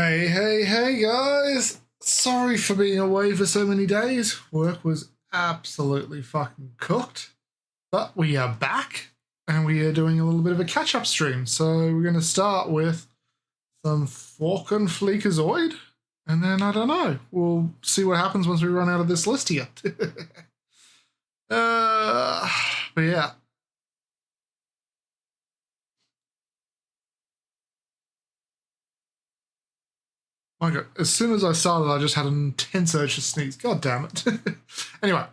Hey guys! Sorry for being away for so many days. Work was absolutely fucking cooked. But we are back and we are doing a little bit of a catch-up stream. So we're going to start with some Falcon Fleekazoid. And then, I don't know, we'll see what happens once we run out of this list here. But yeah. My God, as soon as I started, I just had an intense urge to sneeze. God damn it. Anyway,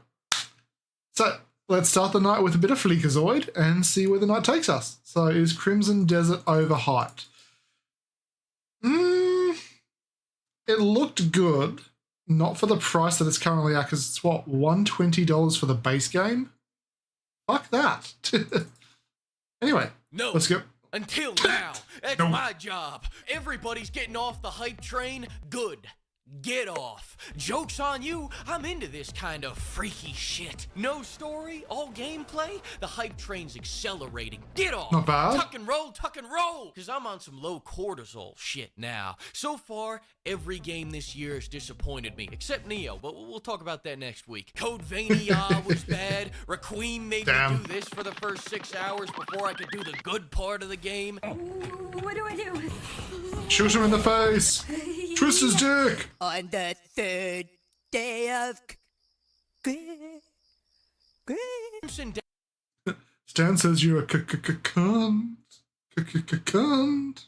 so let's start the night with a bit of Fleekazoid and see where the night takes us. So is Crimson Desert overhyped? It looked good. Not for the price that it's currently at, because it's what, $120 for the base game? Fuck that. Anyway, no. Let's go. Until now, that's my job. Everybody's getting off the hype train. Good. Get off. Joke's on you, I'm into this kind of freaky shit. No story, all gameplay, the hype train's accelerating. Get off. Not bad. Tuck and roll. Because I'm on some low cortisol shit now. So far, every game this year has disappointed me, except Neo, but we'll talk about that next week. Code Vania was bad. Requiem made me do this for the first 6 hours before I could do the good part of the game. What do I do? Shoot him in the face. Twist his dick. On the third day of Stan says you're a cunt. Cunt.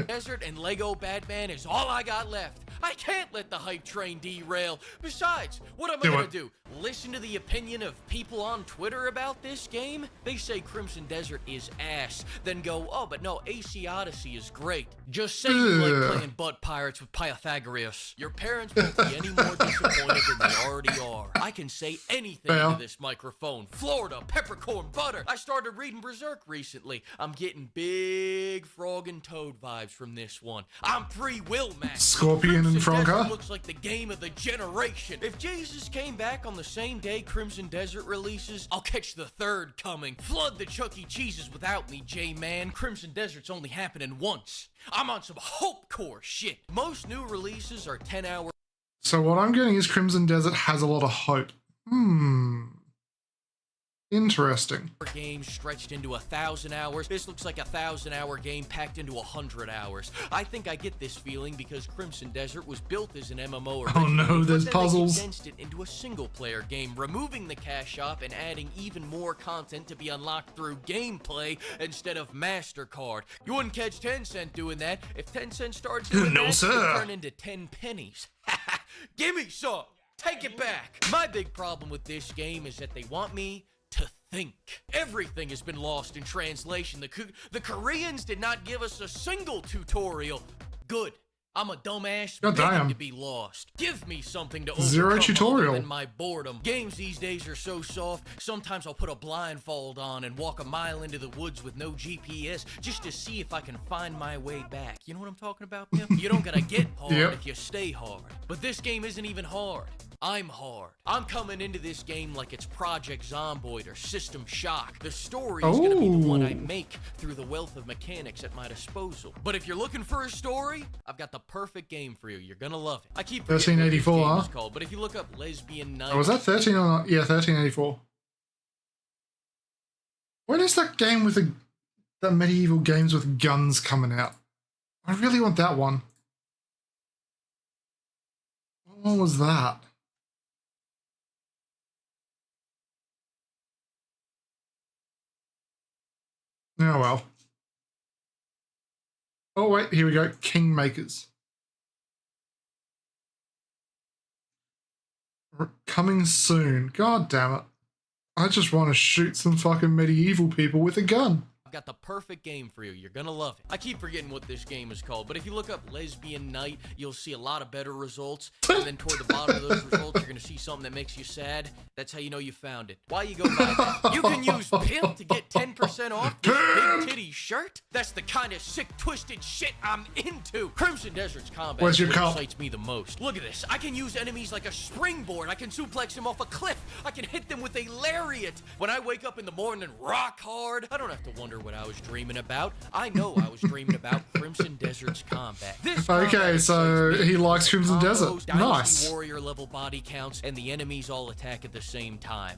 Desert and Lego Batman is all I got left. I can't let the hype train derail. Besides, what am I gonna do? Listen to the opinion of people on Twitter about this game? They say Crimson Desert is ass, then go, oh, but no, AC Odyssey is great. Just say you like playing butt pirates with Pythagoras. Your parents won't be any more disappointed than they already are. I can say anything into this microphone. Florida, peppercorn, butter. I started reading Berserk recently. I'm getting big frog and toad vibes from this one. I'm free will max. Scorpion and Frogger looks like the game of the generation. If Jesus came back on the same day Crimson Desert releases, I'll catch the third coming. Flood the Chuck E. Cheeses without me, J-Man. Crimson Desert's only happening once. I'm on some hope core shit. Most new releases are 10 hours. So what I'm getting is Crimson Desert has a lot of hope. Interesting. Game stretched into 1,000 hours. This looks like a 1,000-hour game packed into 100 hours. I think I get this feeling because Crimson Desert was built as an MMO originally. Oh no, there's puzzles. They condensed it into a single-player game, removing the cash shop and adding even more content to be unlocked through gameplay instead of MasterCard. You wouldn't catch Tencent doing that. If Tencent starts doing that, it'd turn into 10 pennies. Give me some. Take it back. My big problem with this game is that they want me to think. Everything has been lost in translation. The Koreans did not give us a single tutorial. Good. I'm a dumbass begging to be lost. Give me something to overcome Zero tutorial. Other than my boredom. Games these days are so soft, sometimes I'll put a blindfold on and walk a mile into the woods with no GPS just to see if I can find my way back. You know what I'm talking about, Pimp? You don't gotta get hard if you stay hard. But this game isn't even hard. I'm hard. I'm coming into this game like it's Project Zomboid or System Shock. The story is gonna be the one I make through the wealth of mechanics at my disposal. But if you're looking for a story, I've got the perfect game for you. You're gonna love it. I keep 1384, huh? Called, but if you look up Lesbian Night... Oh, was that 13 or not? Yeah, 1384. When is that game with the medieval games with guns coming out? I really want that one. What one was that? Oh well. Oh wait, here we go. Kingmakers. Coming soon. God damn it. I just want to shoot some fucking medieval people with a gun. I've got the perfect game for you. You're gonna love it. I keep forgetting what this game is called, but if you look up Lesbian Night, you'll see a lot of better results. And then toward the bottom of those results, you're gonna see something that makes you sad. That's how you know you found it. Why you go buy that? You can use Pimp to get 10% off this big titty shirt. That's the kind of sick, twisted shit I'm into. Crimson Desert's combat excites me the most. Look at this. I can use enemies like a springboard. I can suplex them off a cliff. I can hit them with a lariat. When I wake up in the morning rock hard, I don't have to wonder what I was dreaming about. I know I was dreaming about Crimson Desert's combat. This Okay, combat so excites me he likes because Crimson of Desert. combos, Dynasty Nice. Warrior level body counts, and the enemies all attack at the same time.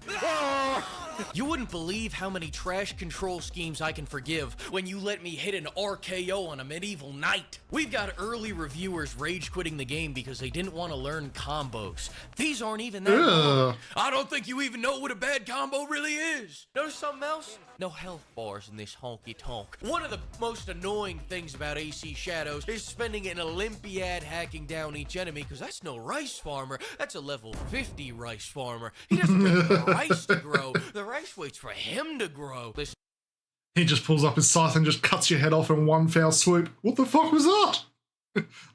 You wouldn't believe how many trash control schemes I can forgive when you let me hit an RKO on a medieval knight. We've got early reviewers rage quitting the game because they didn't want to learn combos. These aren't even that hard. I don't think you even know what a bad combo really is. Notice something else? No health bars in this honky tonk. One of the most annoying things about AC Shadows is spending an Olympiad hacking down each enemy, because that's no rice farmer. That's a level 50 rice farmer. He doesn't wait for the rice to grow. The rice waits for him to grow. Listen, He just pulls up his scythe and just cuts your head off in one foul swoop. What the fuck was that?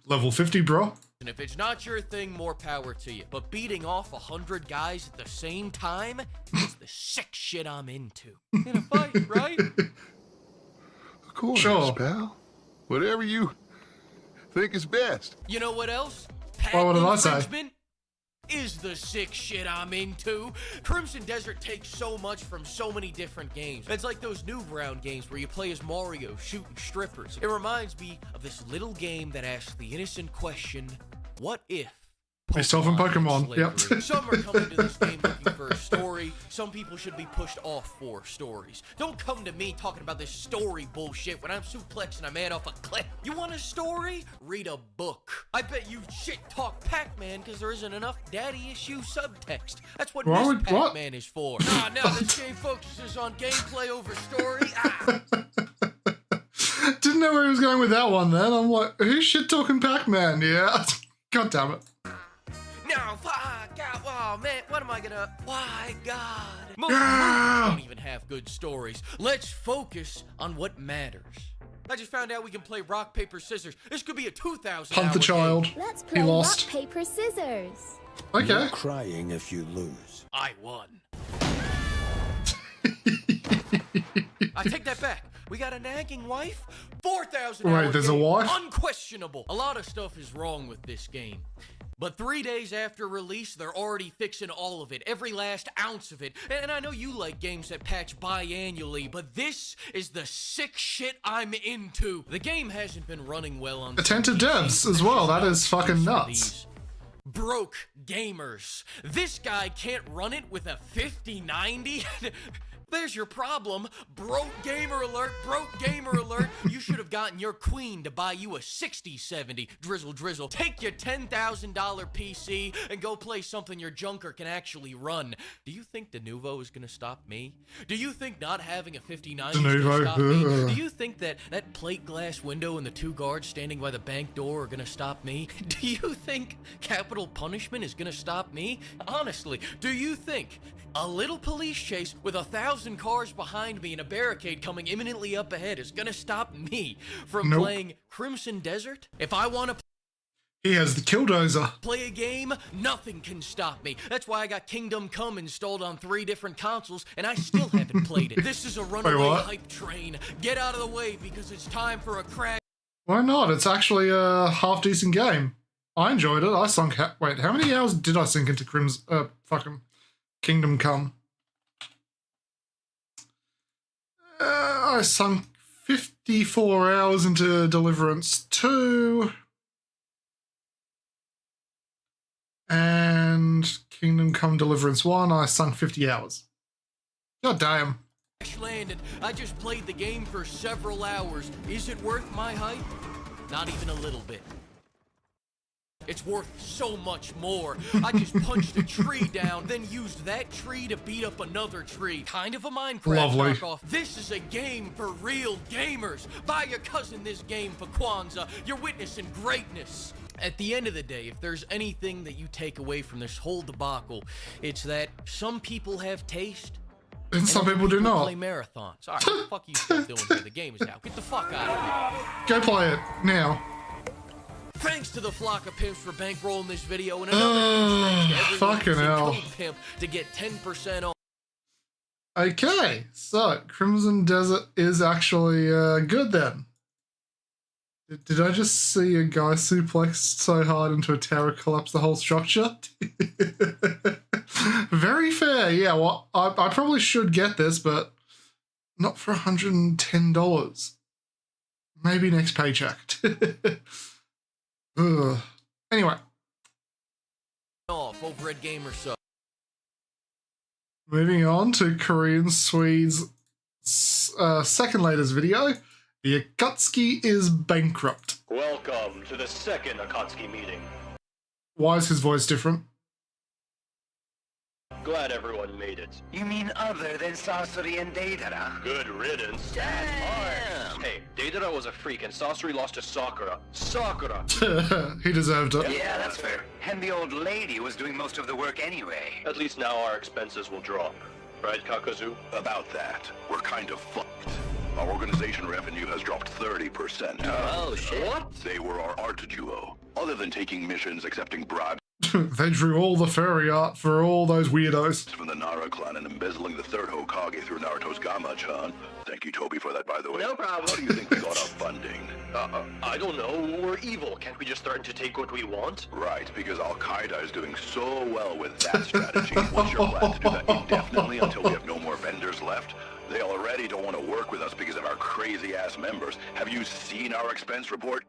Level 50, bro. and if it's not your thing, more power to you. But beating off 100 guys at the same time is the sick shit I'm into. In a fight, right? Of course, Sure. pal. Whatever you think is best. You know what else? Well, what did I say? Infringement is the sick shit I'm into. Crimson Desert takes so much from so many different games. It's like those new round games where you play as Mario shooting strippers. It reminds me of this little game that asks the innocent question, what if? Based off in Pokemon, yep. Some are coming to this game looking for a story. Some people should be pushed off for stories. Don't come to me talking about this story bullshit when I'm suplexing a man off a cliff. You want a story? Read a book. I bet you shit talk Pac-Man because there isn't enough daddy issue subtext. That's what Why Miss would- what? Pac-Man is for. Nah, now this game focuses on gameplay over story. Ah. Didn't know where he was going with that one then. I'm like, who's shit talking Pac-Man? Yeah. God damn it. No, fuck, God, oh man, what am I gonna, why God? Most Yeah. movies don't even have good stories. Let's focus on what matters. I just found out we can play rock, paper, scissors. This could be a 2,000 Hunt the hour child. game. Let's He play rock, lost. paper, scissors. Okay. Crying if you lose. I won. I take that back. We got a nagging wife? 4,000 Wait, hour there's a game. wife? Unquestionable. A lot of stuff is wrong with this game. But 3 days after release, they're already fixing all of it, every last ounce of it. And I know you like games that patch biannually, but this is the sick shit I'm into. The game hasn't been running well on Attentive some devs PCs. as well, that is Just fucking for nuts. these broke gamers. This guy can't run it with a 5090? There's your problem. Broke gamer alert, broke gamer alert. You should have gotten your queen to buy you a 6070. Drizzle, drizzle. Take your $10,000 PC and go play something your junker can actually run. Do you think Denuvo is gonna stop me? Do you think not having a 5090 is gonna Denuvo, stop me? ugh. Do you think that plate glass window and the 2 guards standing by the bank door are gonna stop me? Do you think capital punishment is gonna stop me? Honestly, do you think a little police chase with 1,000 cars behind me and a barricade coming imminently up ahead is gonna stop me from Nope. playing Crimson Desert? If I want to He has the Killdozer. play a game, nothing can stop me. That's why I got Kingdom Come installed on 3 different consoles, and I still haven't played it. This is a runaway what? hype train. Get out of the way because it's time for a crash. Why not? It's actually a half-decent game. I enjoyed it. I sunk... Wait, how many hours did I sink into fucking Kingdom Come? I sunk 54 hours into Deliverance 2. And Kingdom Come Deliverance 1, I sunk 50 hours. God damn. Landed. I just played the game for several hours. Is it worth my hype? Not even a little bit. It's worth so much more. I just punched a tree down, then used that tree to beat up another tree. Kind of a Minecraft Lovely. knockoff. This is a game for real gamers. Buy your cousin this game for Kwanzaa. You're witnessing greatness. At the end of the day, if there's anything that you take away from this whole debacle, it's that some people have taste. And some people do not. Play marathons. All right, what the fuck are you still doing here? The game is out. Get the fuck out of here. Go play it now. Thanks to the flock of pimps for bankrolling this video, and another thanks to everyone fucking using hell. code pimp to get 10% off. Okay, so Crimson Desert is actually good then. Did I just see a guy suplex so hard into a tower collapse the whole structure? Very fair, yeah. Well, I probably should get this, but Not for $110. Maybe next paycheck. Ugh. Anyway. Off over at Gamersub. Moving on to Korean Swede's second latest video. The Akatsuki is bankrupt. Welcome to the second Akatsuki meeting. Why is his voice different? Glad everyone made it. You mean other than Sasori and Deidara? Good riddance. Damn! Hey, Deidara was a freak and Sasori lost to Sakura. Sakura! He deserved it. Yeah, that's fair. And the old lady was doing most of the work anyway. At least now our expenses will drop. Right, Kakazu? About that, we're kind of fucked. Our organization revenue has dropped 30%. Oh, shit. What? They were our art duo. Other than taking missions, accepting bribes They drew all the furry art for all those weirdos. from the Nara clan and embezzling the third Hokage through Naruto's Gama-chan. Thank you, Toby, for that, by the way. No problem. How do you think we got our funding? I don't know. We're evil. Can't we just threaten to take what we want? Right, because Al-Qaeda is doing so well with that strategy. What's your plan to do that indefinitely until we have no more vendors left? They already don't want to work with us because of our crazy-ass members. Have you seen our expense report?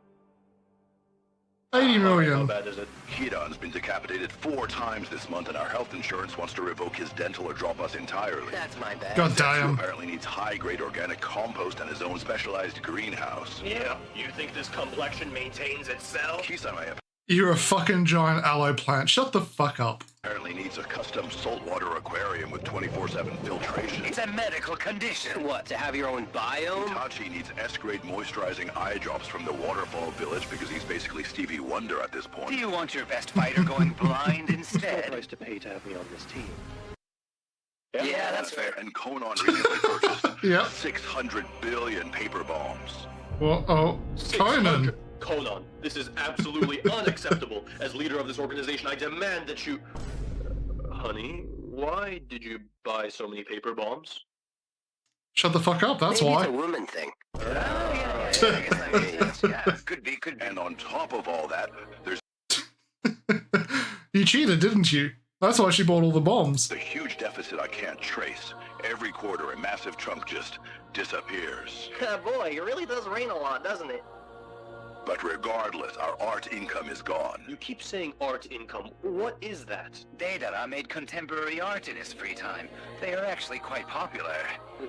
80 How million. bad is it? Kidan's been decapitated 4 times this month, and our health insurance wants to revoke his dental or drop us entirely. That's my bad. God Zetsu damn. apparently needs high-grade organic compost and his own specialized greenhouse. Yeah. You think this complexion maintains itself? Kisame You're a fucking giant aloe plant. Shut the fuck up. apparently needs a custom saltwater aquarium with 24/7 filtration. It's a medical condition. What, to have your own biome? Itachi needs S-grade moisturizing eye drops from the waterfall village because he's basically Stevie Wonder at this Do point. you want your best fighter going blind Still a instead? price to pay to have me on this team. Yeah, that's fair. And Conan recently purchased Yep. 600 billion paper bombs. Well, oh, Conan. 600. Conan, this is absolutely unacceptable. As leader of this organization, I demand that you... honey, why did you buy so many paper bombs? Shut the fuck up, that's Maybe why. it's a woman thing. Oh, yeah, I guess I mean, yes, yeah. Could be. And on top of all that, there's You cheated, didn't you? That's why she bought all the bombs. a huge deficit I can't trace. Every quarter, a massive chunk just disappears. Boy, it really does rain a lot, doesn't it? But regardless, our art income is gone. You keep saying art income. What is that? Deidara made contemporary art in his free time. They are actually quite popular.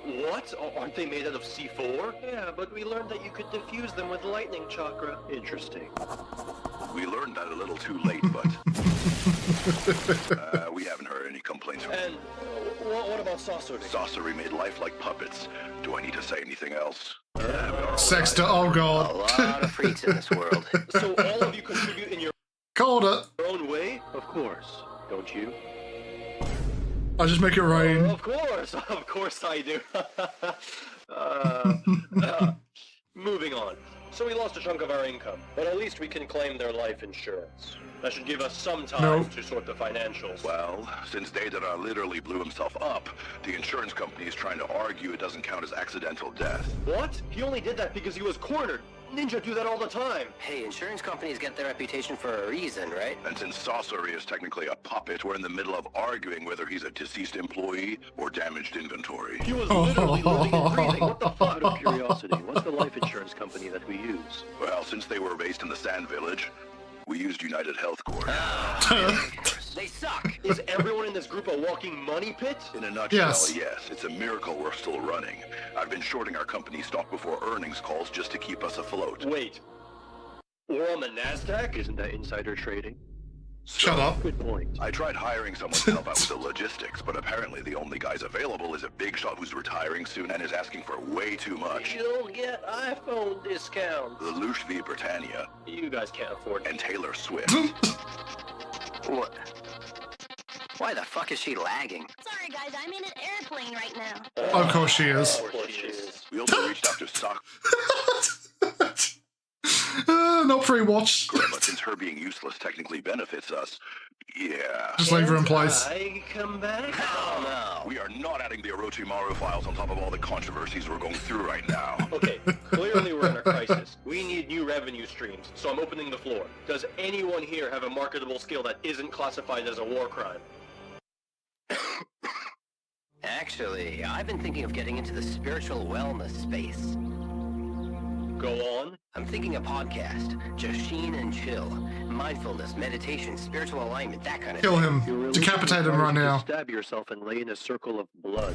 What? Aren't they made out of C4? Yeah, but we learned that you could diffuse them with lightning chakra. Interesting. We learned that a little too late, but we haven't heard any complaints from And what about Sasori? Sasori made life like puppets. Do I need to say anything else? Sexter, oh A god. lot of freaks in this world. So all of you contribute in your Called it. own way? Of course. Don't you? I just make it rain. Of course I do. Moving on. So we lost a chunk of our income, but at least we can claim their life insurance. That should give us some time Nope. to sort the financials. Well, since Deidara literally blew himself up, the insurance company is trying to argue it doesn't count as accidental death. What? He only did that because he was cornered. Ninja do that all the time. Hey, insurance companies get their reputation for a reason, right? And since Sasori is technically a puppet, we're in the middle of arguing whether he's a deceased employee or damaged inventory. He was literally living and breathing. What the fuck? Out of curiosity, what's the life insurance company that we use? Well, since they were based in the Sand Village, we used United Health Corps. They suck. Is everyone in this group a walking money pit? In a nutshell, Yes. yes, it's a miracle we're still running. I've been shorting our company stock before earnings calls just to keep us afloat. Wait. We're on the NASDAQ? Isn't that insider trading? Shut up. Good point. I tried hiring someone to help out with the logistics, but apparently the only guys available is a big shot who's retiring soon and is asking for way too much. You'll get iPhone discounts. The Lush v. Britannia You guys can't afford it. and Taylor Swift. What? Why the fuck is she lagging? Sorry, guys, I'm in an airplane right now. Of course she is. Of course she is. We also reached out to Sakura, Not free watch. but since her being useless technically benefits us, yeah. Just leave her in place. I come back? Oh no. We are not adding the Orochimaru files on top of all the controversies we're going through right now. Okay, clearly we're in a crisis. We need new revenue streams, so I'm opening the floor. Does anyone here have a marketable skill that isn't classified as a war crime? Actually, I've been thinking of getting into the spiritual wellness space. Go on. I'm thinking a podcast. Just sheen and chill. Mindfulness, meditation, spiritual alignment, that kind of Kill thing. him. Decapitate him right now. Stab yourself and lay in a circle of blood.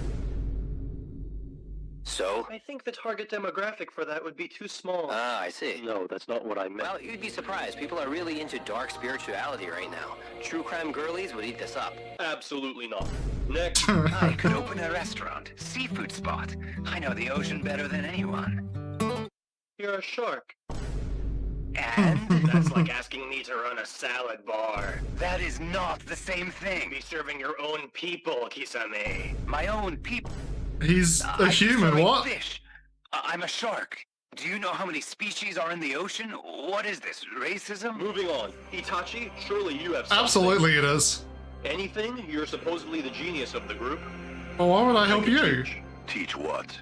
So? I think the target demographic for that would be too small. Ah, I see. No, that's not what I meant. Well, you'd be surprised. People are really into dark spirituality right now. True crime girlies would eat this up. Absolutely not. Next. I could open a restaurant, seafood spot. I know the ocean better than anyone. You're a shark. And That's like asking me to run a salad bar. that is not the same thing. Be serving your own people, Kisame. My own people. He's a I'm human, serving what? Fish. I'm a shark. Do you know how many species are in the ocean? What is this, racism? Moving on. Itachi, surely you have something. Absolutely it is. Anything? You're supposedly the genius of the group. Well, why would I help you? Teach what?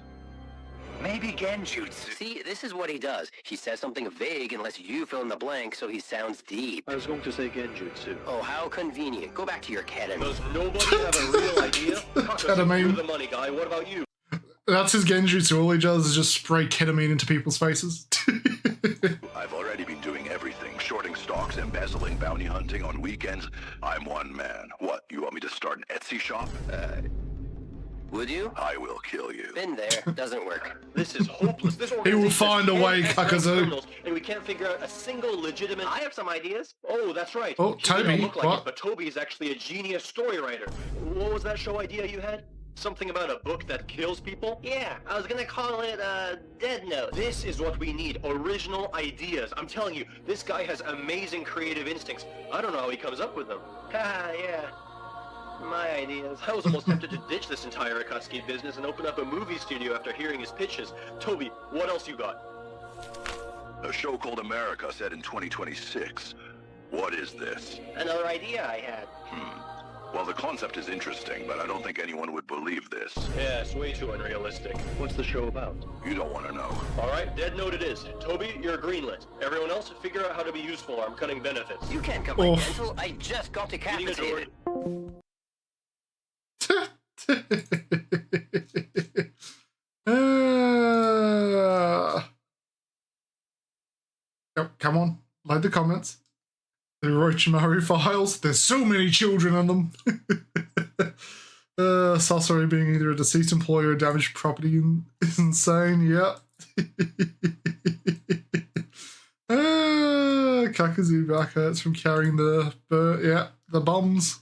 Maybe genjutsu. See, this is what he does. He says something vague and lets you fill in the blank so he sounds deep. I was going to say genjutsu. Oh, how convenient. Go back to your ketamine. Does nobody have a real idea? Ketamine. You're the money guy. What about you? That's his genjutsu. All he does is just spray ketamine into people's faces. I've already been doing everything. Shorting stocks, embezzling, bounty hunting on weekends. I'm one man. What, you want me to start an Etsy shop? Would you? I will kill you. Been there. Doesn't work. This is hopeless. This He will find a way, Kakazu. And we can't figure out a single legitimate... I have some ideas. Oh, that's right. Oh, He may not Toby, look like what? it, but Toby is actually a genius story writer. What was that show idea you had? Something about a book that kills people? Yeah, I was gonna call it, Dead Note. This is what we need. Original ideas. I'm telling you, this guy has amazing creative instincts. I don't know how he comes up with them. Haha, yeah. My ideas. I was almost tempted to ditch this entire Akatsuki business and open up a movie studio after hearing his pitches. Toby, what else you got? A show called America set in 2026. What is this? Another idea I had. Well, the concept is interesting, but I don't think anyone would believe this. Yeah, it's way too unrealistic. What's the show about? You don't want to know. All right, Dead Note it is. Toby, you're greenlit. Everyone else, figure out how to be useful. I'm cutting benefits. You can't cut my Oof. dental. I just got Eating a decapitated. Come on, load the comments. The Orochimaru files. There's so many children in them. Sasori being either a deceased employee or damaged property is insane. Yep. Kakazu back hurts from carrying the bombs.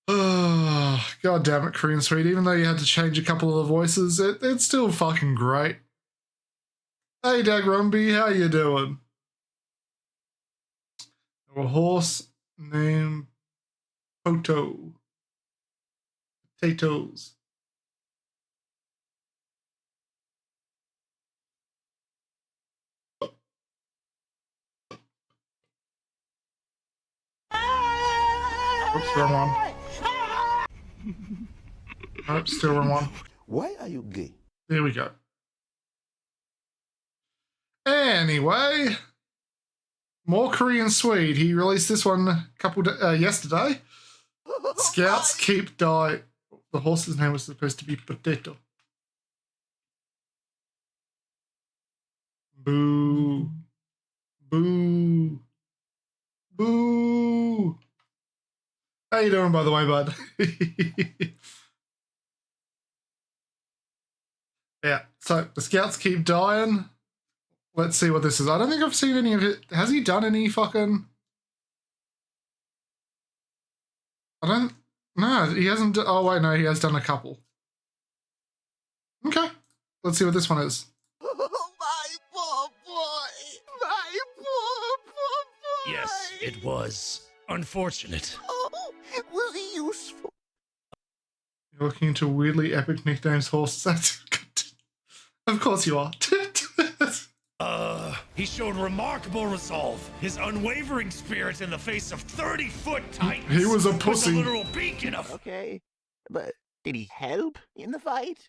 God damn it, Korean Sweet. Even though you had to change a couple of the voices, it's still fucking great. Hey, Dagrumby, how you doing? A horse named Poto. Potatoes. Oops, wrong one. Nope, still wrong one. Why are you gay? There we go. Anyway, more Korean Swede. He released this one yesterday. Scouts keep dying. The horse's name was supposed to be Potato. Boo. Boo. Boo. How you doing, by the way, bud? Yeah, so the scouts keep dying. Let's see what this is. I don't think I've seen any of it. Has he done any fucking... No, he hasn't... Oh, wait, no, he has done a couple. Okay, let's see what this one is. Oh, my poor boy! My poor boy! Yes, it was unfortunate. Oh, was he useful? You're looking into weirdly epic nicknames horses. That's of course you are. He showed remarkable resolve. His unwavering spirit in the face of 30-foot titans. He was a Was pussy. a literal beacon of... Okay, but did he help in the fight?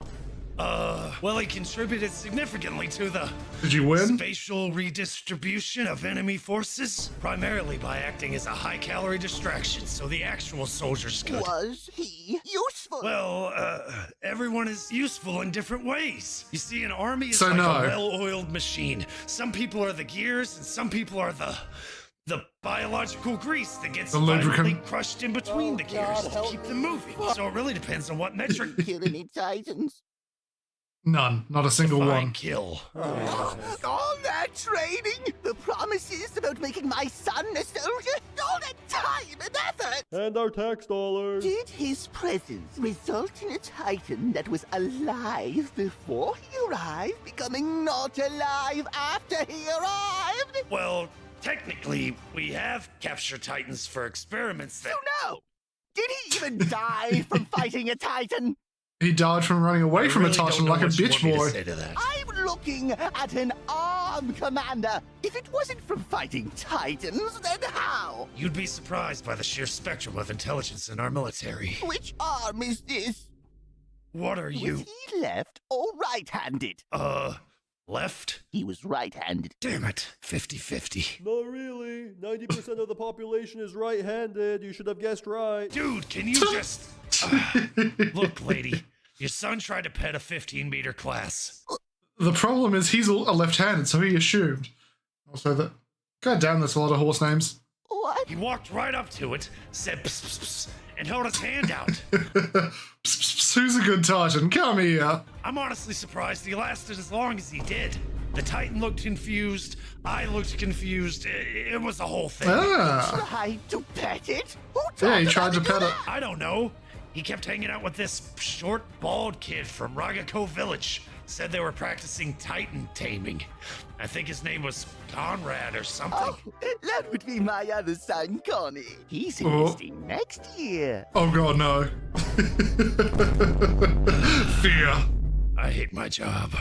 Well, he contributed significantly to the Did you win? spatial redistribution of enemy forces, primarily by acting as a high-calorie distraction so the actual soldiers could... Was he useful? Well, everyone is useful in different ways. You see, an army is So like no. a well-oiled machine. Some people are the gears, and some people are the biological grease that gets The violently lubricant. crushed in between the gears to keep them moving. So it really depends on what metric Kill any Titans? None. Not a single define one. kill. All that training, the promises about making my son a soldier, all that time and effort. And our tax dollars. Did his presence result in a Titan that was alive before he arrived, becoming not alive after he arrived? Well, technically, we have captured Titans for experiments that... So no! Did he even die from fighting a Titan? He died from running away from a really don't Titan know like a what you bitch want me to boy. say to that. I'm looking at an armed commander. If it wasn't from fighting Titans, then how? You'd be surprised by the sheer spectrum of intelligence in our military. Which arm is this? What are you? Was he left or right-handed? Left? He was right-handed. Damn it. 50-50. Not really. 90% of the population is right-handed. You should have guessed right. Dude, can you just... Look, lady. Your son tried to pet a 15-meter class. The problem is he's a left-handed, so he assumed. Also that... God damn, that's a lot of horse names. What? He walked right up to it, said pss, pss, pss, and held his hand out. Psst, psst, psst, who's a good Titan? Come here. I'm honestly surprised he lasted as long as he did. The Titan looked confused. I looked confused. It was the whole thing. Ah. Tried to pet it? Who Yeah, he taught tried to him how pet do it. that? I don't know. He kept hanging out with this short, bald kid from Ragako Village. Said they were practicing Titan taming. I think his name was Conrad or something. Oh, that would be my other son, Connie. He's enlisting next year. Oh god, no. Fear. I hate my job.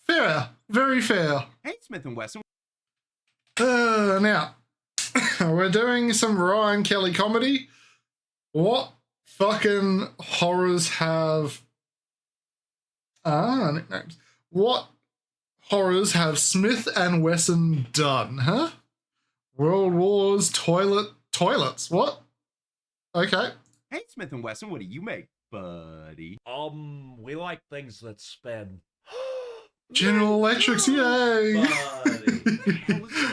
Fair. Very fair. Hey, Smith & Wesson. Now, we're doing some Ryan Kelly comedy. What fucking horrors have... nicknames. What horrors have Smith and Wesson done, huh? World Wars, toilets. What? Okay. Hey, Smith & Wesson, what do you make, buddy? We like things that spin. General Electrics, yay!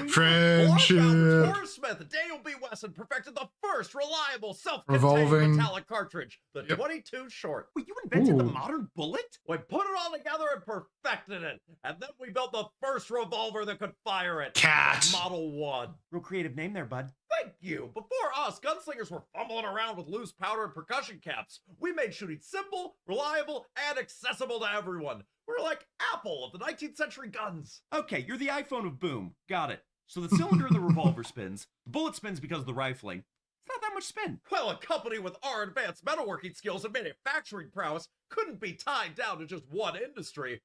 Friendship. Horace Smith and Daniel B. Wesson perfected the first reliable self-contained Revolving. metallic cartridge, the Yep. 22 short. Wait, you invented the Ooh. modern bullet? We put it all together and perfected it, and then we built the first revolver that could fire it. Cat. Model 1. Real creative name there, bud. Thank you. Before us, gunslingers were fumbling around with loose powder and percussion caps. We made shooting simple, reliable, and accessible to everyone. We're like Apple of the 19th century guns. Okay, you're the iPhone of boom. Got it. So the cylinder of the revolver spins. The bullet spins because of the rifling. It's not that much spin. Well, a company with our advanced metalworking skills and manufacturing prowess couldn't be tied down to just one industry.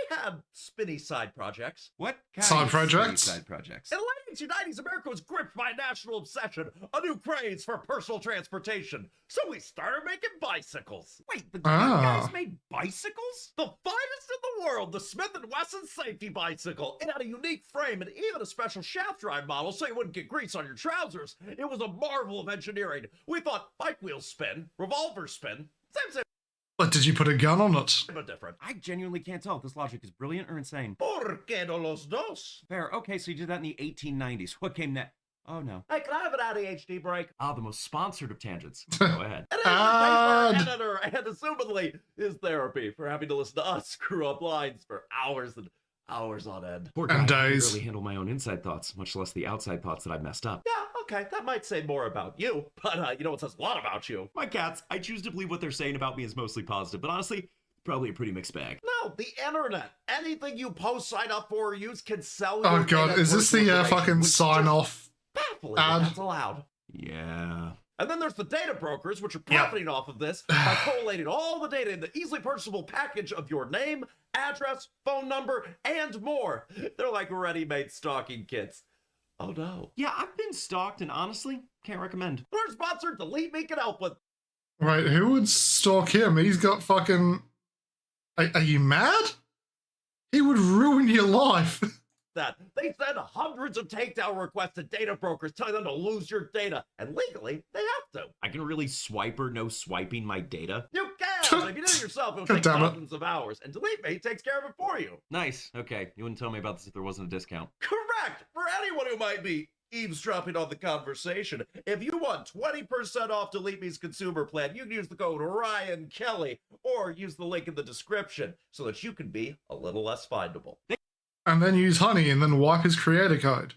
We had spinny side projects. What kind Side of projects? Side projects. In the late 1990s, America was gripped by a national obsession, a new craze for personal transportation. So we started making bicycles. Wait, the Ah. guys made bicycles? The finest in the world, the Smith & Wesson safety bicycle. It had a unique frame and even a special shaft drive model so you wouldn't get grease on your trousers. It was a marvel of engineering. We thought bike wheels spin, revolvers spin, same, But did you put a gun on it? but different. I genuinely can't tell if this logic is brilliant or insane. Por qué no los dos? Fair. Okay, so you did that in the 1890s. What came next? Oh, no. Hey, can I have an ADHD break? Ah, the most sponsored of tangents. Go ahead. And it is our editor and assumedly his therapy for having to listen to us screw up lines for hours and hours on end. Poor And guy, I can days. barely handle my own inside thoughts, much less the outside thoughts that I've messed up. Yeah, okay, that might say more about you, but you know what says a lot about you? My cats, I choose to believe what they're saying about me is mostly positive, but honestly, probably a pretty mixed bag. No, the internet. Anything you post, sign up for, or use can sell Oh your god, data is this personal the information, fucking which is sign just off? baffling that ad? that's allowed. Yeah. And then there's the data brokers, which are profiting off of this by collating all the data in the easily purchasable package of your name, address, phone number, and more. They're like ready-made stalking kits. Oh no. Yeah, I've been stalked and honestly, can't recommend. We're sponsored. Delete Me can help with Right, who would stalk him? He's got fucking... Are you mad? He would ruin your life. That they send hundreds of takedown requests to data brokers telling them to lose your data, and legally they have to. I can really swipe or no swiping my data? You can, but if you do it yourself, it'll take thousands of hours, and Delete Me takes care of it for you. Nice. Okay, you wouldn't tell me about this if there wasn't a discount. Correct! For anyone who might be eavesdropping on the conversation, if you want 20% off Delete Me's consumer plan, you can use the code Ryan Kelly or use the link in the description so that you can be a little less findable. And then use Honey and then wipe his creator code.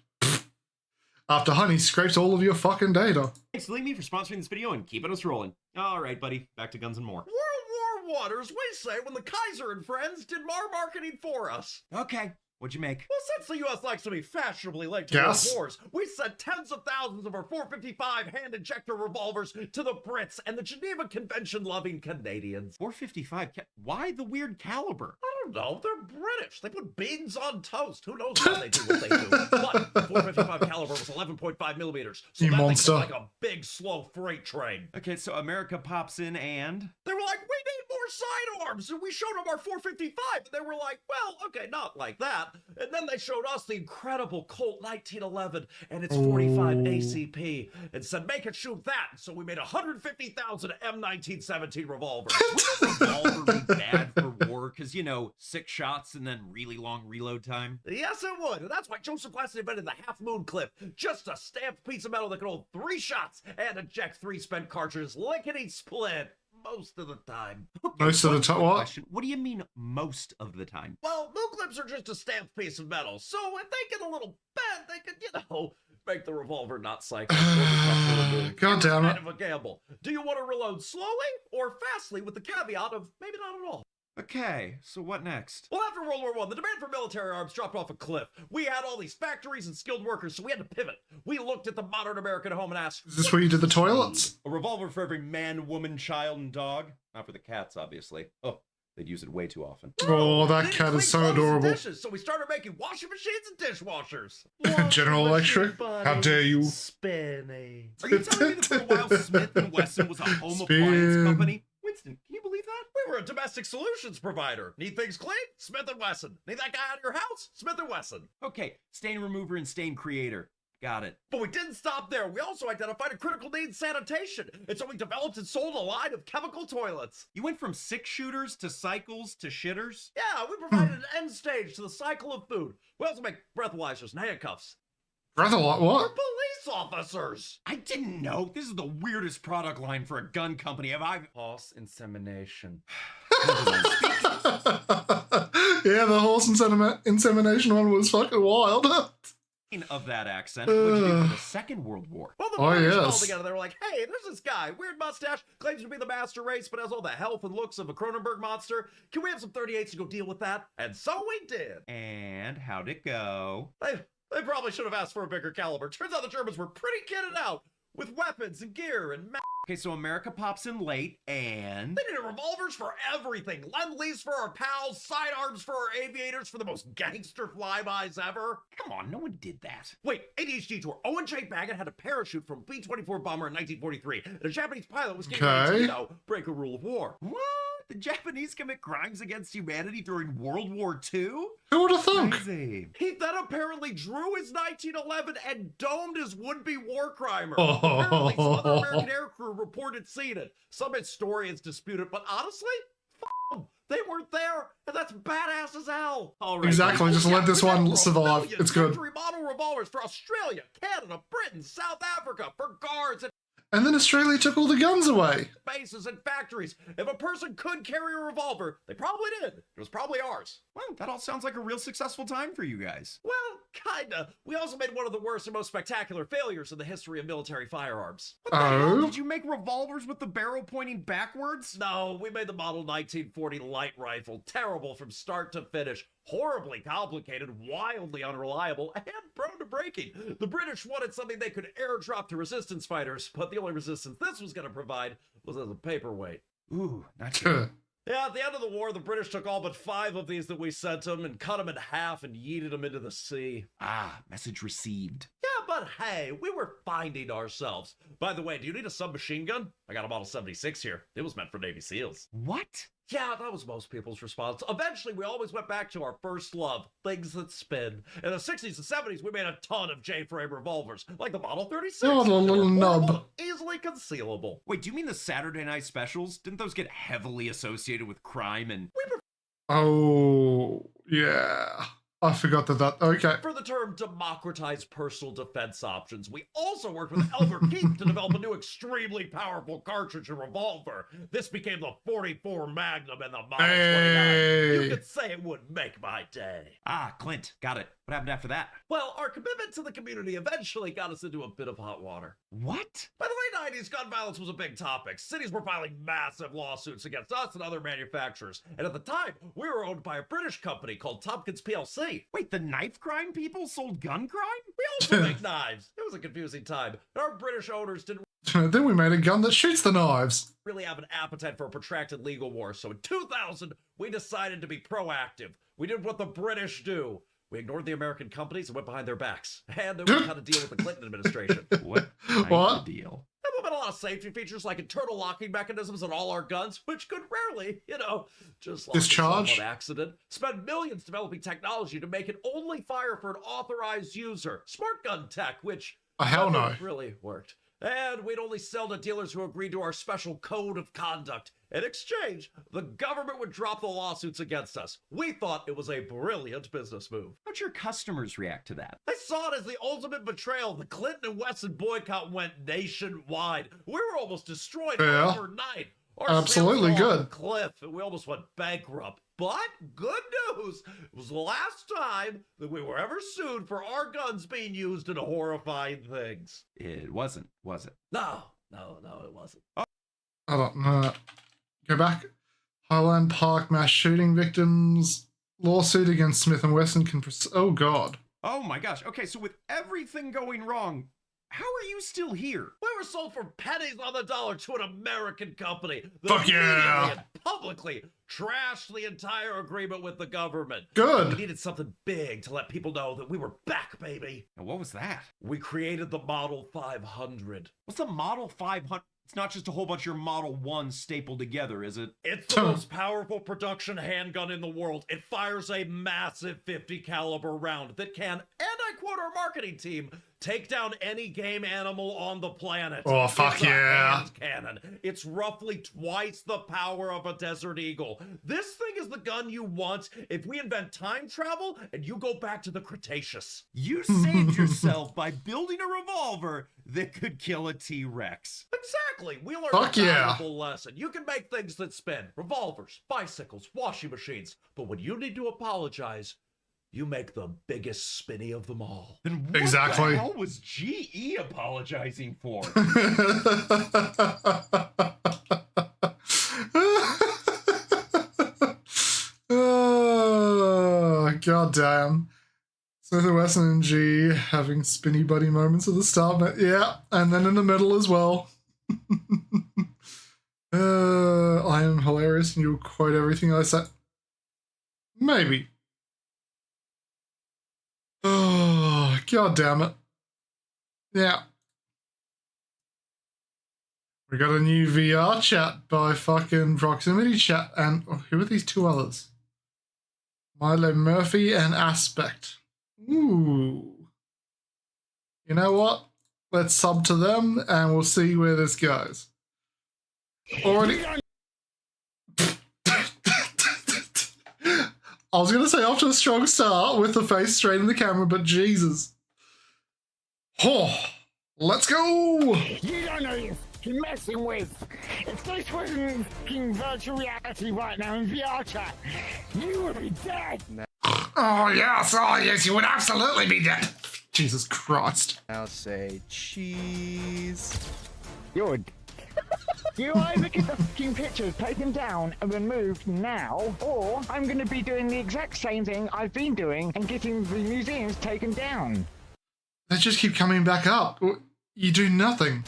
After Honey scrapes all of your fucking data. Thanks, Delete Me, for sponsoring this video and keeping us rolling. All right, buddy, back to guns and more. World War Waters, we say when the Kaiser and friends did more marketing for us. Okay. What'd you make? Well, since the U.S. likes to be fashionably late to world wars, we sent tens of thousands of our .455 hand injector revolvers to the Brits and the Geneva Convention-loving Canadians. .455? Why the weird caliber? I don't know. They're British. They put beans on toast. Who knows why they do what they do? But .455 caliber was 11.5 millimeters. So you that monster. makes it like a big, slow freight train. Okay, so America pops in and... They were like, we need more sidearms. And we showed them our .455. And they were like, well, okay, not like that. And then they showed us the incredible Colt 1911 and its 45 ACP and said, make it shoot that. So we made 150,000 M1917 revolvers. Would a revolver be bad for war? Because, you know, 6 shots and then really long reload time? Yes, it would. And that's why Joseph Weston invented the half-moon clip. Just a stamped piece of metal that could hold 3 shots and eject 3 spent cartridges lickety-split. Most of the time. Okay, most of the time, what? Question. What do you mean most of the time? Well, moon clips are just a stamped piece of metal, so if they get a little bent, they could, you know, make the revolver not cycle. God damn it. Kind of a gamble. Do you want to reload slowly or fastly with the caveat of maybe not at all? Okay, so what next? Well, after World War I, the demand for military arms dropped off a cliff. We had all these factories and skilled workers, so we had to pivot. We looked at the modern American home and asked... Is this where you did the toilets? A revolver for every man, woman, child, and dog? Not for the cats, obviously. Oh, they'd use it way too often. Oh, that cat is so adorable. Dishes, so we started making washing machines and dishwashers. General Electric? How dare you? Spinning. Are you telling me that for a while Smith & Wesson was a home appliance company? Winston, can you believe that? We were a domestic solutions provider. Need things clean? Smith & Wesson. Need that guy out of your house? Smith & Wesson. Okay, stain remover and stain creator. Got it. But we didn't stop there. We also identified a critical need in sanitation. And so we developed and sold a line of chemical toilets. You went from 6-shooters to cycles to shitters? Yeah, we provided an end stage to the cycle of food. We also make breathalyzers and handcuffs. Breathalyzer? What? For police officers. I didn't know. This is the weirdest product line for a gun company. Have I... Horse insemination. Yeah, the horse insemination one was fucking wild. Of that accent, what'd you do for the Second World War? Well, the British called together. They were like, hey, there's this guy, weird mustache, claims to be the master race, but has all the health and looks of a Cronenberg monster. Can we have some 38s to go deal with that? And so we did. And how'd it go? They probably should have asked for a bigger caliber. Turns out the Germans were pretty kitted out with weapons and gear and Okay, so America pops in late, and... They needed revolvers for everything. Lend-lease for our pals, sidearms for our aviators, for the most gangster flybys ever. Come on, no one did that. Wait, ADHD tour. Owen J. Baggett had a parachute from B-24 bomber in 1943, and a Japanese pilot was getting ready to, you know, break a rule of war. What? The Japanese commit crimes against humanity during World War II? Who would have thunk? Crazy. He then apparently drew his 1911 and domed his would-be war crimer. Oh. Apparently, some other American aircrew reported seeing it. Some historians dispute it, but honestly, f them. They weren't there, and that's badass as hell. All right, exactly, just let this one survive. It's good. Factory model revolvers for Australia, Canada, Britain, South Africa, for guards and then Australia took all the guns away. Bases and factories. If a person could carry a revolver, they probably did. It was probably ours. Well, that all sounds like a real successful time for you guys. Well, kinda. We also made one of the worst and most spectacular failures in the history of military firearms. What the hell? Did you make revolvers with the barrel pointing backwards? No, we made the model 1940 light rifle. Terrible from start to finish. Horribly complicated, wildly unreliable, and prone to breaking. The British wanted something they could airdrop to resistance fighters, but the only resistance this was going to provide was as a paperweight. Ooh, not good. Yeah, at the end of the war, the British took all but 5 of these that we sent them and cut them in half and yeeted them into the sea. Ah, message received. Yeah, But hey, we were finding ourselves. By the way, do you need a submachine gun? I got a Model 76 here. It was meant for Navy SEALs. What? Yeah, that was most people's response. Eventually, we always went back to our first love, things that spin. In the 60s and 70s, we made a ton of J-frame revolvers, like the Model 36. Oh, the little nub. Easily concealable. Wait, do you mean the Saturday night specials? Didn't those get heavily associated with crime and... Oh, yeah. I forgot that. Okay. For the term democratized personal defense options, we also worked with Elmer Keith to develop a new extremely powerful cartridge and revolver. This became the 44 Magnum and the Model 29. You could say it would make my day. Ah, Clint, got it. What happened after that? Well, our commitment to the community eventually got us into a bit of hot water. What? By the late 90s, gun violence was a big topic. Cities were filing massive lawsuits against us and other manufacturers. And at the time, we were owned by a British company called Tompkins PLC. Wait, the knife crime people sold gun crime? We also make knives. It was a confusing time. Our British owners didn't Then we made a gun that shoots the knives. really have an appetite for a protracted legal war. So in 2000, we decided to be proactive. We did what the British do. We ignored the American companies and went behind their backs. And then we had to deal with the Clinton administration. What kind of deal? There have been a lot of safety features like internal locking mechanisms on all our guns, which could rarely, just like discharge an accident. Spend millions developing technology to make it only fire for an authorized user. Smart gun tech, which hell no. really worked. And we'd only sell to dealers who agreed to our special code of conduct. In exchange, the government would drop the lawsuits against us. We thought it was a brilliant business move. How'd your customers react to that? They saw it as the ultimate betrayal. The Clinton and Wesson boycott went nationwide. We were almost destroyed overnight. Our absolutely sales were on good. a cliff, and we almost went bankrupt. But good news, it was the last time that we were ever sued for our guns being used in horrifying things. It wasn't, was it? No, it wasn't. I don't know. Go back. Highland Park mass shooting victims. Lawsuit against Smith & Wesson can... Oh, God. Oh, my gosh. Okay, so with everything going wrong, how are you still here? We were sold for pennies on the dollar to an American company. Fuck yeah! And publicly trashed the entire agreement with the government. Good. We needed something big to let people know that we were back, baby. And what was that? We created the Model 500. What's the Model 500? It's not just a whole bunch of your Model 1s stapled together, is it? It's the most powerful production handgun in the world. It fires a massive 50 caliber round that can, and I quote our marketing team, take down any game animal on the planet. Oh, fuck yeah. Hand cannon. It's roughly twice the power of a Desert Eagle. This thing is the gun you want if we invent time travel and you go back to the Cretaceous. You saved yourself by building a revolver that could kill a T-Rex. Exactly. We learned fuck a yeah. valuable lesson. You can make things that spin. Revolvers, bicycles, washing machines. But when you need to apologize, you make the biggest spinny of them all. Then what exactly. the hell was GE apologizing for? Oh, God damn. Smith & Wesson and G having spinny buddy moments at the start, but yeah, and then in the middle as well. I am hilarious and you'll quote everything I say. Maybe. Oh, God damn it. Yeah. We got a new VR chat by fucking Proximity Chat, and who are these two others? Milo Murphy and Aspect. Ooh. You know what? Let's sub to them and we'll see where this goes. Already. I was going to say off to a strong start with the face straight in the camera, but Jesus. Oh, let's go! You don't know you're messing with. If this wasn't fucking virtual reality right now in VR chat, you would be dead. Oh, yes, you would absolutely be dead. Jesus Christ. Now say cheese. Good. You either get the fucking pictures taken down and removed now, or I'm going to be doing the exact same thing I've been doing and getting the museums taken down. They just keep coming back up. You do nothing.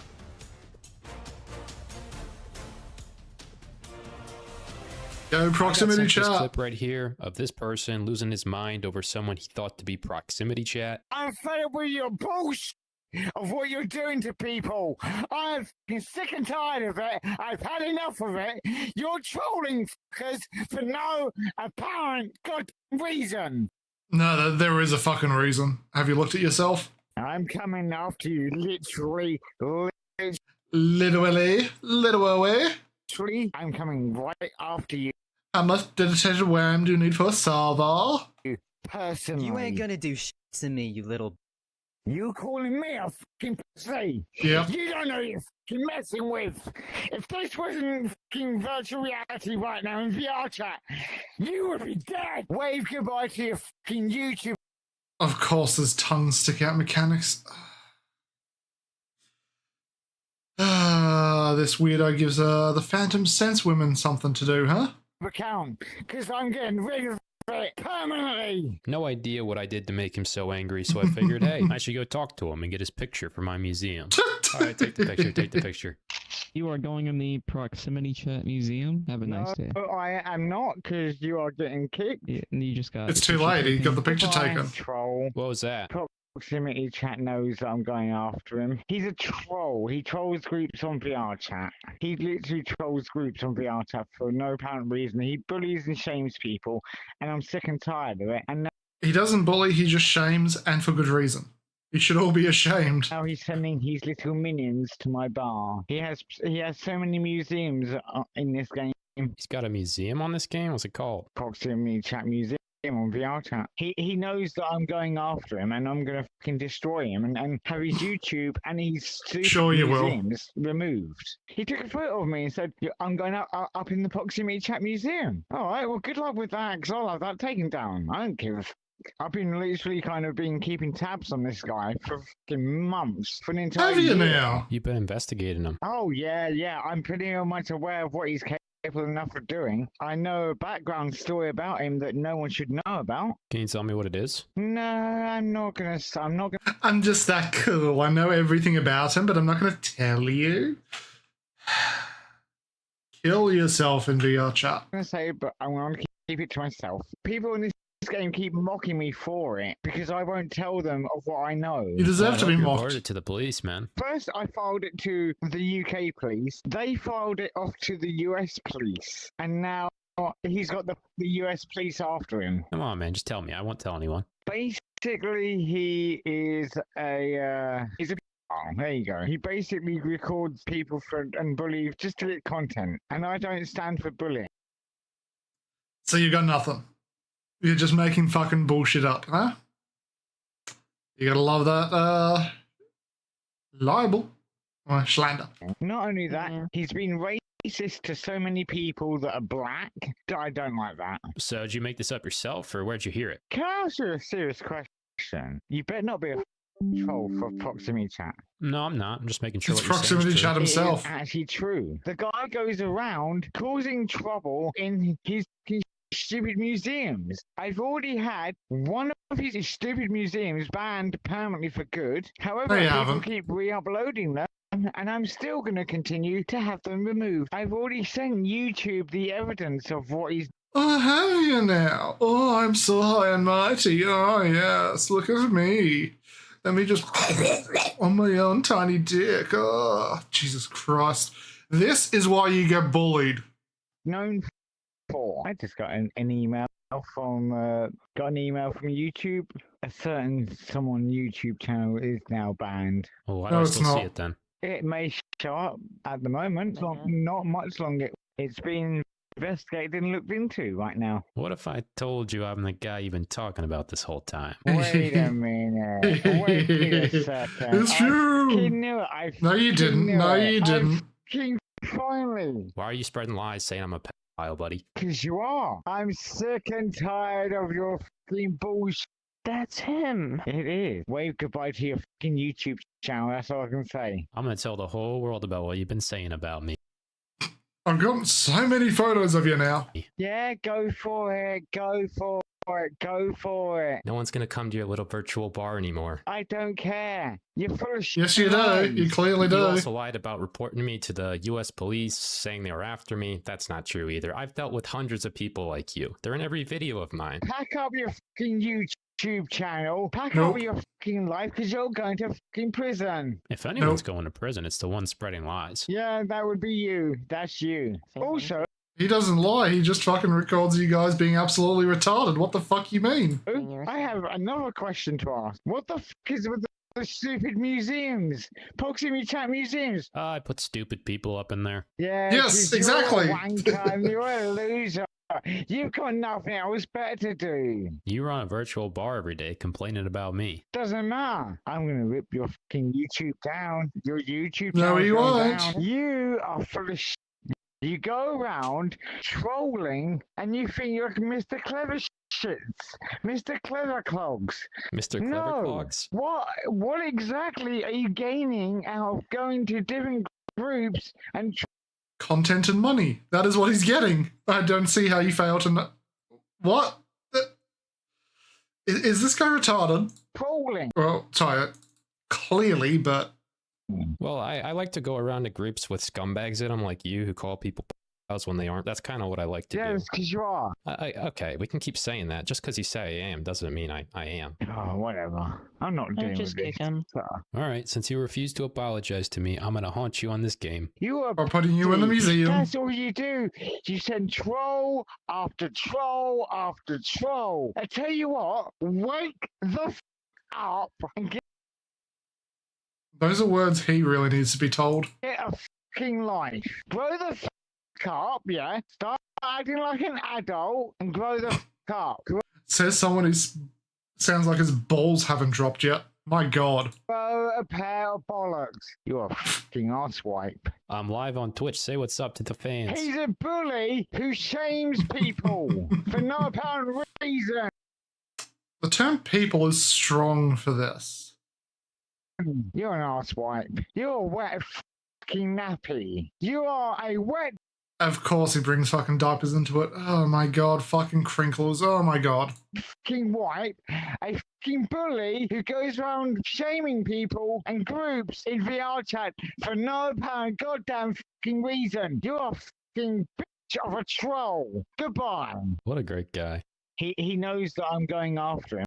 Go Proximity Chat. This clip right here of this person losing his mind over someone he thought to be Proximity Chat. I'm fed with your bullshit. of what you're doing to people. I'm sick and tired of it. I've had enough of it. You're trolling fuckers for no apparent good reason. No, there is a fucking reason. Have you looked at yourself? I'm coming after you, literally. Literally. I'm coming right after you. How much dedicated wham do you need for a server? Personally. You ain't gonna do shit to me, you little... You calling me a fucking pussy? Yep. You don't know who you're fucking messing with. If this wasn't fucking virtual reality right now in VR chat, you would be dead. Wave goodbye to your fucking YouTube. Of course, there's tongue stick out mechanics. This weirdo gives the Phantom Sense women something to do, huh? Account, because I'm getting rid of it permanently. No idea what I did to make him so angry, so I figured, hey, I should go talk to him and get his picture for my museum. All right, take the picture. You are going in the proximity chat museum. Have a nice day. No, I am not, because you are getting kicked. Yeah, you just got... It's too late. He got the picture taken. Troll. What was that? Proximity chat knows that I'm going after him. He's a troll. He trolls groups on VR chat. He literally trolls groups on VR chat for no apparent reason. He bullies and shames people, and I'm sick and tired of it. And now he doesn't bully, he just shames, and for good reason. He should all be ashamed. Now he's sending his little minions to my bar. He has so many museums in this game. He's got a museum on this game? What's it called? Proximity chat museum. On VR chat. He knows that I'm going after him and I'm gonna fucking destroy him and have his YouTube and his stupid museums removed. He took a photo of me and said, I'm going up in the proximity chat museum. Alright, well good luck with that, because I'll have that taken down. I don't give a I've been literally keeping tabs on this guy for fucking months. For an entire Have you year. now? You've been investigating him. Oh yeah, I'm pretty much aware of what he's capable enough of doing. I know a background story about him that no one should know about. Can you tell me what it is? No, I'm not gonna. I'm just that cool. I know everything about him, but I'm not gonna tell you. Kill yourself in VR chat. I'm gonna say, but I want to keep it to myself. People in this game keep mocking me for it because I won't tell them of what I know. You deserve to be mocked. Reported it to the police, man. First, I filed it to the UK police. They filed it off to the US police, and now he's got the US police after him. Come on, man, just tell me. I won't tell anyone. Basically, he is he's a. Oh, there you go. He basically records people and bullies just to get content, and I don't stand for bullying. So you got nothing. You're just making fucking bullshit up, huh? You gotta love that, libel. Or slander. Not only that, he's been racist to so many people that are black. I don't like that. So did you make this up yourself, or where'd you hear it? Can I ask you a serious question? You better not be a troll for proximity chat. No, I'm not. I'm just making sure. It's proximity chat himself. It is actually true. The guy goes around causing trouble in his stupid museums. I've already had one of his stupid museums banned permanently for good. However, people keep re-uploading them. And I'm still going to continue to have them removed. I've already sent YouTube the evidence of what he's... Oh, have you now? Oh, I'm so high and mighty. Oh, yes, look at me. Let me just... on my own tiny dick. Oh, Jesus Christ. This is why you get bullied. Known for... I just got an email from... YouTube. A certain someone YouTube channel is now banned. Oh, why do I still see it then? It may show up at the moment, not much longer. It's been investigated and looked into right now. What if I told you I'm the guy you've been talking about this whole time? Wait a minute. Wait a second. It's true. No, you didn't. No, you didn't. Finally. Why are you spreading lies saying I'm a pedophile, buddy? Because you are. I'm sick and tired of your fucking bullshit. That's him. It is. Wave goodbye to your fucking YouTube channel. That's all I can say. I'm going to tell the whole world about what you've been saying about me. I've got so many photos of you now. Yeah, go for it. Go for it. Go for it. No one's going to come to your little virtual bar anymore. I don't care. You're full of shit. Yes, you do. You clearly do. You also lied about reporting me to the US police, saying they were after me. That's not true either. I've dealt with hundreds of people like you. They're in every video of mine. Pack up your fucking YouTube YouTube channel. Pack Nope. up your fucking life because you're going to fucking prison. If anyone's going to prison, it's the one spreading lies. Yeah, that would be you. That's you. Also, He doesn't lie. He just fucking records you guys being absolutely retarded. What the fuck you mean? I have another question to ask. What the fuck is with the stupid museums? Proximity chat museums. I put stupid people up in there. Yeah. Yes, 'cause exactly. You're a wanker and you're a loser. You've got nothing else better to do. You run a virtual bar every day complaining about me. Doesn't matter. I'm gonna rip your fucking YouTube down. Your YouTube No, channel's you going won't. down. You are full of shit. You go around trolling and you think you're Mr. Clever Shits, Mr. Clever Clogs. Mr. Clever No. Clogs. What exactly are you gaining out of going to different groups and Content and money. That is what he's getting. I don't see how you fail to know. What? Is this guy retarded? trolling? Well, sorry, clearly, but Well, I like to go around to groups with scumbags in them like you who call people p***s when they aren't. That's kind of what I like to Yeah, do. it's because you are. Okay, we can keep saying that. Just because you say I am doesn't mean I am. Oh, whatever. I'm not doing just with this. kick him. All right, since you refuse to apologize to me, I'm going to haunt you on this game. You are or putting you in the museum. That's all you do. You send troll after troll after troll. I tell you what, wake the up and get Those are words he really needs to be told. a fucking life. Grow the up, yeah. Start acting like an adult and grow the up. Says someone who sounds like his balls haven't dropped yet. My God. Grow a pair of bollocks. You're a fucking arsewipe. I'm live on Twitch. Say what's up to the fans. He's a bully who shames people for no apparent reason. The term people is strong for this. You're an arsewipe. You're a wet fucking nappy. You are a wet. Of course he brings fucking diapers into it. Oh my God, fucking crinkles. Oh my God. Fucking wipe, a fucking bully who goes around shaming people and groups in VR chat for no apparent goddamn fucking reason. You're a fucking bitch of a troll. Goodbye. What a great guy. He knows that I'm going after him.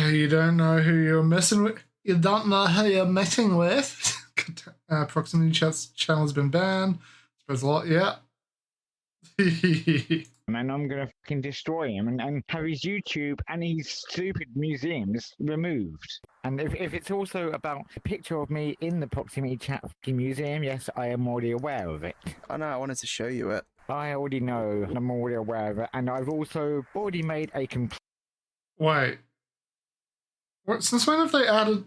Okay, you don't know who you're messing with. You don't know who you're messing with. Proximity chat's channel has been banned. Spreads a lot, yeah. And I'm gonna fucking destroy him and have his YouTube and his stupid museums removed. And if it's also about a picture of me in the proximity chat fucking museum, yes, I am already aware of it. Oh no, I wanted to show you it. I already know, and I'm already aware of it, and I've also already made a complete. Wait. Since when have they added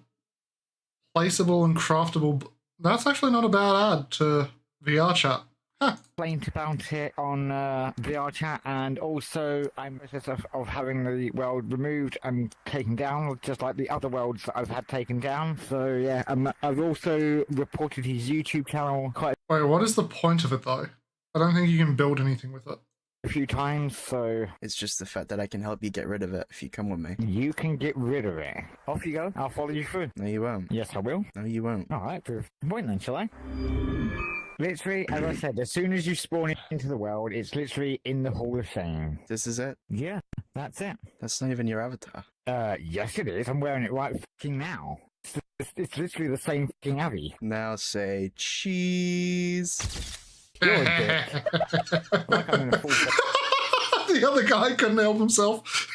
placeable and craftable? That's actually not a bad add to VR chat. Huh. Complaint about it on VR chat, and also I'm in the process of having the world removed and taken down, just like the other worlds that I've had taken down. So yeah, I've also reported his YouTube channel quite Wait, what is the point of it though? I don't think you can build anything with it. a few times, so It's just the fact that I can help you get rid of it if you come with me. you can get rid of it. Off you go. I'll follow you through. No, you won't. Yes, I will. No, you won't. All right, proof point then, shall I? Literally, as I said, as soon as you spawn into the world, it's literally in the Hall of Shame. This is it? Yeah, that's it. That's not even your avatar. Yes it is. I'm wearing it right fucking now. It's literally the same fucking Abby. Now say cheese. You're a dick. Like I'm in a full. The other guy couldn't help himself.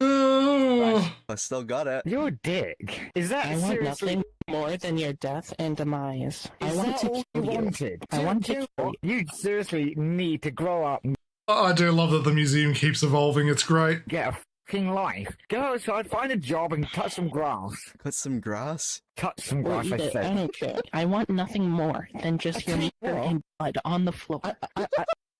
I still got it. You're a dick. Is that I want seriously? nothing more than your death and demise. I Is want that to all kill you you. wanted? I want to kill you. You seriously need to grow up and I do love that the museum keeps evolving. It's great. get a fucking life. Go outside, find a job, and touch some grass. Cut some grass. Touch some Or grass, eat I it. I said. don't care. I want nothing more than just your murder and blood on the floor.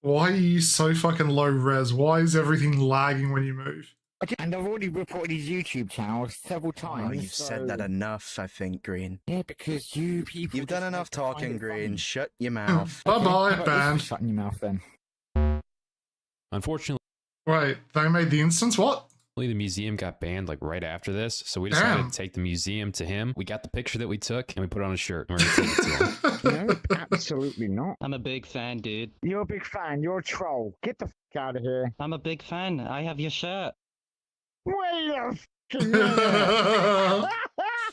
Why are you so fucking low res? Why is everything lagging when you move? And I've already reported his YouTube channel several times. Oh, you've said that enough, I think, Green. Yeah, because you people. You've done just enough find talking, it Green. funny. Shut your mouth. Bye bye, How about this banned. for shutting your mouth then. Unfortunately, Wait, they made the instance? What? Unfortunately, the museum got banned like right after this, so we decided to take the museum to him. We got the picture that we took and we put it on a shirt and we're gonna take it to him. No, absolutely not. I'm a big fan, dude. You're a big fan. You're a troll. Get the fuck out of here. I'm a big fan. I have your shirt. Wait a fucking minute.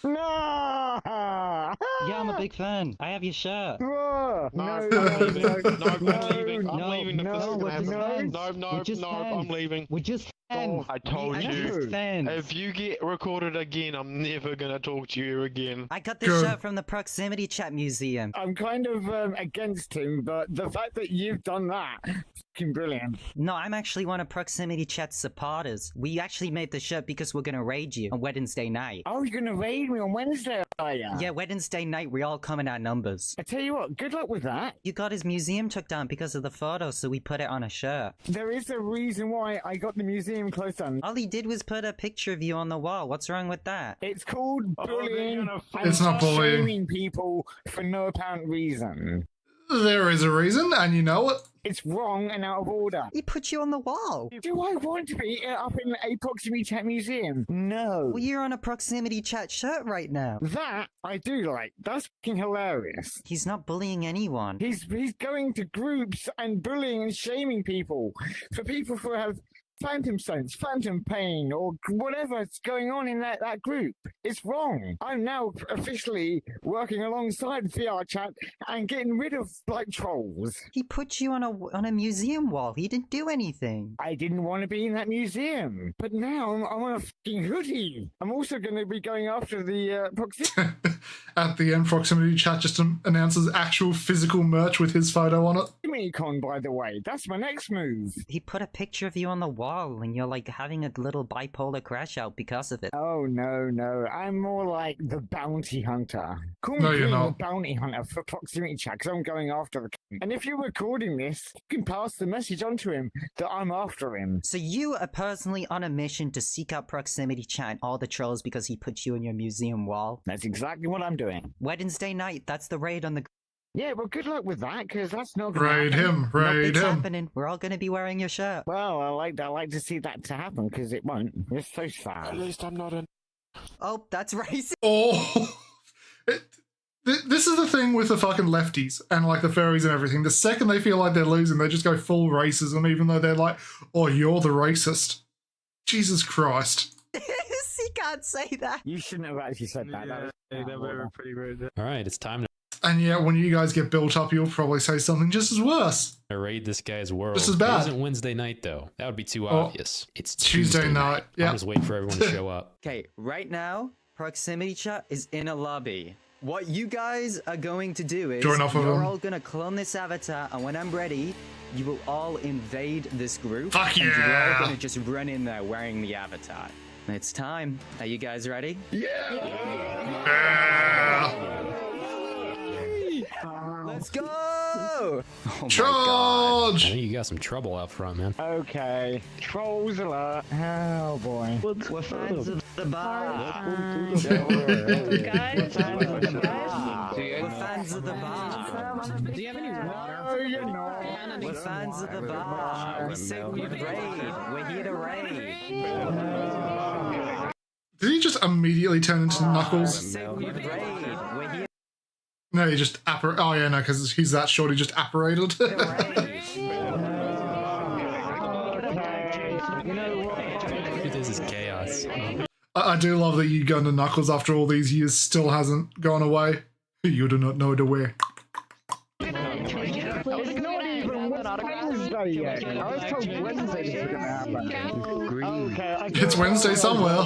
No! Yeah, I'm a big fan. I have your shirt. No, I'm leaving. I'm leaving. We're just fans. I told We're you. just fans. If you get recorded again, I'm never gonna talk to you again. I got this shirt from the Proximity Chat Museum. I'm kind of against him, but the fact that you've done that, fucking brilliant. No, I'm actually one of Proximity Chat's supporters. We actually made the shirt because we're gonna raid you on Wednesday night. Oh, you're gonna raid me on Wednesday, are ya? Yeah, Wednesday night we all come in our numbers. I tell you what, good luck with that. You got his museum took down because of the photo, so we put it on a shirt. There is a reason why I got the museum closed down. All he did was put a picture of you on the wall. What's wrong with that? It's called bullying. It's not bullying. Shaming people for no apparent reason. There is a reason, and you know it. It's wrong and out of order. He put you on the wall. Do I want to be up in a Proximity Chat Museum? No. Well, you're on a Proximity Chat shirt right now. That I do like. That's fucking hilarious. He's not bullying anyone. He's going to groups and bullying and shaming people for people who have phantom sense, phantom pain, or whatever's going on in that group. It's wrong. I'm now officially working alongside VR Chat and getting rid of like trolls. He put you on a museum wall. He didn't do anything. I didn't want to be in that museum, but now I'm on a fucking hoodie. I'm also going to be going after the proximity. At the end, Proximity Chat just announces actual physical merch with his photo on it. Con, by the way, that's my next move. He put a picture of you on the wall and you're like having a little bipolar crash out because of it. Oh, no. I'm more like the bounty hunter. Call me no, you're not. The bounty hunter for Proximity Chat because I'm going after the king. And if you're recording this, you can pass the message on to him that I'm after him. So you are personally on a mission to seek out Proximity Chat and all the trolls because he put you on your museum wall? That's exactly what I'm doing. Wednesday night, that's the raid on the... Yeah, well, good luck with that, because that's not going to raid happen. Raid him. Happening. We're all going to be wearing your shirt. Well, I like to see that to happen, because it won't. It's so sad. At least I'm not in. Oh, that's racist. Oh, this is the thing with the fucking lefties and like the furries and everything. The second they feel like they're losing, they just go full racism, even though they're like, oh, you're the racist. Jesus Christ. He can't say that. You shouldn't have actually said that. Yeah, that was pretty rude. All right, it's time to... And yeah, when you guys get built up, you'll probably say something just as worse. I raid this guy's world. Just as bad. It isn't Wednesday night, though. That would be too obvious. It's Tuesday night. Yeah. I'll just wait for everyone to show up. Okay, right now, Proximity Chat is in a lobby. What you guys are going to do is join off of you're them. all going to clone this avatar, and when I'm ready, you will all invade this group. Fuck and you're all yeah! going to just run in there wearing the avatar. It's time. Are you guys ready? Let's go! Oh my God. I think you got some trouble out front, man. Okay. Trolls alert. Oh boy. We're fans of the bar. Guys, We're fans of the bar. Do you have any water? Oh, you know. We're fans of the bar. We said we'd raid. We're here to raid. Did he just immediately turn into Knuckles? No, he just oh yeah, no, because he's that short, he just apparated. This is chaos. I do love that you go into Knuckles after all these years still hasn't gone away. You do not know the way. It's not even Wednesday yet. I was told Wednesday this was going to happen. Okay, it's Wednesday somewhere.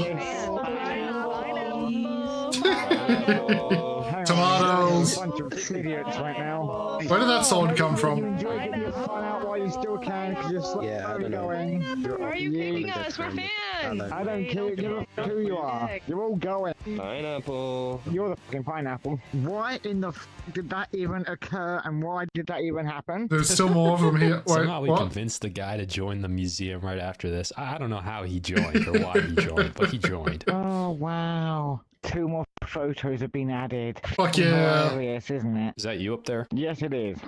Tomatoes. Bunch of idiots right now. Where did that sword come from? Enjoy getting your fun out while you still can, because you're slowly going. Why are you kicking us? We're fans! I don't care. Give a fuck who you are. You're all going. Pineapple. You're the fucking pineapple. Why in the f did that even occur, and why did that even happen? There's still more of them here. Wait, somehow we convinced the guy to join the museum right after this. I don't know how he joined or why he joined, but he joined. Oh, wow. 2 more photos have been added. Fuck yeah. Hilarious, isn't it? Is that you up there? Yes, it is.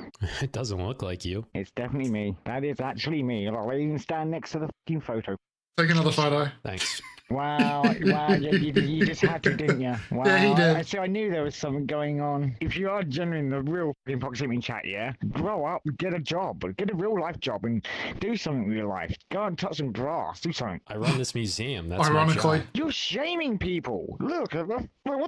It doesn't look like you. It's definitely me. That is actually me. I'll even stand next to the fucking photo. Take another photo. Thanks. Wow, you just had to, didn't you? Wow. Yeah, he did. So I knew there was something going on. If you are genuine, the real fucking proximity chat, yeah? Grow up, get a job, get a real life job, and do something with your life. Go and touch some grass, do something. I run this museum. That's Ironically. my job. You're shaming people. Look, what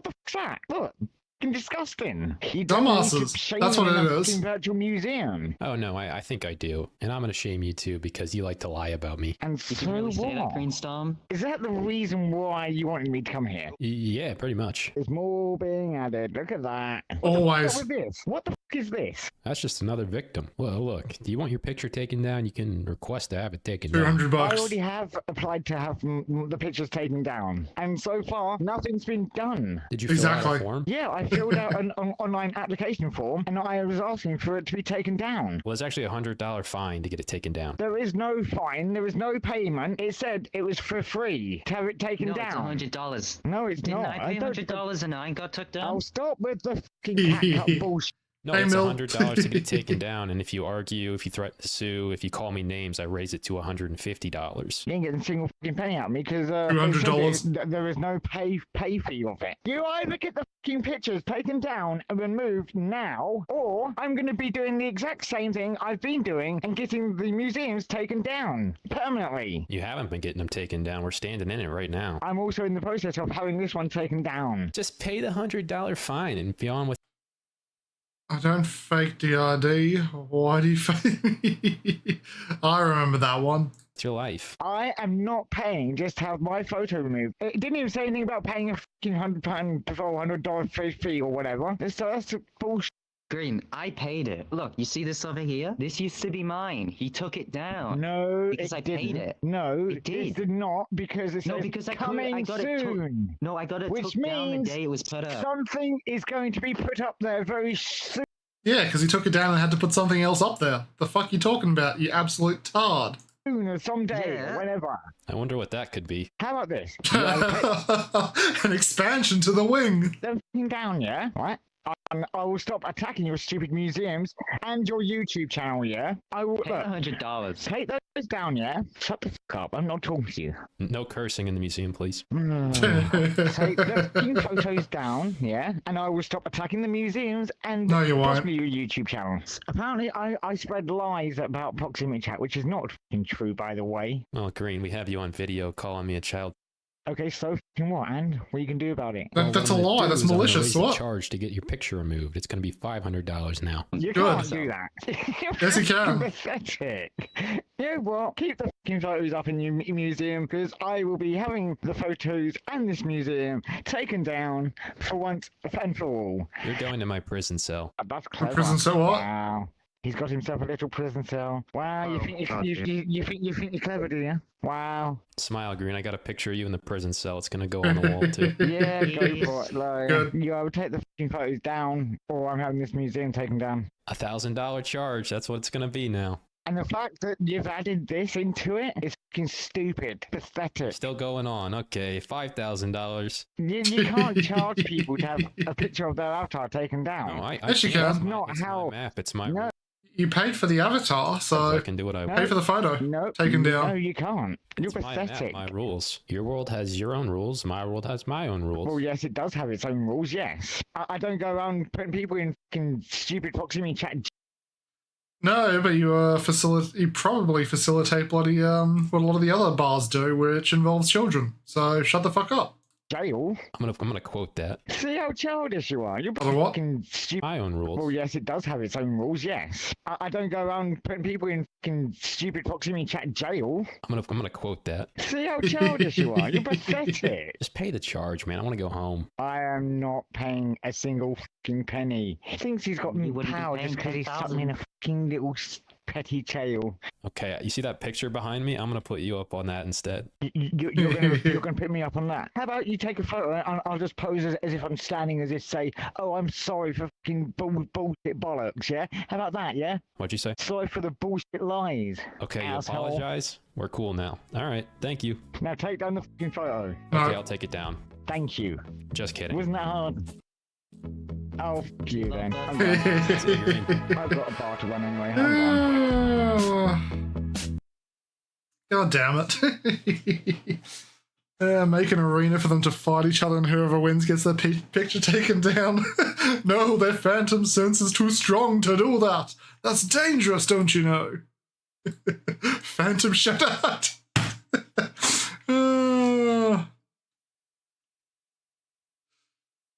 the fuck's that? Look. Disgusting. You don't Dumbasses. need to That's what shame it in a is. fucking virtual museum. Oh no, I think I do, and I'm gonna shame you too because you like to lie about me. And so what? Brainstorm? Is that the reason why you wanted me to come here? Yeah, pretty much. There's more being added. Look at that. Always. What with this? What the fuck is this? That's just another victim. Well, look, do you want your picture taken down? You can request to have it taken down. $200. I already have applied to have the pictures taken down, and so far nothing's been done. Did you fill out a form? Yeah, I filled out an online application form, and I was asking for it to be taken down. Well, it's actually a $100 fine to get it taken down. There is no fine. There is no payment. It said it was for free to have it taken down. It's $100. No, it's Didn't not. I pay $100 and I got took down? I'll stop with the fucking catcup bullshit. No, it's $100 to get it taken down, and if you argue, if you threaten to sue, if you call me names, I raise it to $150. You ain't getting a single fucking penny out of me because $200. there is no pay fee of it. You either get the fucking pictures taken down and removed now, or I'm going to be doing the exact same thing I've been doing and getting the museums taken down permanently. You haven't been getting them taken down. We're standing in it right now. I'm also in the process of having this one taken down. Just pay the $100 fine and be on with. I don't fake the ID. Why do you fake me? I remember that one. It's your life. I am not paying just to have my photo removed. It didn't even say anything about paying a fucking $100 fee or whatever. That's bullshit. Green, I paid it. Look, you see this over here? This used to be mine. He took it down. No, because I paid it. No, it did. It did not because it's because coming I got soon. It no, I got it which took down the means day it was put up. Something is going to be put up there very soon. Yeah, because he took it down and had to put something else up there. The fuck you talking about, you absolute tard? Or someday, or whenever. I wonder what that could be. How about this? An expansion to the wing. They're fucking down, yeah? Right? I will stop attacking your stupid museums and your YouTube channel, yeah? I will pay $100. Take those down, yeah? Shut the fuck up. I'm not talking to you. No cursing in the museum, please. Take the photos down, yeah? And I will stop attacking the museums and possibly your YouTube channel. Apparently, I spread lies about proximity chat, which is not fucking true, by the way. Well, Green, we have you on video calling me a child. Okay, so fucking what, and what you can do about it? That's a lie. That's malicious. What? Charge to get your picture removed. It's going to be $500 now. You can't do that. Yes, you can. Pathetic. You know what? Keep the fucking photos up in your museum because I will be having the photos and this museum taken down for once and for all. You're going to my prison cell. That's clever. Prison cell what? Wow. He's got himself a little prison cell. Wow, you think you're clever, do you? Wow. Smile, Green. I got a picture of you in the prison cell. It's gonna go on the wall too. Yeah, go for it. Like, Good. I would take the fucking photos down, or I'm having this museum taken down. $1,000 charge. That's what it's gonna be now. And the fact that you've added this into it is fucking stupid, pathetic. Still going on. Okay, $5,000. You can't charge people to have a picture of their avatar taken down. No, Yes, you That's can. not how. My map. It's my. No. You paid for the avatar, so I can do what I want. pay for the photo. No, Taken down. No, you can't. You're It's my map, pathetic. my rules. Your world has your own rules. My world has my own rules. Well, yes, it does have its own rules, yes. I don't go around putting people in fucking stupid proximity chat. No, but you probably facilitate bloody what a lot of the other bars do, which involves children. So shut the fuck up. Jail? I'm gonna quote that. See how childish you are. You're what? fucking stupid. My own rules. Well, yes, it does have its own rules, yes. I don't go around putting people in fucking stupid proximity chat jail. I'm gonna quote that. See how childish you are. You're pathetic. Just pay the charge, man. I want to go home. I am not paying a single fucking penny. He thinks he's got me power just because he's stuck me in a fucking little petty jail. Okay, you see that picture behind me? I'm gonna put you up on that instead. You're gonna put me up on that. How about you take a photo and I'll just pose as if I'm standing, as if say, oh, I'm sorry for fucking bullshit bollocks, yeah? How about that, yeah? What'd you say? Sorry for the bullshit lies. Okay, you asshole. apologize? We're cool now. Alright, thank you. Now take down the fucking photo. Okay, I'll take it down. Thank you. Just kidding. Wasn't that hard? Oh, fuck you then. I'm done. I've got a bar to run anyway. Hang on. God damn it. Make an arena for them to fight each other and whoever wins gets their picture taken down. No, their phantom sense is too strong to do that. That's dangerous, don't you know? Phantom shut out. The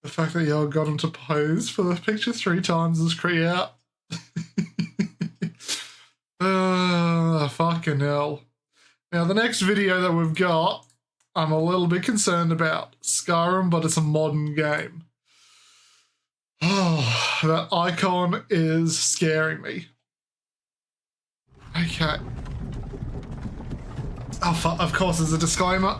fact that y'all got him to pose for the picture 3 times is creepy out. Fucking hell. Now, the next video that we've got, I'm a little bit concerned about. Skyrim, but it's a modern game. Oh, that icon is scaring me. Okay. Oh, of course, there's a disclaimer.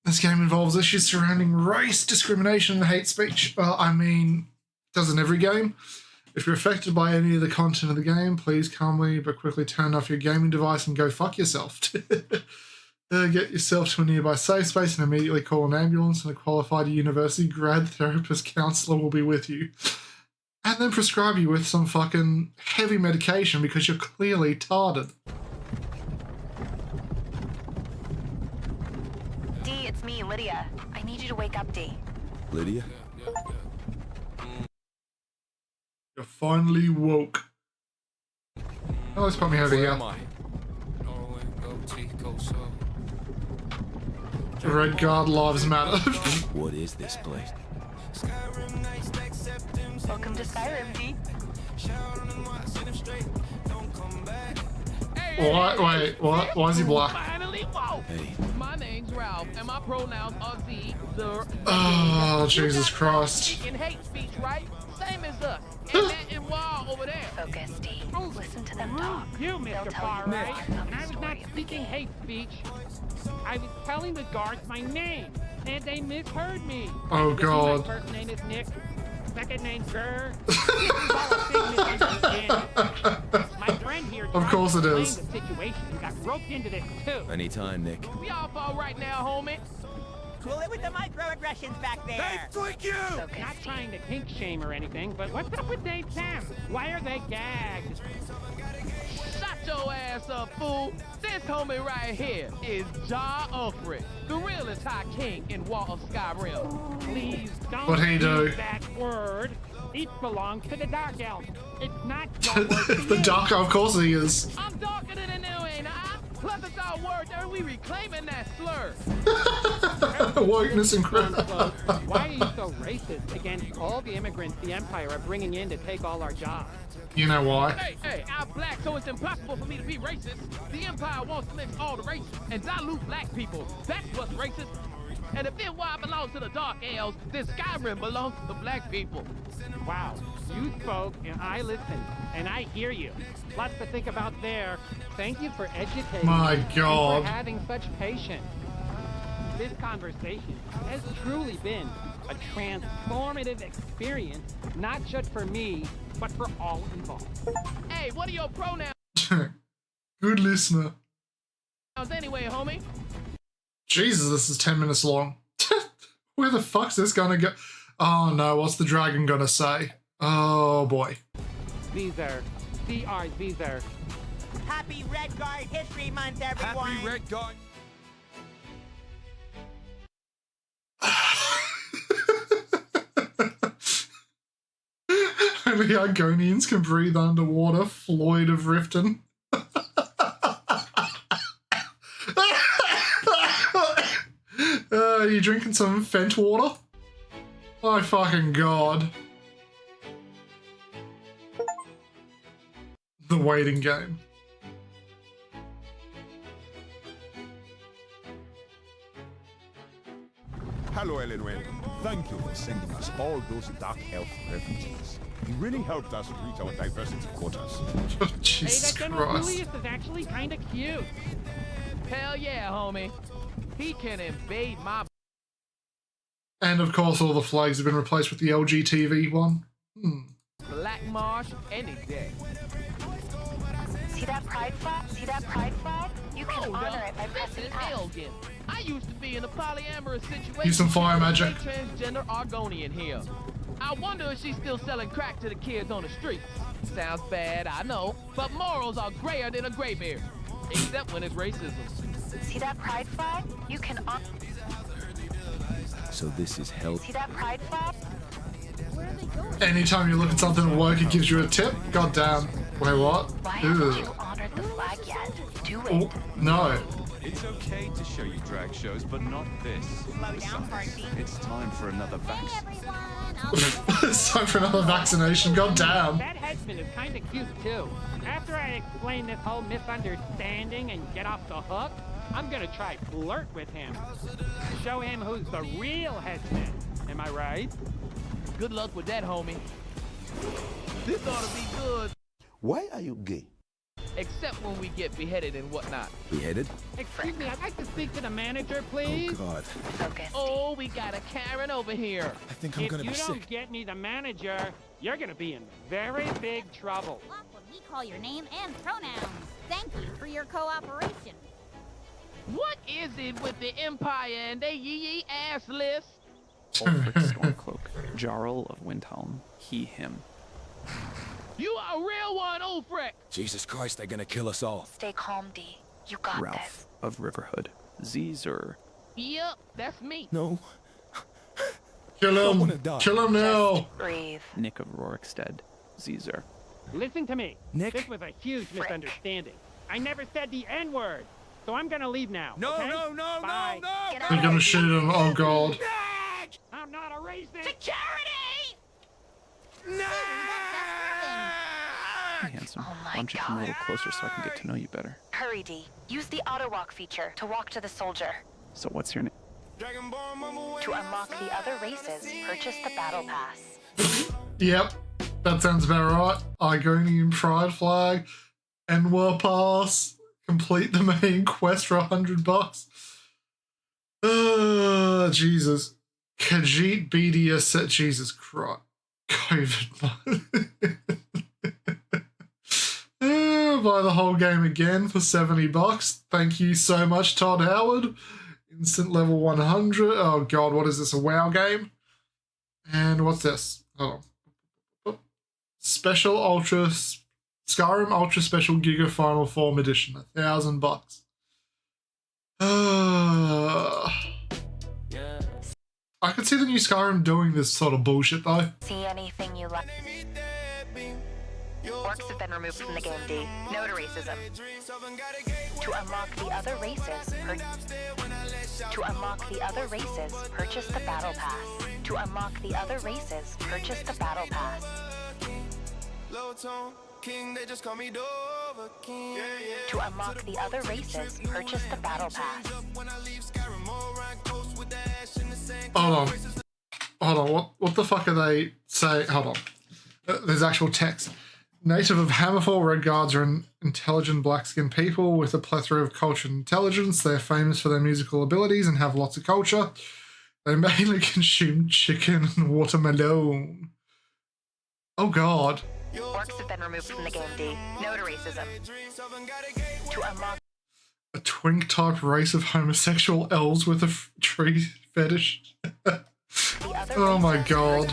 This game involves issues surrounding race, discrimination, and hate speech. Well, I mean, it does in every game. If you're affected by any of the content of the game, please calmly but quickly turn off your gaming device and go fuck yourself. Get yourself to a nearby safe space and immediately call an ambulance, and a qualified university grad therapist counselor will be with you. And then prescribe you with some fucking heavy medication because you're clearly tarded. D, it's me, Lydia. I need you to wake up, D. Lydia? You're finally woke. Oh, let's put me over here. Red Guard Lives Matter. What is this place? Welcome to Skyrim, D. What? Wait, what? Why is he black? Hey. My name's Ralph, and my pronouns are the. Oh, Jesus Christ. In hate speech, right? Same as us. And that in wall over there. Focus, D. Listen to them talk. You, Mr. Far Right. I was not speaking hate speech. I was telling the guards my name, and they misheard me. Oh, God. My first name is Nick. Second name Gurr. My friend here. Of course it is. The situation and got roped into this too. Anytime, Nick. We all fall right now, homie. Cool it with the microaggressions back there. Hey, freak you! Not trying to kink shame or anything, but what's up with Dave Sam? Why are they gagged? Shut your ass up, fool. This homie right here is Ja Ulfric, the realest high king in Wall of Skyrim. Please don't What'd he do? use that word. It belongs to the Dark Elves. It's not your word. The Dark, of course he is. I'm darker than you, ain't I? Plus it's our word, and we reclaiming that slur. Wokeness and crap. Why are you so racist against all the immigrants the Empire are bringing in to take all our jobs? You know why? Hey, I'm black, so it's impossible for me to be racist. The Empire wants to mix all the races and dilute black people. That's what's racist. And if NY belongs to the Dark Elves, then Skyrim belongs to the black people. Wow, you spoke and I listened, and I hear you. Lots to think about there. Thank you for educating My me God. and for having such patience. This conversation has truly been a transformative experience, not just for me, but for all involved. Hey, what are your pronouns Good listener. anyway, homie? Jesus, this is 10 minutes long. Where the fuck's this gonna go? Oh no, what's the dragon gonna say? Oh boy. Caesar. C.R. Caesar. Happy Red Guard History Month, everyone. Happy Red Guard. Only Argonians can breathe underwater, Floyd of Riften. Are you drinking some Fent water? My fucking God. The waiting game. Hello, Elenwen. Thank you for sending us all those Dark Elf refugees. You really helped us reach our diversity quotas. Jesus Hey, that General Christ. Julius is actually kind of cute. Hell yeah, homie. He can invade my... And of course all the flags have been replaced with the LGTV one. Black Marsh any day. See that pride flag? See that pride flag? You can honor it by pressing F. Elgin. I used to be in a polyamorous situation. Use some fire magic. with a transgender Argonian here. I wonder if she's still selling crack to the kids on the streets. Sounds bad, I know, but morals are grayer than a graybeard. except when it's racism. See that pride flag? You can So this is hell. see that pride flag? Anytime you look at something at work, it gives you a tip. God damn. Wait, what? Why haven't you honored the flag yet? Do it. Oh, no. It's okay to show you drag shows, but not this. Besides, it's time for another vaccine. It's time for another vaccination. God damn. That headsman is kind of cute, too. After I explain this whole misunderstanding and get off the hook, I'm gonna try flirt with him. Show him who's the real headsman. Am I right? Good luck with that, homie. This ought to be good. Why are you gay? Except when we get beheaded and whatnot. Beheaded? Excuse me, I'd like to speak to the manager, please. Oh, God. Focus. Oh, we got a Karen over here. I think I'm If gonna you be don't sick. get me the manager, you're gonna be in very big trouble. We call your name and pronouns. Thank you for your cooperation. What is it with the Empire and they yee ass list? Ulfric Stormcloak, Jarl of Windhelm, he, him. You are a real one, Ulfric! Jesus Christ, they're gonna kill us all. Stay calm, D. You got this. Ralph of Riverhood, Zeezer. Yep, that's me. No. Kill him. Kill him now. Breathe. Nick of Rorikstead, Zeezer. Listen to me. Nick? This was a huge misunderstanding. I never said the N-word, so I'm gonna leave now. No, okay? no, no, Bye. no, no! Get You're out. gonna shoot him. Oh, God. I'm not a racist. Security! Hey, handsome. Oh my Why don't you come a God. little closer so I can get to know you better? Hurry, D. Use the auto walk feature to walk to the soldier. So what's your name? To unlock the other races, purchase the battle pass. Yep. That sounds about right. Igonian Pride Flag. Enwa Pass. Complete the main quest for $100. Jesus. Khajiit BDS set. Jesus Christ. COVID. Buy the whole game again for $70. Thank you so much, Todd Howard. Instant level 100. Oh God, what is this? A WoW game? And what's this? Hold on. Special Ultra Skyrim Ultra Special Giga Final Form Edition. $1,000. I could see the new Skyrim doing this sort of bullshit though. See anything you like? Orcs have been removed from the game, D. No to racism. To unlock the other races, purchase the battle pass. To unlock the other races, purchase the battle pass. To unlock the other races, purchase the battle pass. Hold on. What the fuck are they saying? Hold on. There's actual text. Native of Hammerfall, Red Guards are an intelligent black-skinned people with a plethora of culture and intelligence. They're famous for their musical abilities and have lots of culture. They mainly consume chicken and watermelon. Oh God. Orcs have been removed from the game, D. No to racism. To unlock A twink-type race of homosexual elves with a tree fetish. Oh my God.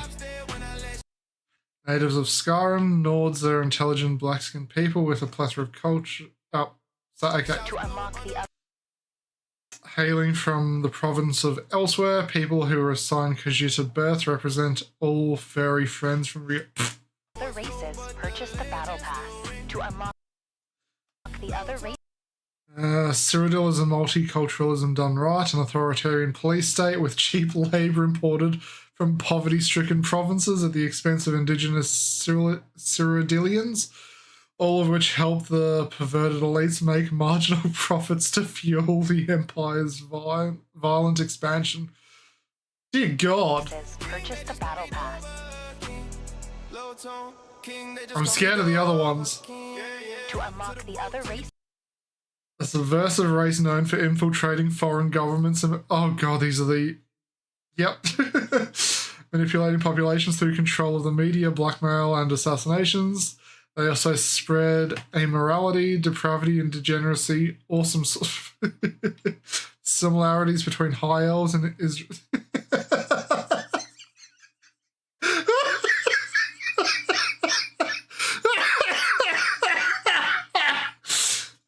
Natives of Skyrim, Nords are intelligent black-skinned people with a plethora of culture. Oh, so, okay. to unlock the Hailing from the province of Elsewhere, people who are assigned Khajiit at birth represent all furry friends from other races, purchase the battle pass. To unlock the other races. Cyrodiil is a multiculturalism done right, an authoritarian police state with cheap labour imported from poverty-stricken provinces at the expense of indigenous Cyrodiilians, all of which help the perverted elites make marginal profits to fuel the empire's violent expansion. Dear God. Purchase the battle pass. I'm scared of the other ones. To unlock the other race. A subversive race known for infiltrating foreign governments and... Oh God, these are the... Yep. Manipulating populations through control of the media, blackmail, and assassinations. They also spread amorality, depravity, and degeneracy. Awesome similarities between high elves and Israel.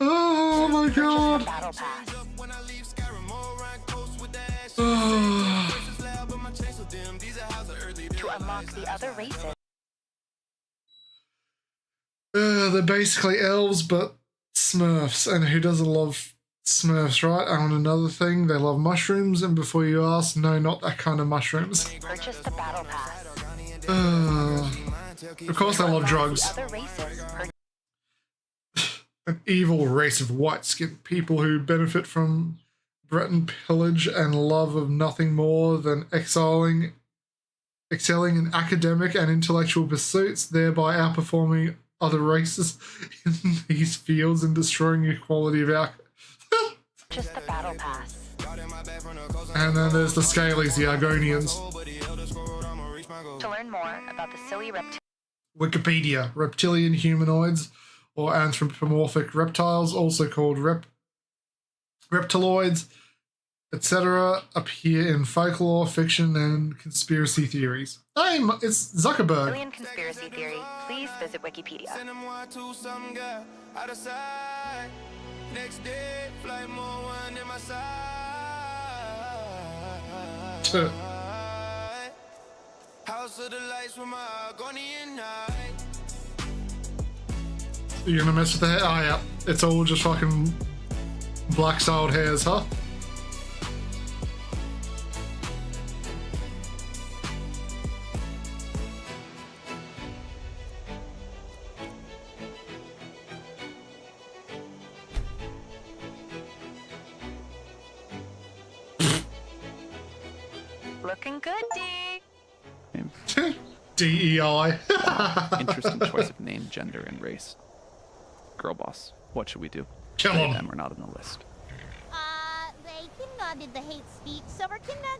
Oh my mock the other races. They're basically elves, but Smurfs. And who doesn't love Smurfs, right? And another thing, they love mushrooms. And before you ask, no, not that kind of mushrooms. Purchase the battle pass. Of course they love drugs. The other races. An evil race of white-skinned people who benefit from Breton pillage and love of nothing more than excelling in academic and intellectual pursuits, thereby outperforming other races in these fields and destroying equality of our... Just the battle pass. And then there's the Scalies, the Argonians. To learn more about the silly reptilian. Wikipedia. Reptilian humanoids or anthropomorphic reptiles, also called reptiloids, etc., appear in folklore, fiction, and conspiracy theories. Hey, it's Zuckerberg. Alien conspiracy theory. Please visit Wikipedia. You're gonna mess with the hair? Oh yeah, it's all just fucking black styled hairs, huh? Looking good, D. DEI. Interesting choice of name, gender, and race. Girl boss, what should we do? Kill They, him. them are not on the list. They did the hate speech, so we're gonna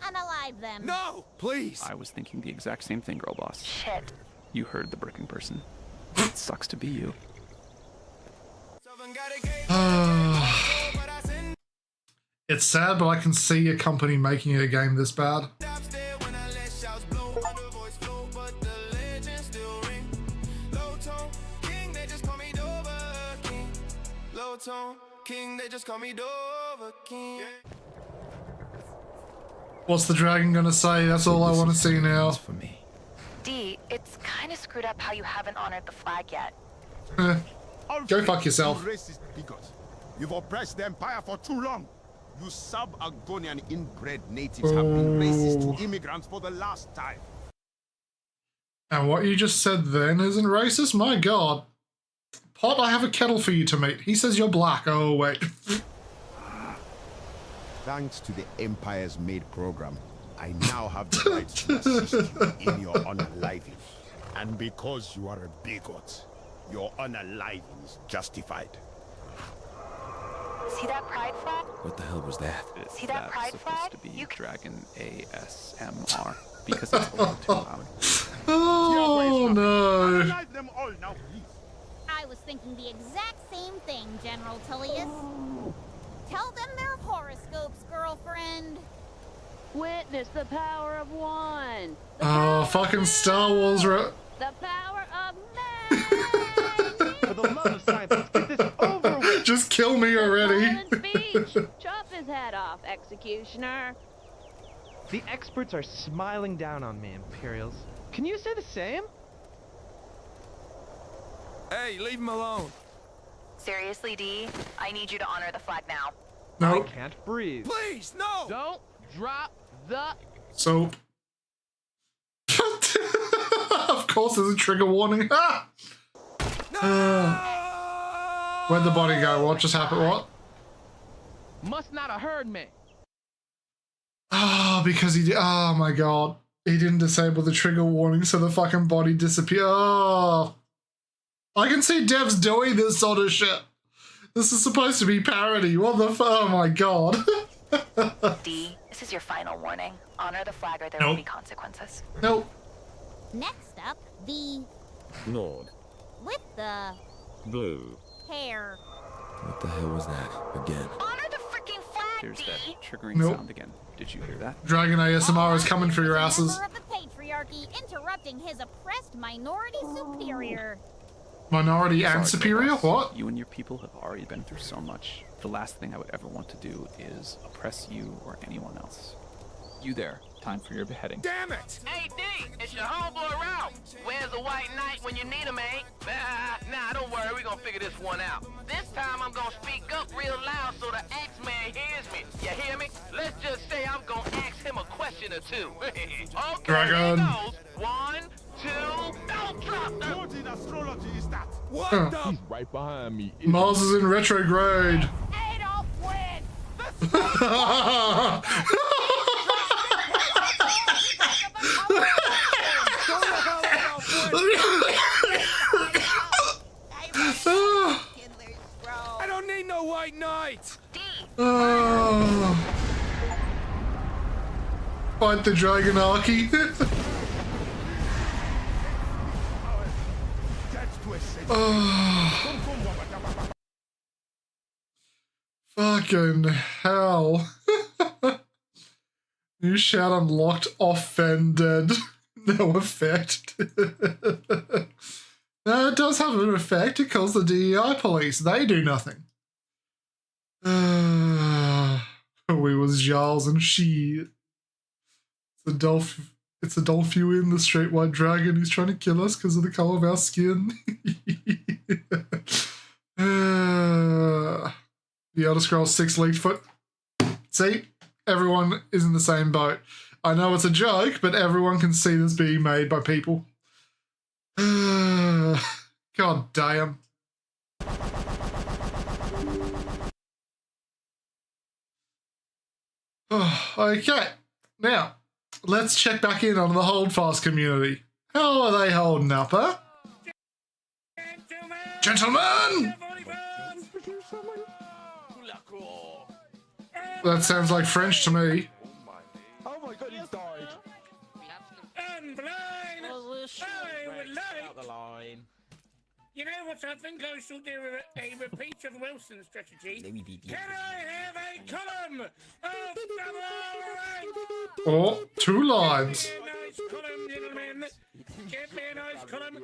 unalive them. No, please. I was thinking the exact same thing, girl boss. Shit. You heard the bricking person. It sucks to be you. It's sad, but I can see a company making a game this bad. What's the dragon gonna say? That's all I want to see now. D, it's kind of screwed up how you haven't honored the flag yet. Go fuck yourself. You racist bigots. You've oppressed the Empire for too long. You sub-Argonian inbred natives have been racist to immigrants for the last time. And what you just said then isn't racist? My god. Pot, I have a kettle for you to meet. He says you're black. Oh, wait. Thanks to the Empire's Made program, I now have the right to assist you in your unaliving. And because you are a bigot, your unaliving is justified. See that pride flag? What the hell was that? See that pride supposed flag? to be Dragon ASMR because it's a little too loud. Oh, no. Unalive them all now, please. I was thinking the exact same thing, General Tullius. Tell them their horoscopes, girlfriend. Witness the power of one. Oh, fucking Star Wars. The power of man. For the love of science, let's get this over with. Just kill me already. Silent speech. Chop his head off, executioner. The experts are smiling down on me, Imperials. Can you say the same? Hey, leave him alone. Seriously, D, I need you to honor the flag now. No. I can't breathe. Please, no. Don't drop the Soap. Of course, there's a trigger warning. Ah! Where'd the body go? What just happened? What? Must not have heard me. Oh, because he did. Oh my god. He didn't disable the trigger warning, so the fucking body disappeared. Oh. I can see devs doing this sort of shit. This is supposed to be parody. What the oh my god. D, this is your final warning. Honor the flag or there Nope. will be consequences. Nope. Next up, the Nord. with the Blue. hair. What the hell was that again? Honor the freaking flag, There's D! that triggering Nope. sound again. Did you hear that? Dragon ASMR is coming for your asses. Member of the patriarchy interrupting his oppressed minority superior. Minority and Sorry, superior? Boss. What? You and your people have already been through so much. The last thing I would ever want to do is oppress you or anyone else. You there, Time for your beheading. Damn it! Hey, D, it's your homeboy Ralph. Where's the white knight when you need him, eh? Nah, don't worry, we gonna figure this one out. This time I'm gonna speak up real loud so the Axeman hears me. You hear me? Let's just say I'm gonna ask him a question or two. Okay, Dragon. here goes. 1, 2, don't drop them! What in astrology is that? What Huh. the? He's right behind me. Mars is in retrograde. Adolf wins! I don't need no white knight. Fight the Dragonarchy. Fucking hell. New shout unlocked, offended. No effect. No, it does have an effect. It calls the DEI police. They do nothing. We was Giles and she. It's Adolphine, the straight white dragon who's trying to kill us because of the color of our skin. The Elder Scrolls 6 leaked foot. See? Everyone is in the same boat. I know it's a joke, but everyone can see this being made by people. God damn. Okay, now let's check back in on the Holdfast community. How are they holding up, huh? Gentlemen! That sounds like French to me. Oh my god, he's died. And blind, I would like. Out the line. You know what I think I should do a repeat of Wilson's strategy? Can I have a column of double rank? Oh, 2 lines. Get me a nice column, gentlemen. Get me a nice column.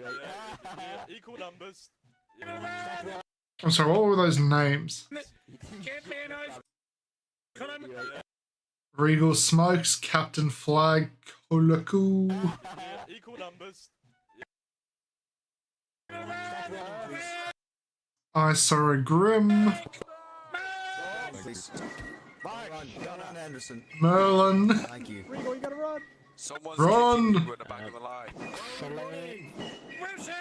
Equal numbers. I'm sorry, what were those names? Get me a nice column. Regal Smokes, Captain Flag, Kolaku. Equal numbers. I saw a Grim. Run, Anderson. Merlin. Thank you. Rigo, you gotta run. Someone's Run. kicking you at the back of the line. Wilson,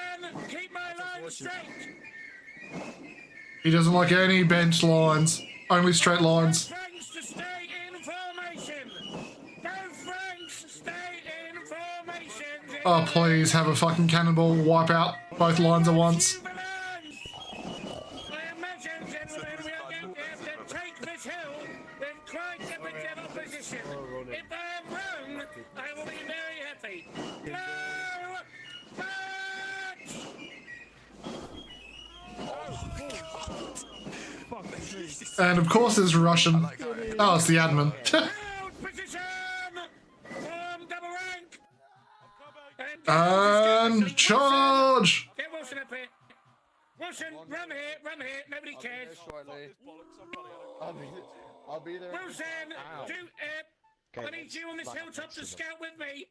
keep my line straight. He doesn't like any bench lines, only straight lines. Franks to stay in formation. Both Franks stay in formation. Oh, please have a fucking cannonball wipe out both lines at once. I imagine, gentlemen, we are going to have to take this hill with quite a bit of opposition. If I am wrong, I will be very happy. No! And of course there's Russian. Oh, it's the admin. And charge! Get Wilson up here. Wilson, run here, nobody cares. I'll be there. Wilson, I need you on this hilltop to scout with me.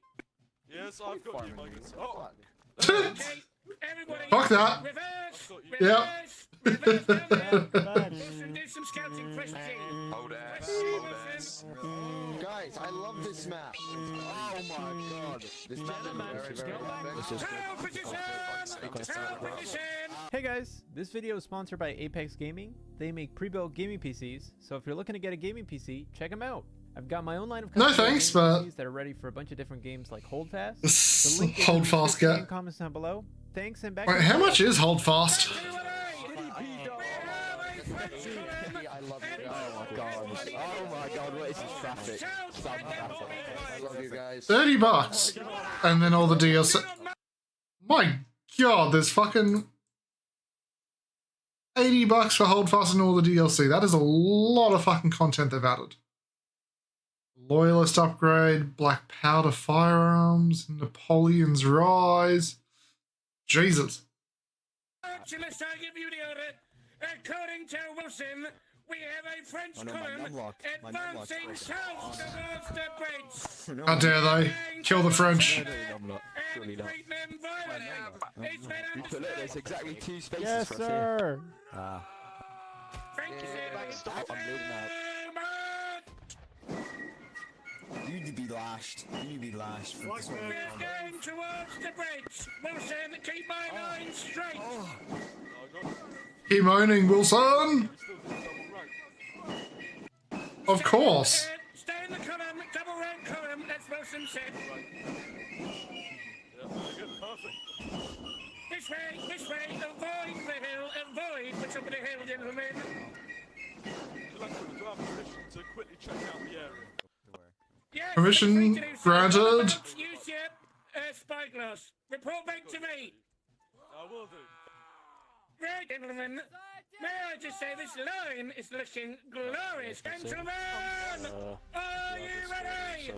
Yes, I've got you, Muggs. Oh. Okay, everybody. Fuck that. Reverse. Yep. Reverse down there. Wilson, do some scouting for us, Hold ass. Guys, I love this map. Oh my god. This map is very, Hey guys, this video is sponsored by Apex Gaming. They make pre-built gaming PCs, so if you're looking to get a gaming PC, check them out. I've got my own line of No thanks, but PCs that are ready for a bunch of different games like Holdfast. this The link is Holdfast in the guy. comments down below. Thanks and back. Wait, how much is Holdfast? I love it. Oh my god. Oh my god, what is this traffic? Stop traffic. I love you guys. $30. And then all the DLC. My god, there's fucking $80 for Holdfast and all the DLC. That is a lot of fucking content they've added. Loyalist upgrade, Black Powder firearms, Napoleon's Rise. Jesus. Unless I give you the order, according to Wilson, We have a French Oh, no, my column numlock. My numlock's advancing breaking. south towards the bridge. How dare they? Kill the French. Surely not. It's Look, there's exactly 2 spaces Yes, for us here. sir. Ah. Stop. I'm moving out. You need to be lashed. You need to be lashed. For this one. We're going towards the bridge. Wilson, keep my line straight. Keep moaning, Wilson. Of course. Stay in the column, double rank column, that's Wilson said. This way, avoid the hill, avoid the top of the hill, gentlemen. Yes, Permission free to do so. granted. Use your spyglass. Report back to me. I will do. Right, gentlemen. May I just say this line is looking glorious. Gentlemen, are you ready?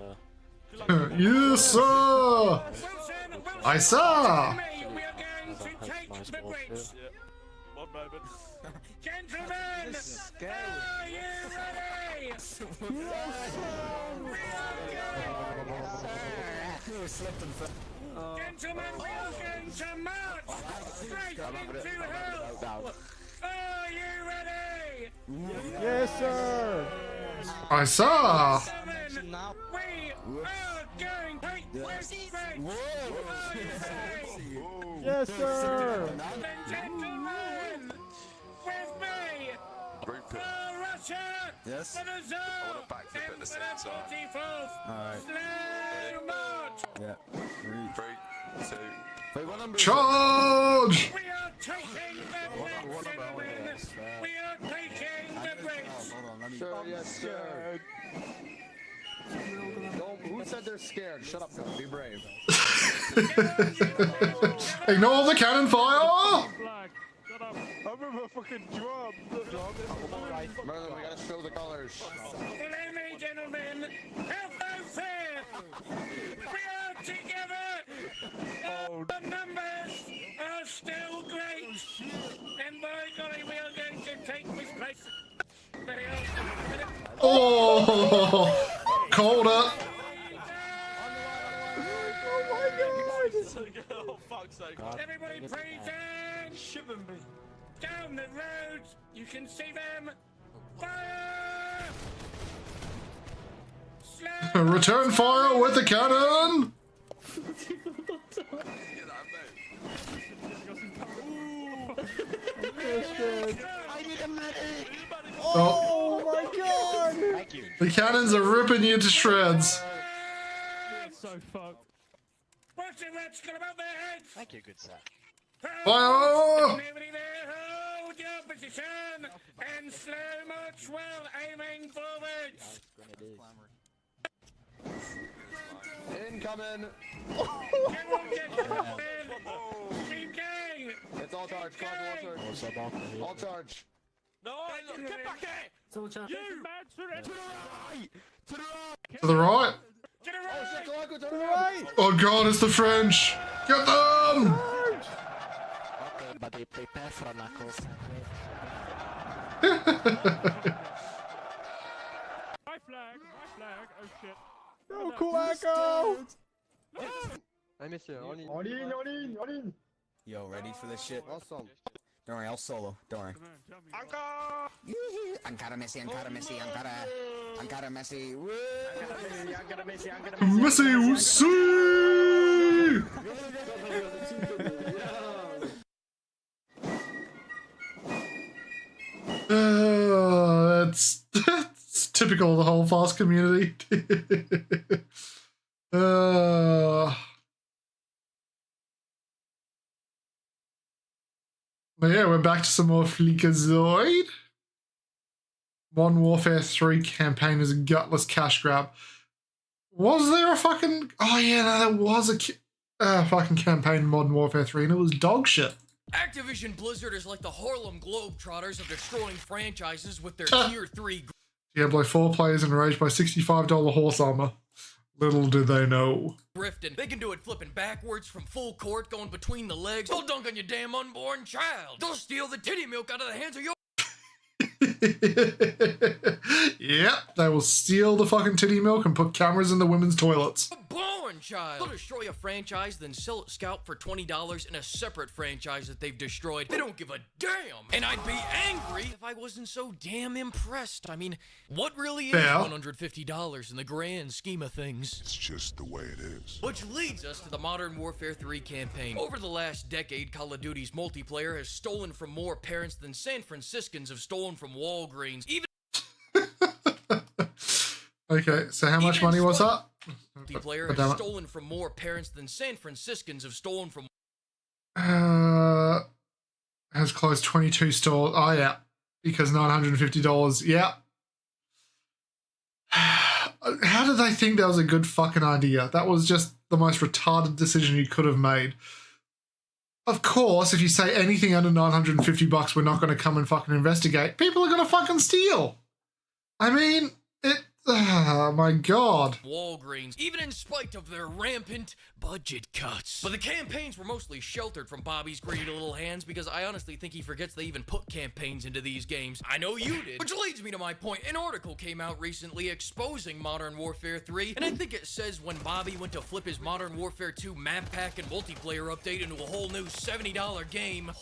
Yes, sir. Wilson, I saw. we are going to take the bridge. One moment. Gentlemen, are you ready? Yes, Gentlemen, we are going to march straight into hell. Are you ready? Yes, sir. I saw. Gentlemen, we are going to take this bridge. Are you ready? Yes, sir. Then gentlemen, with me, for Russia, Yes. for the Tsar, and for the 44th, Alright. slow march. Yeah. 3, 2. Wait, what number? Charge. We are taking the bridge, gentlemen. We are taking the bridge. Hold on, let me. Sir, yes, sir. Who said they're scared? Shut up, be brave. Ignore the cannon fire. I'm in a fucking drum. Merlin, we gotta show the colors. Follow me, gentlemen. Have no fear. We are together. The numbers are still great. And by golly, we are going to take this place. Very well. Oh, called it. Oh, fuck's sake. Everybody present. Down the road. You can see them. Fire! Slow. Return fire with the cannon. I need a medic! Oh my god! Thank you. The cannons are ripping you to shreds. So fucked. Watch the rats come about their heads. Thank you, good sir. Fire! Everybody there, hold your position and slow march well, aiming forwards. Incoming. Keep going. It's all charge. All charge. No, get back here. You. To the right. To the right. To the Oh shit, right. go to the right. Oh god, it's the French. Get them! Okay, buddy, prepare for knuckles. My flag. Oh shit. No, cool echo. I miss you. On. Yo, ready for this shit? Awesome. Don't worry, I'll solo. Don't worry. Ankara Messi, Ankara Messi, Ankara Messi. Woo! Messi, we'll see! That's typical of the whole fast community. But yeah, we're back to some more Fleekazoid. Modern Warfare 3 campaign is a gutless cash grab. Was there a fucking... Oh yeah, no, there was a fucking campaign in Modern Warfare 3 and it was dog shit. Activision Blizzard is like the Harlem Globetrotters of destroying franchises with their Tier 3... Diablo 4 players enraged by $65 horse armor. Little do they know. Grifting. They can do it flipping backwards from full court, going between the legs. They'll dunk on your damn unborn child. They'll steal the titty milk out of the hands of your... Yep, they will steal the fucking titty milk and put cameras in the women's toilets. Born child. They'll destroy a franchise, then sell it scalp for $20 in a separate franchise that they've destroyed. They don't give a damn. And I'd be angry if I wasn't so damn impressed. I mean, what really is $150 in the grand scheme of things? It's just the way it is. Which leads us to the Modern Warfare 3 campaign. Over the last decade, Call of Duty's multiplayer has stolen from more parents than San Franciscans have stolen from Walgreens. Even Okay, so how much money was that? multiplayer has stolen from more parents than San Franciscans have stolen from. Has closed 22 stores. Oh yeah, because $950. Yeah. How did they think that was a good fucking idea? That was just the most retarded decision you could have made. Of course, if you say anything under $950, we're not going to come and fucking investigate. People are going to fucking steal. I mean, oh my god. Walgreens, even in spite of their rampant budget cuts. But the campaigns were mostly sheltered from Bobby's greedy little hands because I honestly think he forgets they even put campaigns into these games. I know you did. Which leads me to my point. An article came out recently exposing Modern Warfare 3, and I think it says when Bobby went to flip his Modern Warfare 2 map pack and multiplayer update into a whole new $70 game,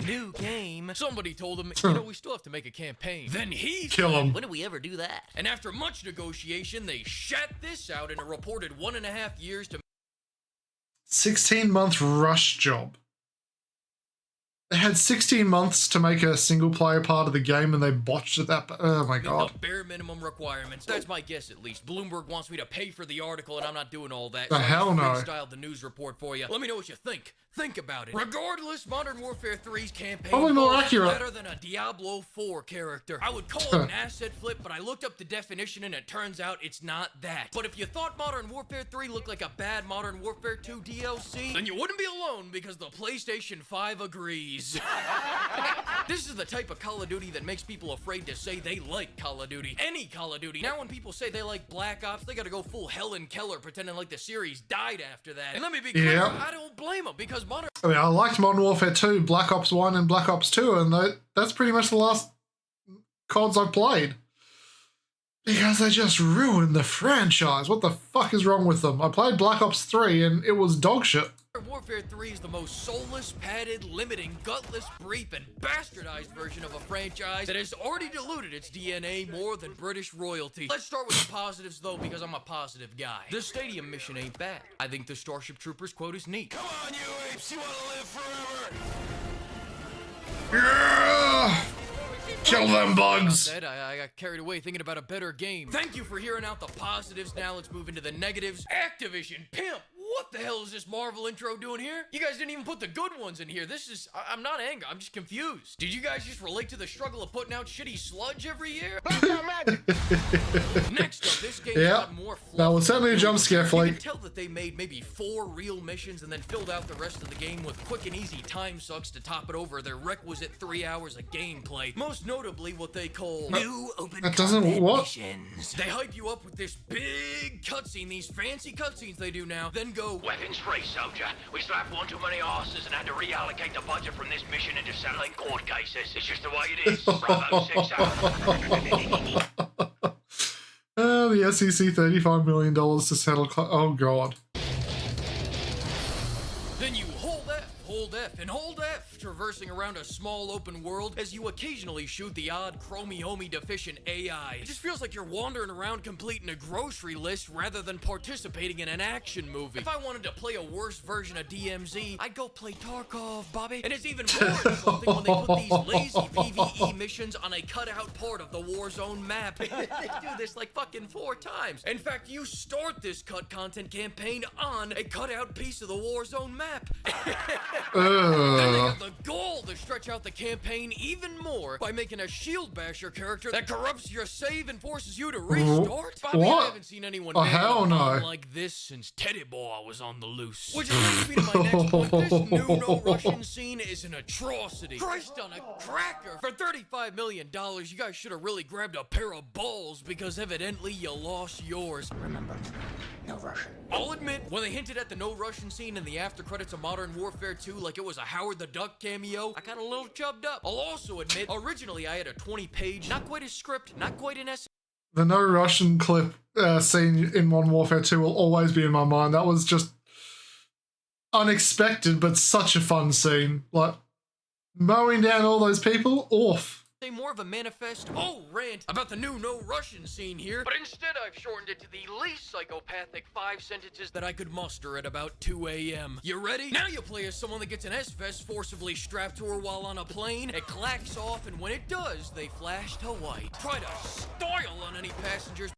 new game. Somebody told him, you know, we still have to make a campaign. Then he Kill him. when did we ever do that? And after much negotiation, they shat this out in a reported 1.5 years to 16-month rush job. They had 16 months to make a single-player part of the game, and they botched it. Oh my god. the bare minimum requirements. That's my guess, at least. Bloomberg wants me to pay for the article, and I'm not doing all that. The hell no. I styled the news report for you. Let me know what you think. Think about it. Regardless, Modern Warfare 3's campaign Probably more accurate. better than a Diablo 4 character. I would call it an asset flip, but I looked up the definition and it turns out it's not that. But if you thought Modern Warfare 3 looked like a bad Modern Warfare 2 DLC, then you wouldn't be alone because the PlayStation 5 agrees. This is the type of Call of Duty that makes people afraid to say they like Call of Duty. Any Call of Duty. Now when people say they like Black Ops, they gotta go full Helen Keller pretending like the series died after that. And let me be clear, I don't blame them because I mean, I liked Modern Warfare 2, Black Ops 1 and Black Ops 2, and that's pretty much the last CODs I've played. Because they just ruined the franchise. What the fuck is wrong with them? I played Black Ops 3 and it was dog shit. Warfare 3 is the most soulless, padded, limiting, gutless, brief, and bastardized version of a franchise that has already diluted its DNA more than British royalty. Let's start with the positives, though, because I'm a positive guy. The stadium mission ain't bad. I think the Starship Troopers quote is neat. Come on, you apes, you want to live forever? Yeah! Kill them bugs! I got carried away thinking about a better game. Thank you for hearing out the positives. Now let's move into the negatives. Activision, pimp! What the hell is this Marvel intro doing here? You guys didn't even put the good ones in here. This is... I'm not angry. I'm just confused. Did you guys just relate to the struggle of putting out shitty sludge every year? Next up, this game's got more fluff. That was certainly a jump scare, Flake. You can tell that they made maybe 4 real missions and then filled out the rest of the game with quick and easy time sucks to top it over their requisite 3 hours of gameplay. Most notably, what they call new open missions. They hype you up with this big cutscene, these fancy cutscenes they do now, then go, weapons free, soldier. We slapped one too many asses and had to reallocate the budget from this mission into settling court cases. It's just the way it is. Bravo 6 the SEC $35 million to settle. Oh god. Then you hold F, and hold F, traversing around a small open world as you occasionally shoot the odd chromie deficient AI. It just feels like you're wandering around completing a grocery list rather than participating in an action movie. If I wanted to play a worse version of DMZ, I'd go play Tarkov, Bobby. And it's even more insulting when they put these lazy PvE missions on a cutout part of the Warzone map. They do this like fucking 4 times. In fact, you start this cut content campaign on a cutout piece of the Warzone map. Then they have the goal to stretch out the campaign even more by making a shield basher character that corrupts your save and forces you to restart. Bobby, I haven't seen anyone like this since Teddy Boy was on the loose. Which brings me to my next point. This new No Russian scene is an atrocity. Christ on a cracker. For $35 million, you guys should have really grabbed a pair of balls because evidently you lost yours. Remember, No Russian. I'll admit, when they hinted at the no Russian scene in the after credits of Modern Warfare 2 like it was a Howard the Duck cameo, I got a little chubbed up. I'll also admit, originally I had a 20-page, not quite a script, not quite an essay. The no Russian clip scene in Modern Warfare 2 will always be in my mind. That was just unexpected, but such a fun scene. Like, mowing down all those people, oof. More of a manifest rant about the new no Russian scene here, but instead I've shortened it to the least psychopathic 5 sentences that I could muster at about 2 a.m. You ready? Now you play as someone that gets an S-vest forcibly strapped to her while on a plane. It clacks off, and when it does, they flash to white. Try to style on any passengers.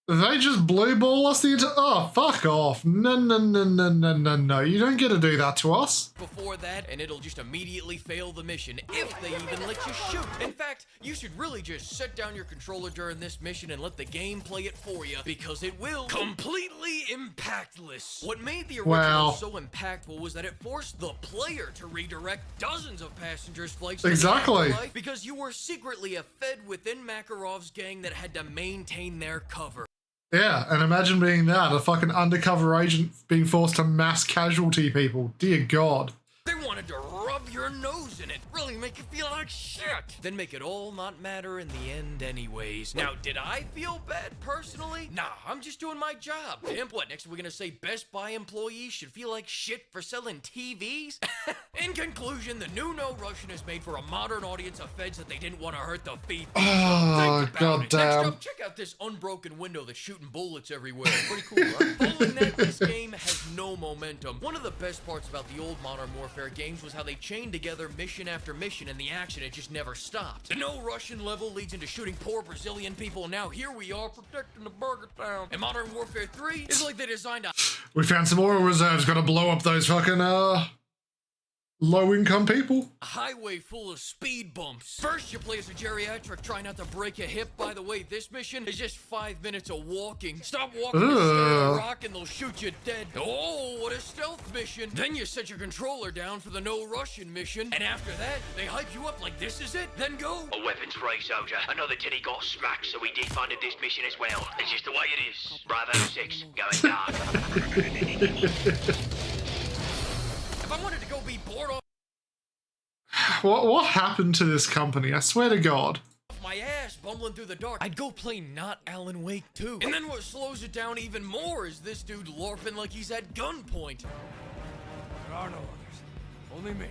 They just blue ball us the entire... Oh, fuck off. No. You don't get to do that to us. Before that, and it'll just immediately fail the mission, if they even let you shoot. In fact, you should really just set down your controller during this mission and let the game play it for you, because it will. Completely impactless. What made the original so impactful was that it forced the player to redirect dozens of passengers' flights exactly. to the afterlife because you were secretly a fed within Makarov's gang that had to maintain their cover. Yeah, and imagine being that, a fucking undercover agent being forced to mass casualty people. Dear God. They wanted to rub your nose in it, really make you feel like shit, then make it all not matter in the end anyways. Now, did I feel bad personally? Nah, I'm just doing my job. Damn, what, next we're gonna say Best Buy employees should feel like shit for selling TVs? In conclusion, the new No Russian is made for a modern audience of feds that they didn't want to hurt the feet. Oh, goddamn. Next up, check out this unbroken window that's shooting bullets everywhere. Pretty cool, right? Following that, this game has no momentum. One of the best parts about the old Modern Warfare games was how they chained together mission after mission, and the action, it just never stopped. The no Russian level leads into shooting poor Brazilian people, and now here we are protecting the burger town. And Modern Warfare 3 is like they designed a... We found some oil reserves, gotta blow up those fucking, low-income people. A highway full of speed bumps. First, you play as a geriatric, try not to break a hip. By the way, this mission is just 5 minutes of walking. Stop walking and stare at a rock and they'll shoot you dead. Oh, what a stealth mission. Then you set your controller down for the no Russian mission. And after that, they hype you up like this is it. Then go. A weapons free soldier. Another titty got smacked, so we defunded this mission as well. It's just the way it is. Bravo 6, going dark. If I wanted to go be bored off What happened to this company? I swear to God. my ass bumbling through the dark, I'd go play not Alan Wake 2. And then what slows it down even more is this dude LARPing like he's at gunpoint. There are no others. Only me.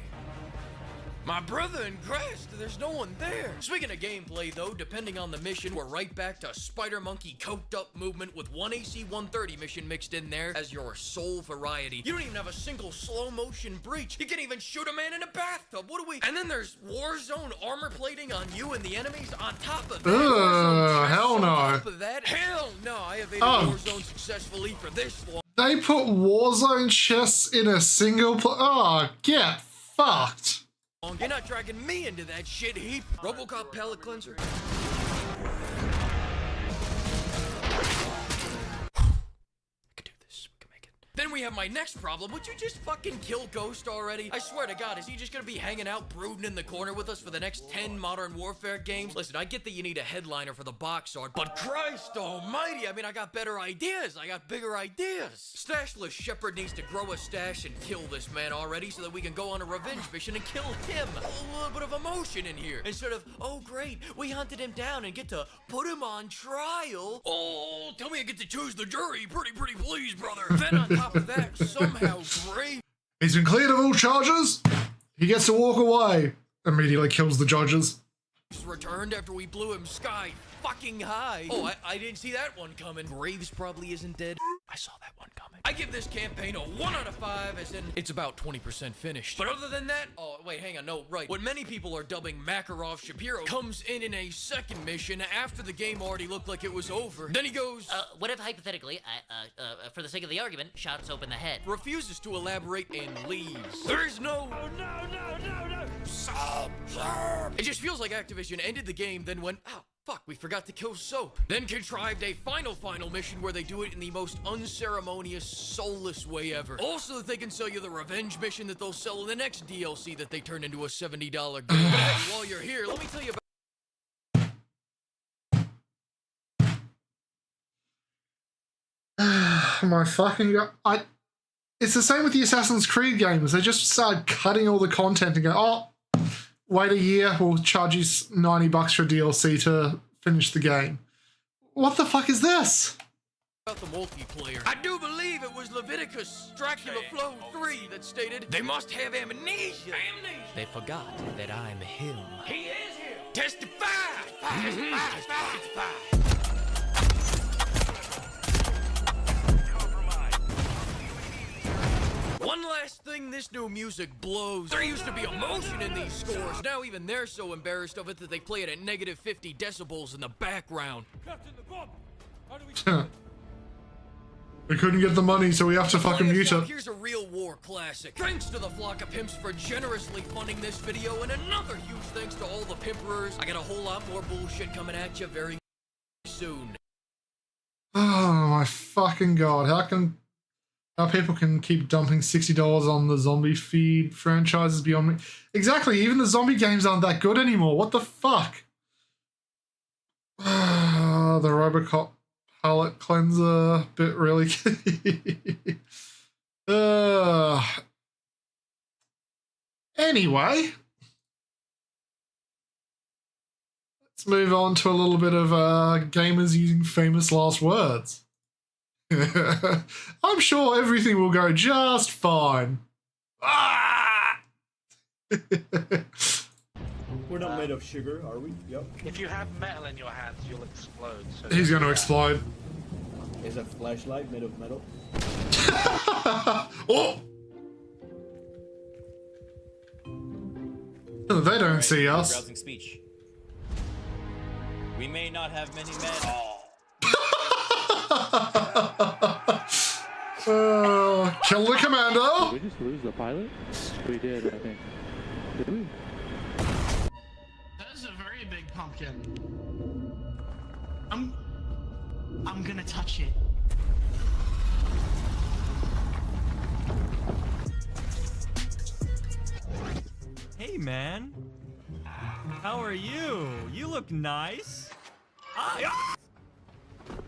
My brother in Crest, there's no one there. Speaking of gameplay though, depending on the mission, we're right back to Spider Monkey coked up movement with one AC-130 mission mixed in there as your sole variety. You don't even have a single slow motion breach. You can't even shoot a man in a bathtub. What do we? And then there's Warzone armor plating on you and the enemies on top of that. Hell no. On top of that, hell no. I evaded Warzone successfully for this long. They put Warzone chests in a single get fucked. You're not dragging me into that shit heap. RoboCop palate cleanser. Then we have my next problem. Would you just fucking kill Ghost already? I swear to God, is he just gonna be hanging out brooding in the corner with us for the next 10 Modern Warfare games? Listen, I get that you need a headliner for the box art, but Christ almighty, I mean, I got better ideas. I got bigger ideas. Stashless Shepard needs to grow a stash and kill this man already so that we can go on a revenge mission and kill him. A little bit of emotion in here. Instead of, oh great, we hunted him down and get to put him on trial. Oh, tell me I get to choose the jury. Pretty please, brother. Then on top of that, somehow great. He's been cleared of all charges. He gets to walk away. Immediately kills the judges. Returned after we blew him sky fucking high. Oh, I didn't see that one coming. Graves probably isn't dead. I saw that one coming. I give this campaign a 1 out of 5, as in it's about 20% finished. But other than that, oh wait, hang on, no, right. What many people are dubbing Makarov Shapiro comes in a second mission after the game already looked like it was over. Then he goes, what if hypothetically, for the sake of the argument, shots open the head? Refuses to elaborate and leaves. There's no, no. Stop. It just feels like Activision ended the game, then went, oh, fuck, we forgot to kill Soap. Then contrived a final mission where they do it in the most unceremonious, soulless way ever. Also that they can sell you the revenge mission that they'll sell in the next DLC that they turn into a $70 game. But hey, while you're here, let me tell you about... my fucking god. It's the same with the Assassin's Creed games. They just start cutting all the content and go, oh, wait a year, we'll charge you $90 for DLC to finish the game. What the fuck is this? About the multiplayer. I do believe it was Leviticus Dracula Flow 3 that stated they must have amnesia. They forgot that I'm him. He is him. Testify. Testify. One last thing, this new music blows. There used to be emotion in these scores. Now even they're so embarrassed of it that they play it at negative 50 decibels in the background. Captain, the bomb. How do we We couldn't get the money, so we have to fucking mute it. Here's a real war classic. Thanks to the flock of pimps for generously funding this video, and another huge thanks to all the pimperers. I got a whole lot more bullshit coming at you very soon. Oh my fucking god! How people can keep dumping $60 on the zombie feed franchises beyond me? Exactly. Even the zombie games aren't that good anymore. What the fuck? The Robocop palette cleanser bit really. Anyway, let's move on to a little bit of gamers using famous last words. I'm sure everything will go just fine. We're not made of sugar, are we? Yep. If you have metal in your hands, you'll explode. So He's going to explode. Is a flashlight made of metal? Oh! They don't see us. Browsing speech. We may not have many men. Kill the commando. Did we just lose the pilot? We did, I think. Did we? That is a very big pumpkin. I'm gonna touch it. Hey man, how are you? You look nice.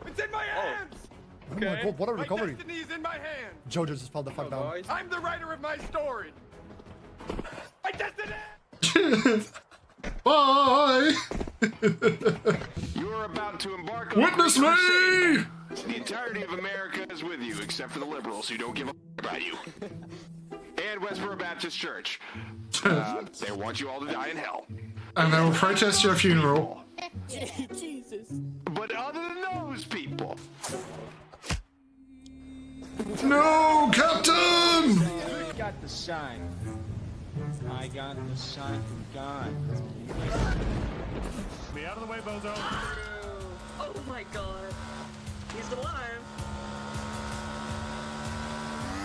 It's in my hands! Oh my god, what are we My recovering? destiny's in my hands! Jojo just fell the fuck down. I'm the writer of my story! My destiny! Bye! You're about to embark on Witness a great me! crusade. The entirety of America is with you, except for the liberals who don't give a about you. And Westboro Baptist Church. They want you all to die in hell. And they will protest your funeral. Jesus. But other than those people. No, Captain! I got the sign. I got the sign from God. Be out of the way, bozo. Oh my god. He's alive.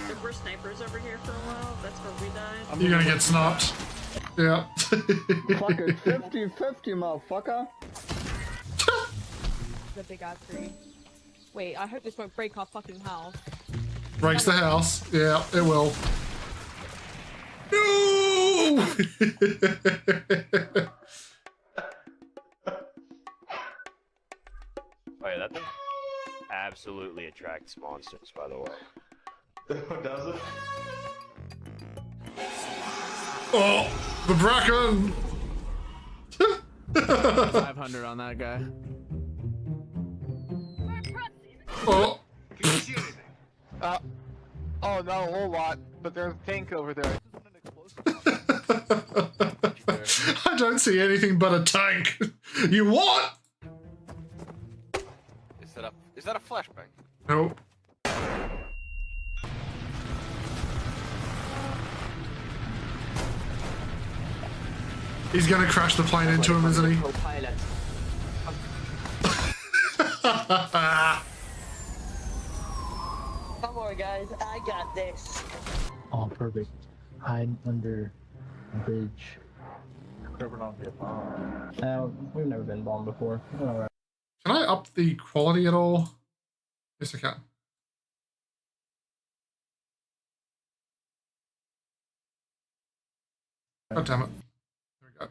There were snipers over here for a while. That's where we died. You're gonna get snapped. Yeah. Fucking 50-50, motherfucker. The big ass tree. Wait, I hope this won't break our fucking house. Breaks the house. Yeah, it will. No! Oh yeah, that thing absolutely attracts monsters, by the way. Does it? Oh, the Bracken! 500 on that guy. Oh. Can you see anything? Oh, not a whole lot, but there's a tank over there. I don't see anything but a tank. You what? Is that a flashbang? Nope. He's gonna crash the plane into him, isn't he? Come on, guys. I got this. Oh, perfect. Hide under a bridge. Never not get bombed. We've never been bombed before. Alright. Can I up the quality at all? Yes, I can. God damn it. There we go.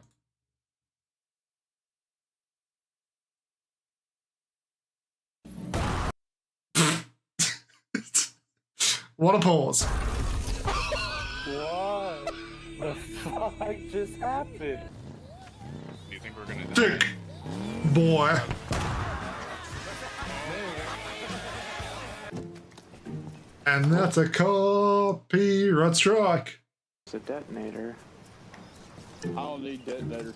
What a pause. What the fuck just happened? Do you think we're gonna die? Dick. Boy. And that's a copyright strike. It's a detonator. I don't need detonator.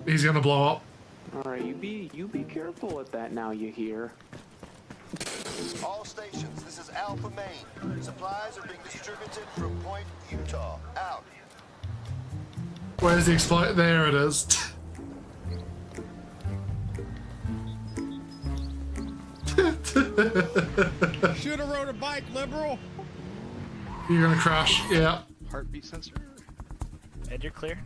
He's gonna blow up. Alright, you be careful with that now, you hear. All stations, this is Alpha Main. Supplies are being distributed from Point Utah. Out. Where's the explode? There it is. Should've rode a bike, liberal. You're gonna crash, yeah. Heartbeat sensor. Ed, you're clear.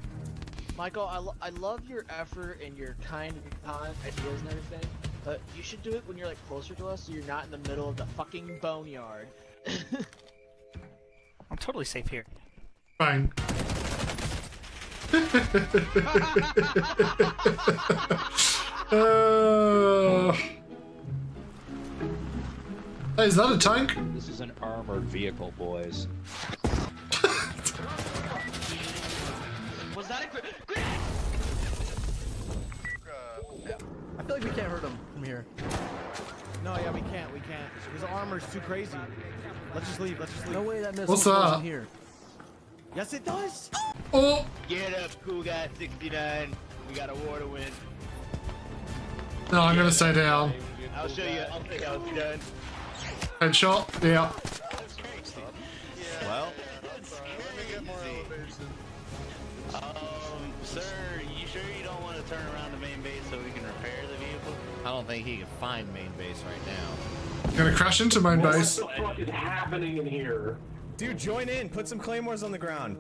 Michael, I love your effort and your kind ideas and everything, but you should do it when you're like closer to us so you're not in the middle of the fucking boneyard. I'm totally safe here. Bang. Hey, is that a tank? This is an armored vehicle, boys. Was that a I feel like we can't hurt him from here. No, yeah, we can't. His armor's too crazy. Let's just leave. No way that missile What's goes that? in here. Yes, it does. Oh! Get up, cool guy 69. We got a war to win. No, I'm gonna stay down. I'll show you how it's done. Headshot, yeah. Well, sir, you sure you don't want to turn around to main base so we can repair the vehicle? I don't think he can find main base right now. Gonna crash into main base. What the fuck is happening in here? Dude, join in. Put some claymores on the ground.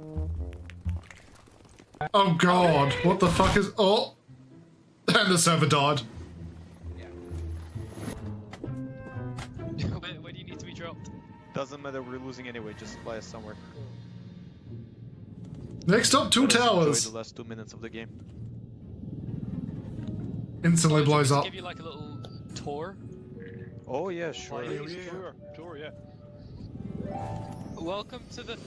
Oh god, what the fuck is... Oh! And the server died. Where do you need to be dropped? Doesn't matter, we're losing anyway, just fly us somewhere. Next up, two towers. Enjoy the last 2 minutes of the game. Instantly blows up. Give you like a little tour. Oh yeah, sure. Tour, yeah. Welcome to the...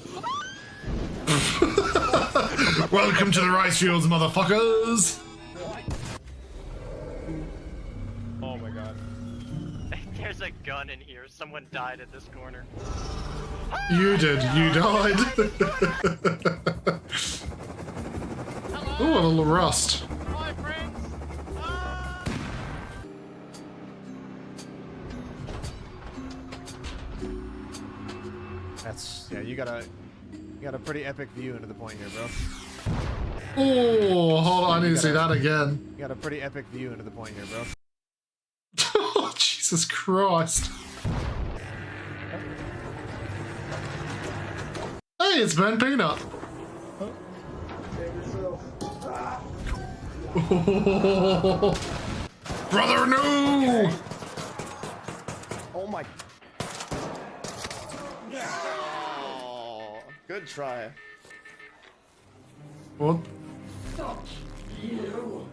Welcome to the rice fields, motherfuckers! Oh my god. There's a gun in here. Someone died at this corner. You did, you died. Ooh, a little rust. Hi, friends. That's you got a pretty epic view into the point here, bro. Oh, hold on, I need to see that again. You got a pretty epic view into the point here, bro. Oh, Jesus Christ. Hey, it's Ben Peanut. Oh, brother, no! Oh my. Oh, good try. What? Fuck you.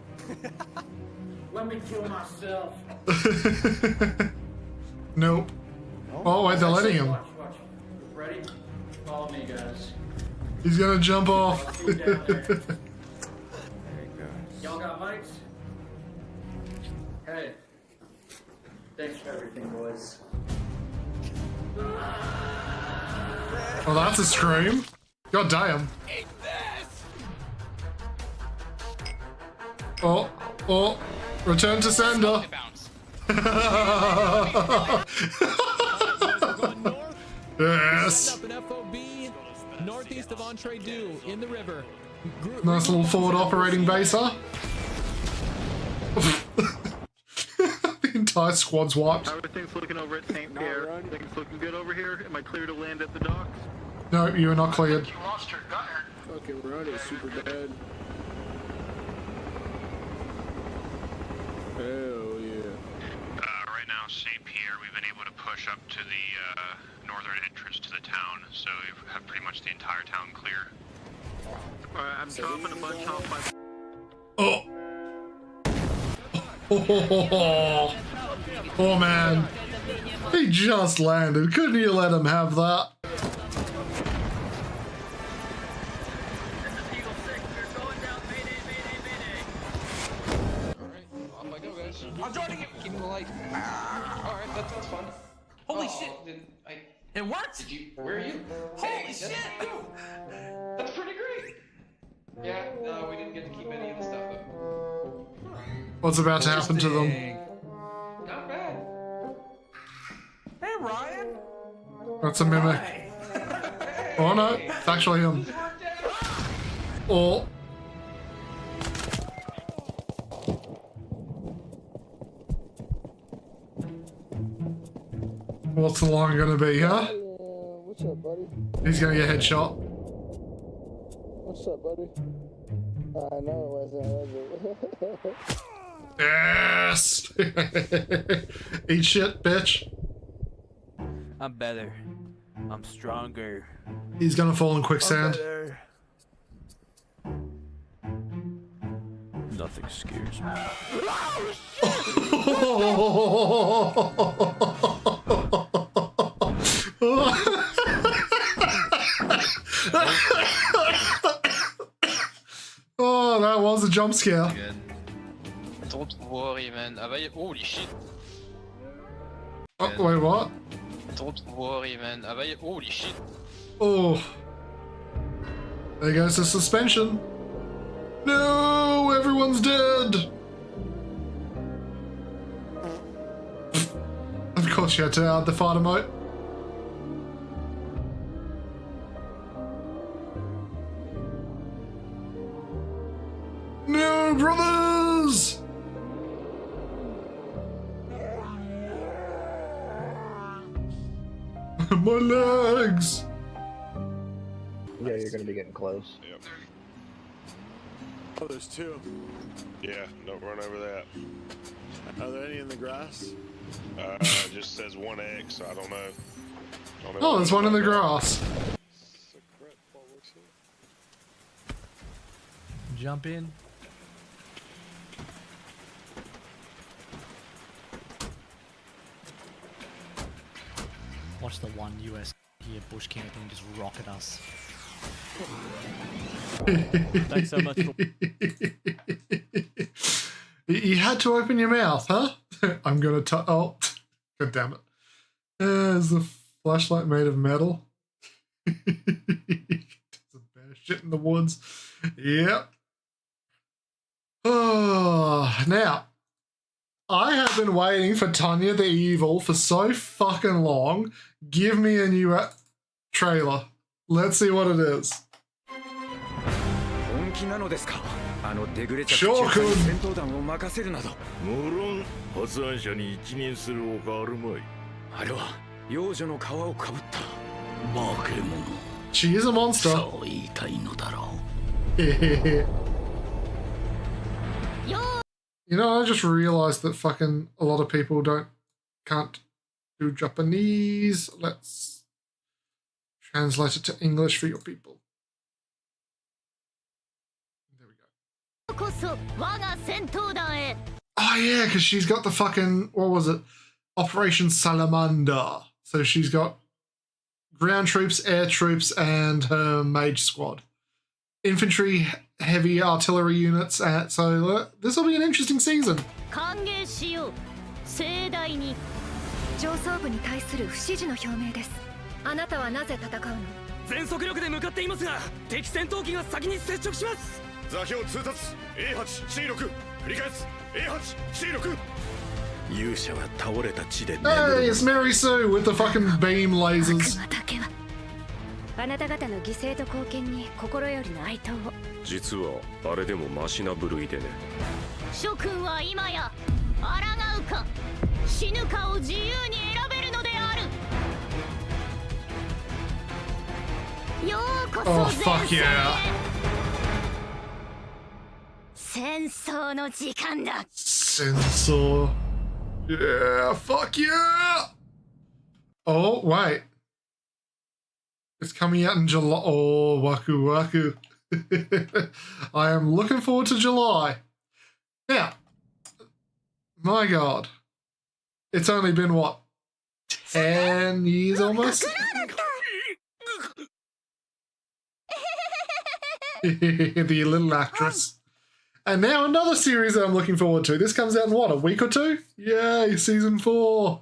Let me kill myself. Nope. Oh, wait, they're letting him. Watch. Ready? Follow me, guys. He's gonna jump off. Y'all got mics? Hey. Thanks for everything, boys. Oh, that's a scream. God damn. Oh, return to sender. Yes. Up an FOB northeast of Entree Du in the river. Nice little forward operating base, huh? The entire squad's wiped. How are things looking over at St. Pierre? Things looking good over here? Am I clear to land at the docks? No, you are not cleared. You lost your gunner. Fucking run is super dead. Hell yeah. Right now, St. Pierre, we've been able to push up to the northern entrance to the town, so we have pretty much the entire town clear. Alright, I'm dropping a bunch off my... Oh. Oh man. He just landed. Couldn't you let him have that? Off I go, guys. I'm joining you! Keep the light. Alright, that's fun. Holy shit! It worked! Where are you? Holy shit! That's pretty great! Yeah, we didn't get to keep any of the stuff though. What's about to happen to them? Not bad. Hey, Ryan! That's a mimic. Oh no, it's actually him. Oh. What's the line gonna be, huh? What's up, buddy? He's gonna get headshot. What's up, buddy? I know it wasn't, was it? Yes! Eat shit, bitch. I'm better. I'm stronger. He's gonna fall in quicksand. Nothing scares me. Oh, that was a jump scare. Don't worry, man. Holy shit. Oh, wait, what? Don't worry, man. Holy shit. Oh. There goes the suspension. No, everyone's dead. Of course you had to add the fart emote. No, brothers! My legs! Yeah, you're gonna be getting close. Yep. Oh, there's two. Yeah, don't run over that. Are there any in the grass? It just says 1X, so I don't know. Oh, there's one in the grass. Jump in. Watch the one US here bush camping just rocket us. Thanks so much for... You had to open your mouth, huh? I'm gonna oh, god damn it. Is the flashlight made of metal? Some bad shit in the woods. Yep. Oh, now, I have been waiting for Tanya the Evil for so fucking long. Give me a new trailer. Let's see what it is. She is a monster. You know, I just realized that fucking a lot of people can't do Japanese. Let's translate it to English for your people. There we go. Oh yeah, because she's got the fucking, what was it? Operation Salamander. So she's got ground troops, air troops, and her mage squad. Infantry, heavy artillery units, so this will be an interesting season. 上層部に対する不支持の表明です。あなたはなぜ戦うの？全速力で向かっていますが、敵戦闘機が先に接触します。座標通達 A8C6 繰り返す A8C6 勇者は倒れた地で。Hey, it's Mary Sue with the fucking beam lasers. あなた方の犠牲と貢献に心よりの哀悼を。実はあれでもマシな部類でね。諸君は今や抗うか死ぬかを自由に選べるのである。ようこそ前線へ。戦争の時間だ。戦争。Yeah, fuck yeah! Oh, wait. It's coming out in July. Oh, waku waku. I am looking forward to July. Now, my God. It's only been, what, 10 years almost. The little actress. And now another series that I'm looking forward to. This comes out in what, a week or two? Yay, season 4.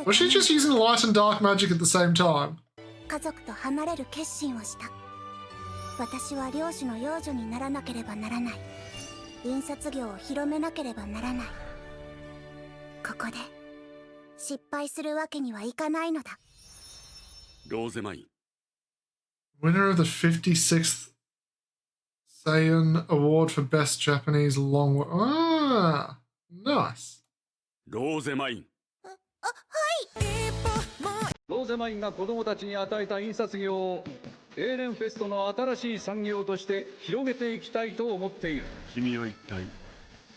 Was she just using light and dark magic at the same time? 私は漁師の養女にならなければならない。印刷業を広めなければならない。ここで失敗するわけにはいかないのだ。ローゼマイン。 Winner of the 56th Seiun Award for Best Japanese Long Word. Ah, nice. ローゼマイン。ローゼマインが子供たちに与えた印刷業をエーレンフェストの新しい産業として広げていきたいと思っている。君は一体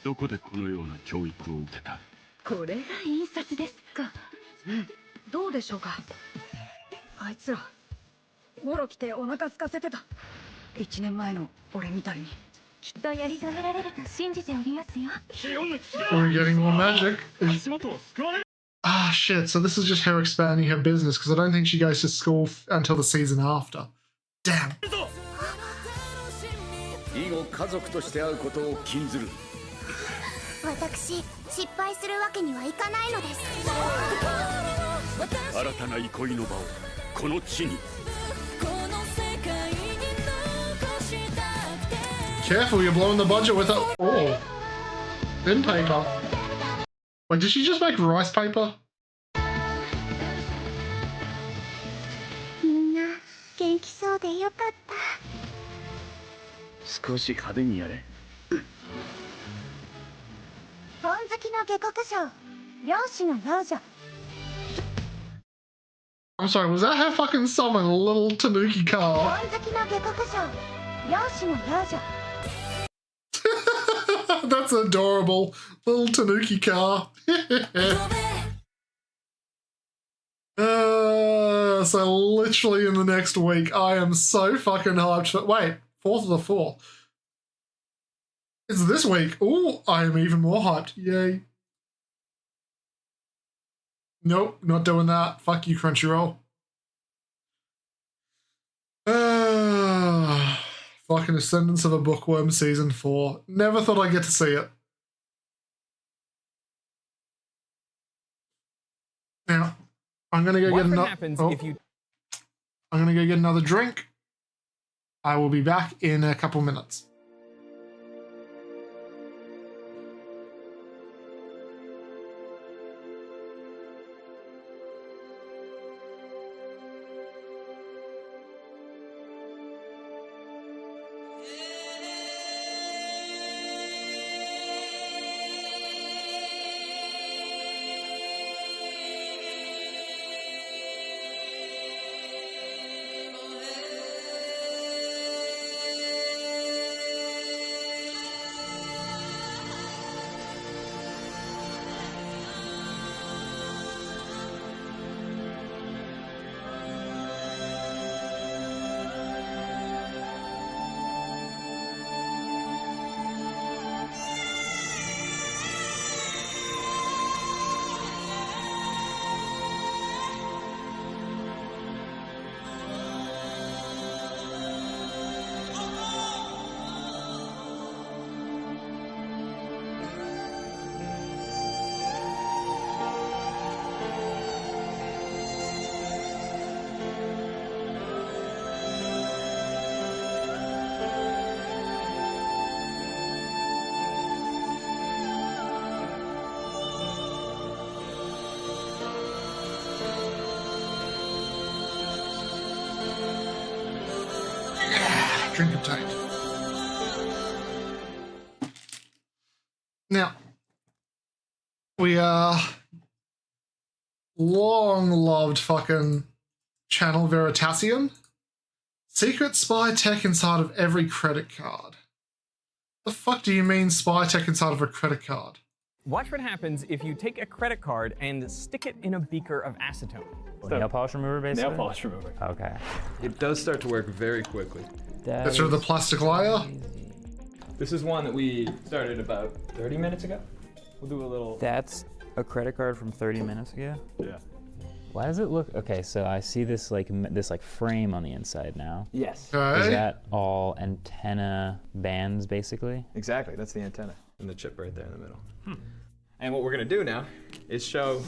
どこでこのような教育を受けた？これが印刷ですか。どうでしょうか。あいつらもろ来てお腹空かせてた。1年前の俺みたいに。きっとやり遂げられると信じておりますよ。 We're getting more magic. Ah, shit. So this is just her expanding her business because I don't think she goes to school until the season after. Damn. 以後家族として会うことを禁ずる。私、失敗するわけにはいかないのです。新たな憩いの場をこの地に。 Careful, you're blowing the budget with it. Oh. Thin paper. Wait, did she just make rice paper? みんな元気そうでよかった。少し派手にやれ。本好きの下克上、漁師の養女。 I'm sorry, was that her fucking summon, a little Tanuki car? 本好きの下克上、漁師の養女。 That's adorable. Little Tanuki car. So literally in the next week, I am so fucking hyped for... Wait, 4th of the 4th. It's this week. Ooh, I am even more hyped. Yay. Nope, not doing that. Fuck you, Crunchyroll. Fucking Ascendance of a Bookworm Season 4. Never thought I'd get to see it. Now, I'm gonna go get another... I'm gonna go get another drink. I will be back in a couple minutes. Drink of tight. Now, we are long-loved fucking channel Veritasium. Secret spy tech inside of every credit card. The fuck do you mean spy tech inside of a credit card? Watch what happens if you take a credit card and stick it in a beaker of acetone. Nail polish remover, basically? Nail polish remover. Okay. It does start to work very quickly. That's sort of the plastic layer. This is one that we started about 30 minutes ago. We'll do a little... That's a credit card from 30 minutes ago? Yeah. Why does it look... Okay, so I see this like frame on the inside now. Yes. Is that all antenna bands, basically? Exactly, that's the antenna. And the chip right there in the middle. And what we're gonna do now is show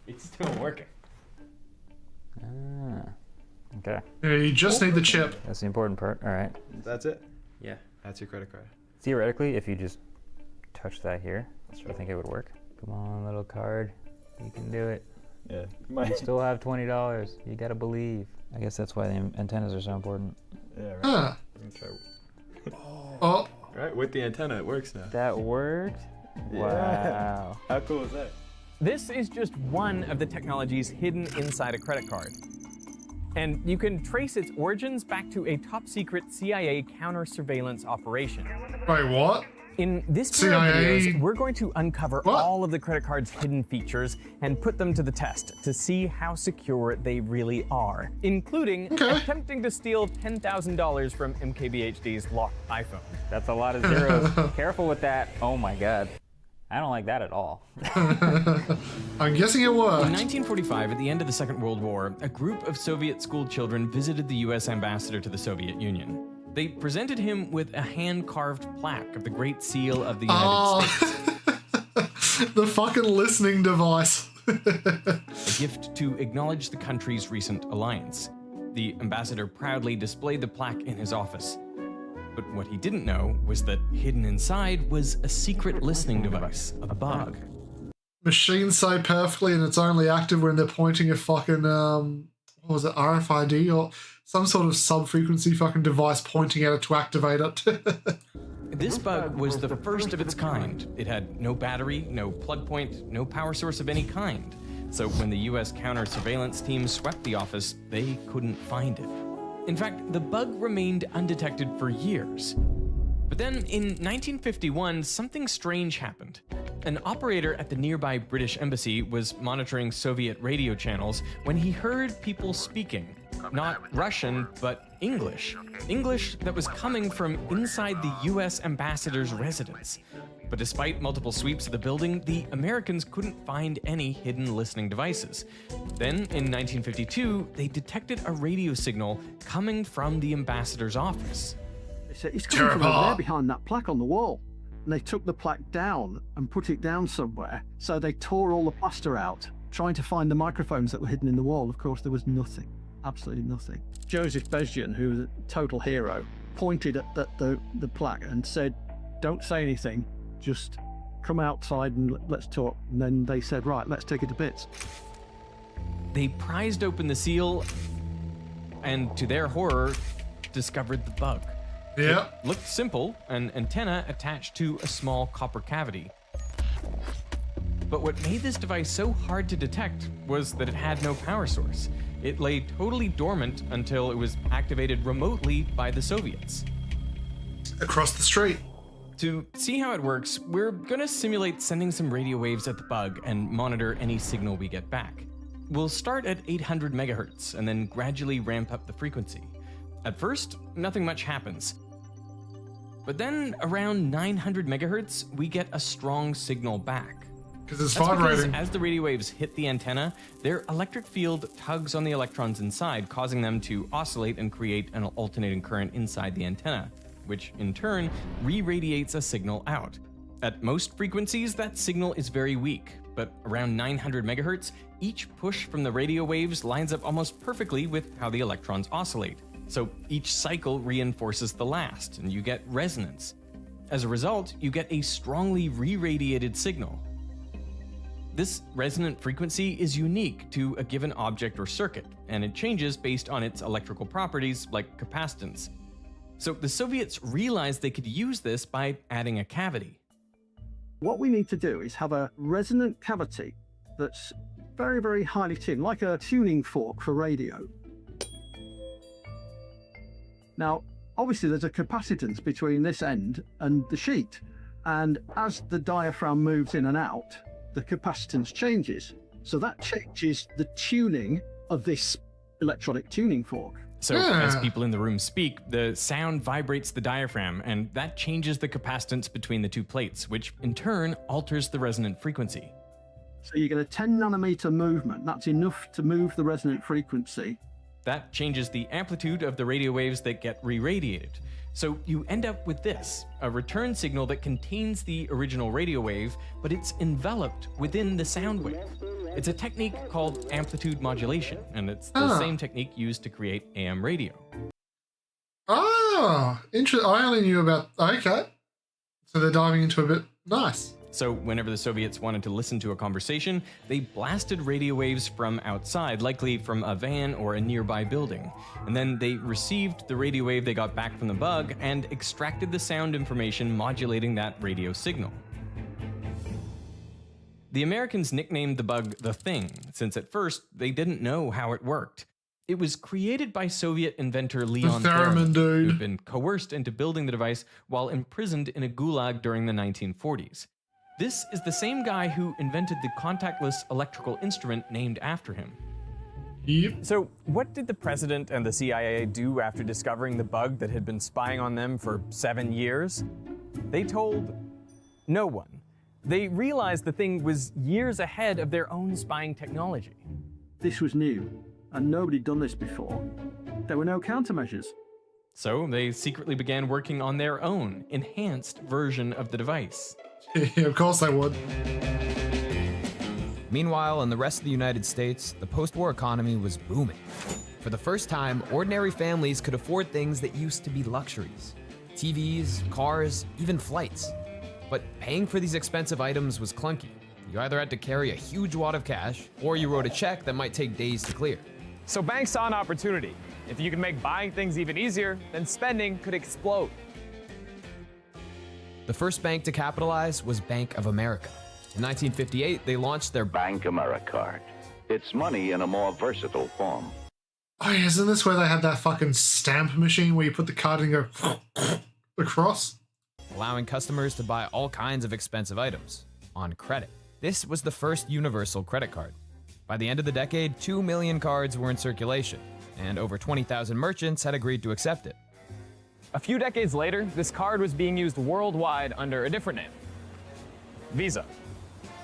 it's still working. Ah, okay. Yeah, you just need the chip. That's the important part, all right. That's it? Yeah. That's your credit card. Theoretically, if you just touch that here, I think it would work. Come on, little card. You can do it. Yeah. You still have $20. You gotta believe. I guess that's why the antennas are so important. Yeah, right. Huh. Oh. Right, with the antenna, it works now. That worked? Yeah. Wow. How cool is that? This is just one of the technologies hidden inside a credit card. And you can trace its origins back to a top-secret CIA counter-surveillance operation. Wait, what? In this pair of CIA? videos, we're going to uncover all of the credit card's hidden features and put them to the test to see how secure they really are, including attempting to steal $10,000 from MKBHD's locked iPhone. That's a lot of zeros. Careful with that. Oh my God. I don't like that at all. I'm guessing it worked. In 1945, at the end of the Second World War, a group of Soviet school children visited the US ambassador to the Soviet Union. They presented him with a hand-carved plaque of the Great Seal of the United States. The fucking listening device. A gift to acknowledge the country's recent alliance. The ambassador proudly displayed the plaque in his office. But what he didn't know was that hidden inside was a secret listening device, a bug. Machines say perfectly, and it's only active when they're pointing a fucking, what was it, RFID or some sort of sub-frequency fucking device pointing at it to activate it. This bug was the first of its kind. It had no battery, no plug point, no power source of any kind. So when the US counter-surveillance team swept the office, they couldn't find it. In fact, the bug remained undetected for years. But then in 1951, something strange happened. An operator at the nearby British embassy was monitoring Soviet radio channels when he heard people speaking. Not Russian, but English. English that was coming from inside the US ambassador's residence. But despite multiple sweeps of the building, the Americans couldn't find any hidden listening devices. Then, in 1952, they detected a radio signal coming from the ambassador's office. They said, it's coming from over there behind that plaque on the wall. And they took the plaque down and put it down somewhere. So they tore all the plaster out, trying to find the microphones that were hidden in the wall. Of course, there was nothing. Absolutely nothing. Joseph Bezjan, who was a total hero, pointed at the plaque and said, don't say anything. Just come outside and let's talk. And then they said, right, let's take it to bits. They prized open the seal and, to their horror, discovered the bug. Yeah. It looked simple, an antenna attached to a small copper cavity. But what made this device so hard to detect was that it had no power source. It lay totally dormant until it was activated remotely by the Soviets. Across the street. To see how it works, we're gonna simulate sending some radio waves at the bug and monitor any signal we get back. We'll start at 800 megahertz and then gradually ramp up the frequency. At first, nothing much happens. But then around 900 megahertz, we get a strong signal back. Because it's vibrating. As the radio waves hit the antenna, their electric field tugs on the electrons inside, causing them to oscillate and create an alternating current inside the antenna, which in turn re-radiates a signal out. At most frequencies, that signal is very weak, but around 900 megahertz, each push from the radio waves lines up almost perfectly with how the electrons oscillate. So each cycle reinforces the last, and you get resonance. As a result, you get a strongly re-radiated signal. This resonant frequency is unique to a given object or circuit, and it changes based on its electrical properties like capacitance. So the Soviets realized they could use this by adding a cavity. What we need to do is have a resonant cavity that's very, very highly tuned, like a tuning fork for radio. Now, obviously there's a capacitance between this end and the sheet, and as the diaphragm moves in and out, the capacitance changes. So that changes the tuning of this electronic tuning fork. So as people in the room speak, the sound vibrates the diaphragm, and that changes the capacitance between the two plates, which in turn alters the resonant frequency. So you get a 10 nanometer movement. That's enough to move the resonant frequency. That changes the amplitude of the radio waves that get re-radiated. So you end up with this, a return signal that contains the original radio wave, but it's enveloped within the sound wave. It's a technique called amplitude modulation, and it's the same technique used to create AM radio. Oh, interesting. I only knew about, okay. So they're diving into a bit, nice. So whenever the Soviets wanted to listen to a conversation, they blasted radio waves from outside, likely from a van or a nearby building. And then they received the radio wave they got back from the bug and extracted the sound information modulating that radio signal. The Americans nicknamed the bug the Thing, since at first they didn't know how it worked. It was created by Soviet inventor Leon Theremin, who'd been coerced into building the device while imprisoned in a gulag during the 1940s. This is the same guy who invented the contactless electrical instrument named after him. Yep. So what did the president and the CIA do after discovering the bug that had been spying on them for 7 years? They told no one. They realized the thing was years ahead of their own spying technology. This was new, and nobody'd done this before. There were no countermeasures. So they secretly began working on their own enhanced version of the device. Yeah, of course they would. Meanwhile, in the rest of the United States, the post-war economy was booming. For the first time, ordinary families could afford things that used to be luxuries. TVs, cars, even flights. But paying for these expensive items was clunky. You either had to carry a huge wad of cash, or you wrote a check that might take days to clear. So banks saw an opportunity. If you could make buying things even easier, then spending could explode. The first bank to capitalize was Bank of America. In 1958, they launched their Bank Americard. It's money in a more versatile form. Oh, yeah, isn't this where they had that fucking stamp machine where you put the card and go across? Allowing customers to buy all kinds of expensive items on credit. This was the first universal credit card. By the end of the decade, 2 million cards were in circulation, and over 20,000 merchants had agreed to accept it. A few decades later, this card was being used worldwide under a different name, Visa.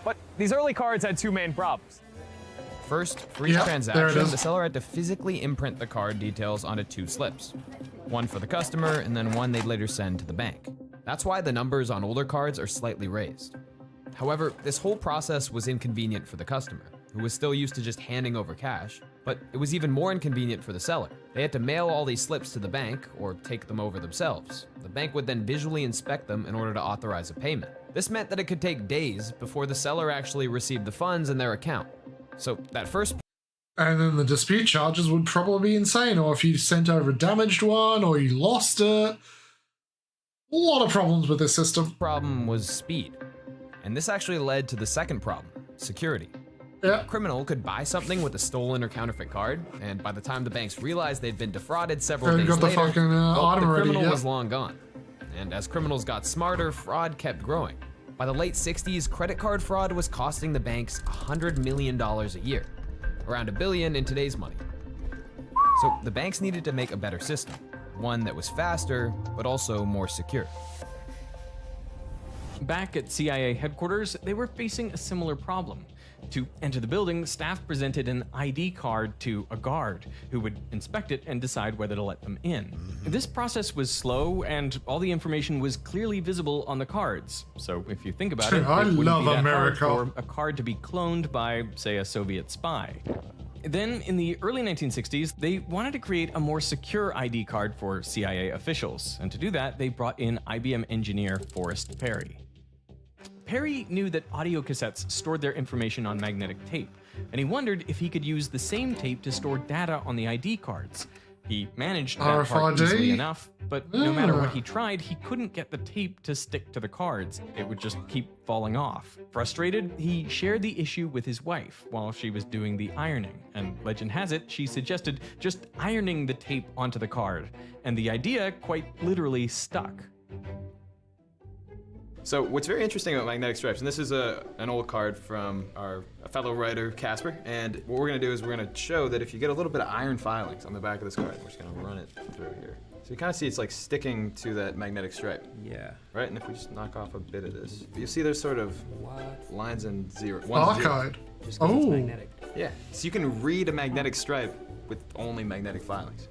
But these early cards had two main problems. First, for each transaction, the seller had to physically imprint the card details onto 2 slips. One for the customer, and then one they'd later send to the bank. That's why the numbers on older cards are slightly raised. However, this whole process was inconvenient for the customer, who was still used to just handing over cash, but it was even more inconvenient for the seller. They had to mail all these slips to the bank or take them over themselves. The bank would then visually inspect them in order to authorize a payment. This meant that it could take days before the seller actually received the funds in their account. So that first... And then the dispute charges would probably be insane, or if you sent over a damaged one, or you lost it. A lot of problems with this system. Problem was speed. And this actually led to the second problem, security. Yeah. A criminal could buy something with a stolen or counterfeit card, and by the time the banks realized they'd been defrauded several days later, the criminal was long gone. And as criminals got smarter, fraud kept growing. By the late 60s, credit card fraud was costing the banks $100 million a year, around $1 billion in today's money. So the banks needed to make a better system, one that was faster, but also more secure. Back at CIA headquarters, they were facing a similar problem. To enter the building, staff presented an ID card to a guard, who would inspect it and decide whether to let them in. This process was slow, and all the information was clearly visible on the cards. So if you think about it, I wouldn't love be that America. hard for a card to be cloned by, say, a Soviet spy. Then, in the early 1960s, they wanted to create a more secure ID card for CIA officials, and to do that, they brought in IBM engineer Forrest Perry. Perry knew that audio cassettes stored their information on magnetic tape, and he wondered if he could use the same tape to store data on the ID cards. He managed that part easily enough, but no matter what he tried, he couldn't get the tape to stick to the cards. It would just keep falling off. Frustrated, he shared the issue with his wife while she was doing the ironing, and legend has it, she suggested just ironing the tape onto the card, and the idea quite literally stuck. So what's very interesting about magnetic stripes, and this is an old card from our fellow writer, Casper, and what we're gonna do is we're gonna show that if you get a little bit of iron filings on the back of this card, we're just gonna run it through here. So you kind of see it's like sticking to that magnetic stripe. Yeah. Right, and if we just knock off a bit of this, you see there's sort of lines and zero. Barcode. Just 'cause it's magnetic. Yeah, so you can read a magnetic stripe with only magnetic filings.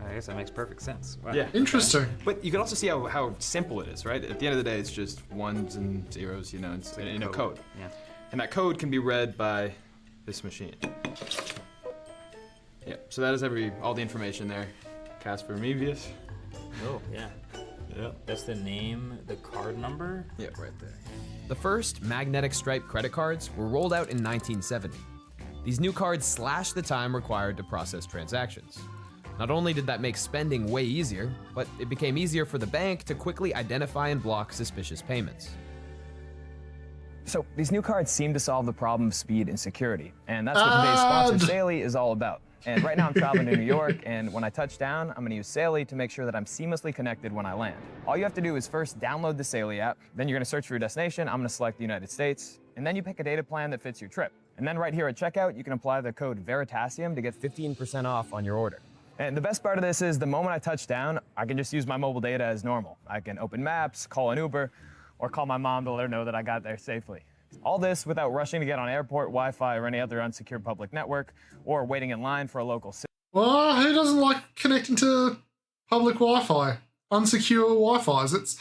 I guess that makes perfect sense. Wow. Yeah. Interesting. But you can also see how simple it is, right? At the end of the day, it's just ones and zeros, you know, it's in a code. Yeah. And that code can be read by this machine. Yeah, so that is all the information there. Casper Mevius. Oh, yeah. Yep. That's the name, the card number? Yeah, right there. The first magnetic stripe credit cards were rolled out in 1970. These new cards slashed the time required to process transactions. Not only did that make spending way easier, but it became easier for the bank to quickly identify and block suspicious payments. So these new cards seem to solve the problem of speed and security, and that's what today's sponsor, Saley, is all about. And right now I'm traveling to New York, and when I touch down, I'm gonna use Saley to make sure that I'm seamlessly connected when I land. All you have to do is first download the Saley app, then you're gonna search for your destination. I'm gonna select the United States, and then you pick a data plan that fits your trip. And then right here at checkout, you can apply the code VERITASIUM to get 15% off on your order. And the best part of this is the moment I touch down, I can just use my mobile data as normal. I can open maps, call an Uber, or call my mom to let her know that I got there safely. All this without rushing to get on airport Wi-Fi or any other unsecured public network, or waiting in line for a local city. Well, who doesn't like connecting to public Wi-Fi? Unsecure Wi-Fi's.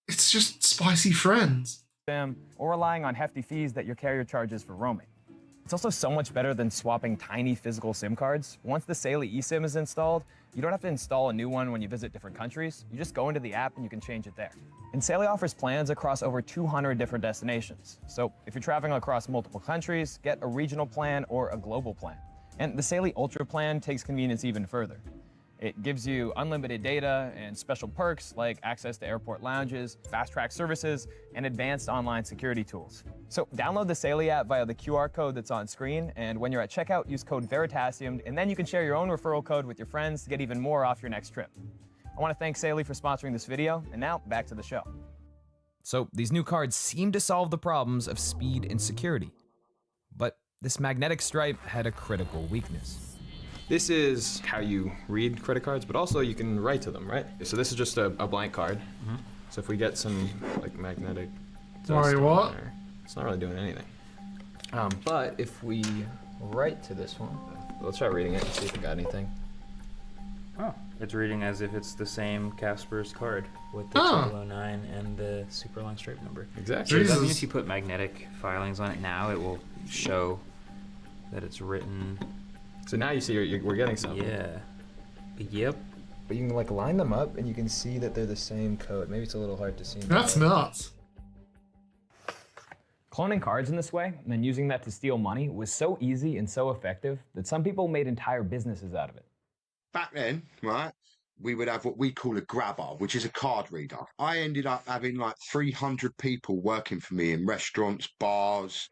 It's just spicy friends. Or relying on hefty fees that your carrier charges for roaming. It's also so much better than swapping tiny physical SIM cards. Once the Saley eSIM is installed, you don't have to install a new one when you visit different countries. You just go into the app and you can change it there. And Saley offers plans across over 200 different destinations. So if you're traveling across multiple countries, get a regional plan or a global plan. And the Saley Ultra plan takes convenience even further. It gives you unlimited data and special perks like access to airport lounges, fast-track services, and advanced online security tools. So download the Saley app via the QR code that's on screen, and when you're at checkout, use code VERITASIUM, and then you can share your own referral code with your friends to get even more off your next trip. I want to thank Saley for sponsoring this video, and now back to the show. So these new cards seem to solve the problems of speed and security. But this magnetic stripe had a critical weakness. This is how you read credit cards, but also you can write to them, right? So this is just a blank card. So if we get some like magnetic dust Wait, what? there, it's not really doing anything. But if we write to this one, let's try reading it and see if it got anything. Oh, it's reading as if it's the same Casper's card with the 009 and the super long stripe number. Exactly. So that means if you put magnetic filings on it now, it will show that it's written. So now you see we're getting something. Yeah. Yep. But you can like line them up and you can see that they're the same code. Maybe it's a little hard to see. That's nuts. Cloning cards in this way and then using that to steal money was so easy and so effective that some people made entire businesses out of it. Back then, right, we would have what we call a grabber, which is a card reader. I ended up having like 300 people working for me in restaurants, bars.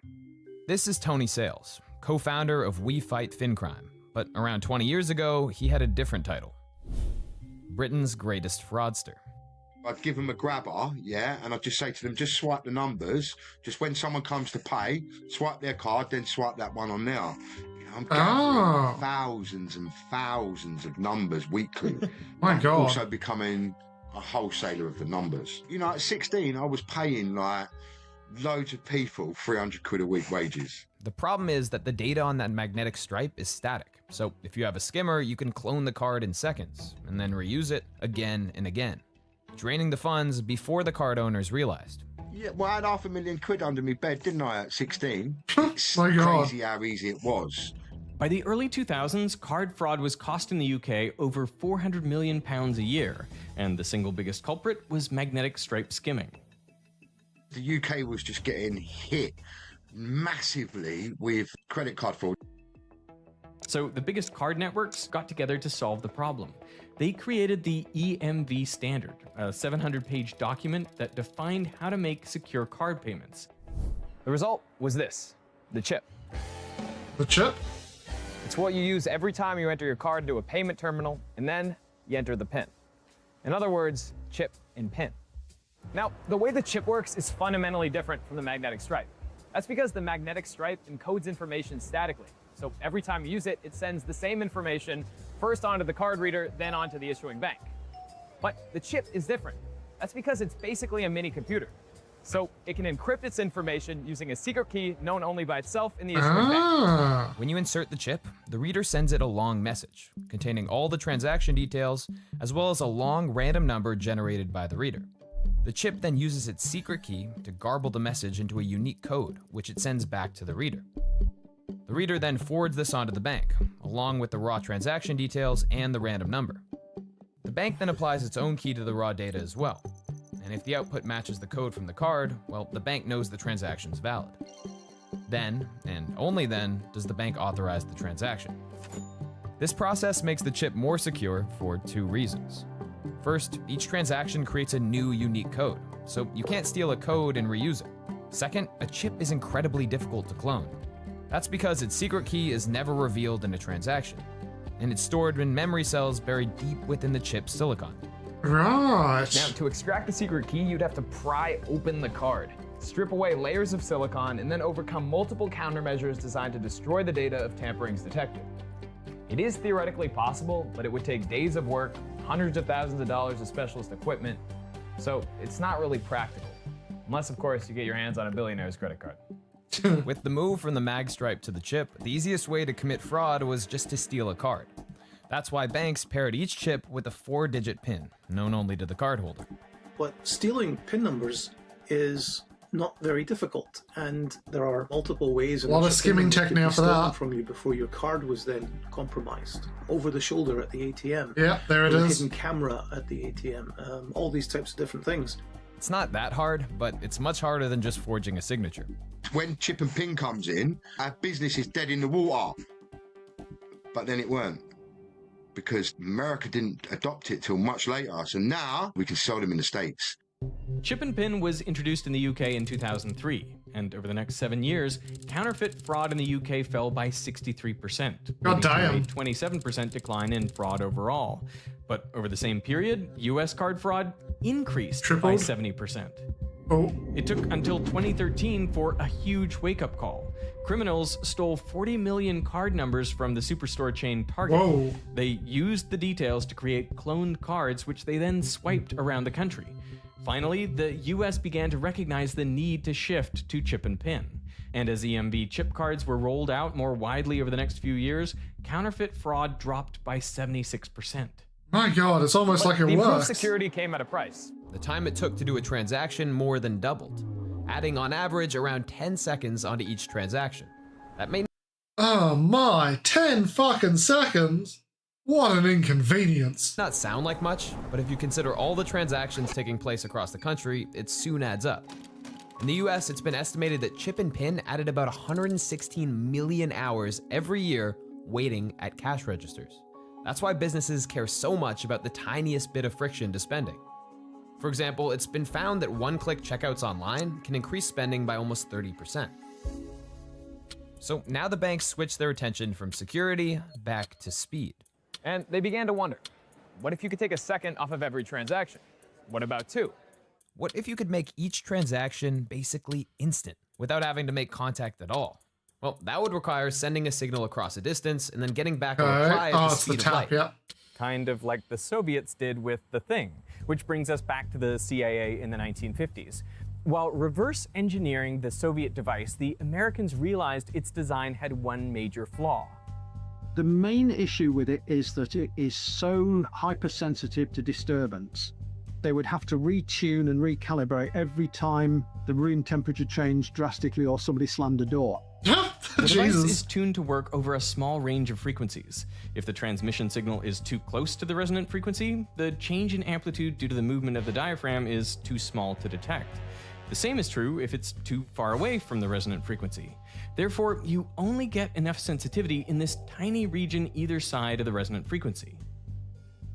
This is Tony Sales, co-founder of We Fight FinCrime, but around 20 years ago, he had a different title. Britain's greatest fraudster. I'd give them a grabber, yeah, and I'd just say to them, just swipe the numbers. Just when someone comes to pay, swipe their card, then swipe that one on there. You know, I'm gathering thousands and thousands of numbers weekly. My God. Also becoming a wholesaler of the numbers. You know, at 16, I was paying like loads of people 300 quid a week wages. The problem is that the data on that magnetic stripe is static. So if you have a skimmer, you can clone the card in seconds and then reuse it again and again, draining the funds before the card owners realized. Yeah, well, I had £500,000 under my bed, didn't I, at 16? It's My God. crazy how easy it was. By the early 2000s, card fraud was costing the UK over £400 million a year, and the single biggest culprit was magnetic stripe skimming. The UK was just getting hit massively with credit card fraud. So the biggest card networks got together to solve the problem. They created the EMV standard, a 700-page document that defined how to make secure card payments. The result was this, the chip. The chip? It's what you use every time you enter your card into a payment terminal, and then you enter the PIN. In other words, chip and PIN. Now, the way the chip works is fundamentally different from the magnetic stripe. That's because the magnetic stripe encodes information statically. So every time you use it, it sends the same information first onto the card reader, then onto the issuing bank. But the chip is different. That's because it's basically a mini computer. So it can encrypt its information using a secret key known only by itself in the issuing bank. When you insert the chip, the reader sends it a long message containing all the transaction details, as well as a long random number generated by the reader. The chip then uses its secret key to garble the message into a unique code, which it sends back to the reader. The reader then forwards this onto the bank, along with the raw transaction details and the random number. The bank then applies its own key to the raw data as well. And if the output matches the code from the card, well, the bank knows the transaction's valid. Then, and only then, does the bank authorize the transaction. This process makes the chip more secure for two reasons. First, each transaction creates a new unique code, so you can't steal a code and reuse it. Second, a chip is incredibly difficult to clone. That's because its secret key is never revealed in a transaction, and it's stored in memory cells buried deep within the chip's silicon. Right. Now, to extract the secret key, you'd have to pry open the card, strip away layers of silicon, and then overcome multiple countermeasures designed to destroy the data if tampering's detected. It is theoretically possible, but it would take days of work, hundreds of thousands of dollars of specialist equipment, so it's not really practical. Unless, of course, you get your hands on a billionaire's credit card. With the move from the mag stripe to the chip, the easiest way to commit fraud was just to steal a card. That's why banks paired each chip with a 4-digit PIN, known only to the cardholder. But stealing PIN numbers is not very difficult, and there are multiple ways in a lot which of skimming tech now for that. From you before your card was then compromised. Over the shoulder at the ATM. Yeah, there it is. Hidden camera at the ATM. All these types of different things. It's not that hard, but it's much harder than just forging a signature. When chip and pin comes in, our business is dead in the water. But then it weren't, because America didn't adopt it till much later. So now we can sell them in the States. Chip and PIN was introduced in the UK in 2003, and over the next 7 years, counterfeit fraud in the UK fell by 63%, God damn. leading to a 27% decline in fraud overall. But over the same period, US card fraud increased by 70%. Oh. It took until 2013 for a huge wake-up call. Criminals stole 40 million card numbers from the superstore chain Target. Whoa. They used the details to create cloned cards, which they then swiped around the country. Finally, the US began to recognize the need to shift to chip and pin. And as EMV chip cards were rolled out more widely over the next few years, counterfeit fraud dropped by 76%. My God, it's almost like it the improved works. security came at a price. The time it took to do a transaction more than doubled, adding on average around 10 seconds onto each transaction. That may Oh my, 10 fucking seconds? What an inconvenience. not sound like much, but if you consider all the transactions taking place across the country, it soon adds up. In the US, it's been estimated that chip and pin added about 116 million hours every year waiting at cash registers. That's why businesses care so much about the tiniest bit of friction to spending. For example, it's been found that one-click checkouts online can increase spending by almost 30%. So now the banks switch their attention from security back to speed. And they began to wonder, what if you could take a second off of every transaction? What about 2? What if you could make each transaction basically instant, without having to make contact at all? Well, that would require sending a signal across a distance and then getting back a reply at the speed of light. Kind of like the Soviets did with the Thing, which brings us back to the CIA in the 1950s. While reverse engineering the Soviet device, the Americans realized its design had one major flaw. The main issue with it is that it is so hypersensitive to disturbance. They would have to retune and recalibrate every time the room temperature changed drastically or somebody slammed a door. The device is tuned to work over a small range of frequencies. If the transmission signal is too close to the resonant frequency, the change in amplitude due to the movement of the diaphragm is too small to detect. The same is true if it's too far away from the resonant frequency. Therefore, you only get enough sensitivity in this tiny region either side of the resonant frequency.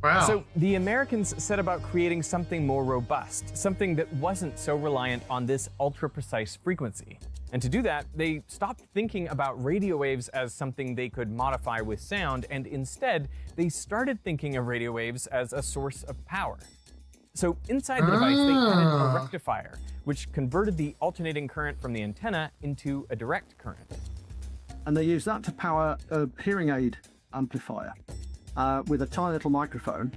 Wow. So the Americans set about creating something more robust, something that wasn't so reliant on this ultra-precise frequency. And to do that, they stopped thinking about radio waves as something they could modify with sound, and instead, they started thinking of radio waves as a source of power. So inside the device, they added a rectifier, which converted the alternating current from the antenna into a direct current. And they used that to power a hearing aid amplifier with a tiny little microphone.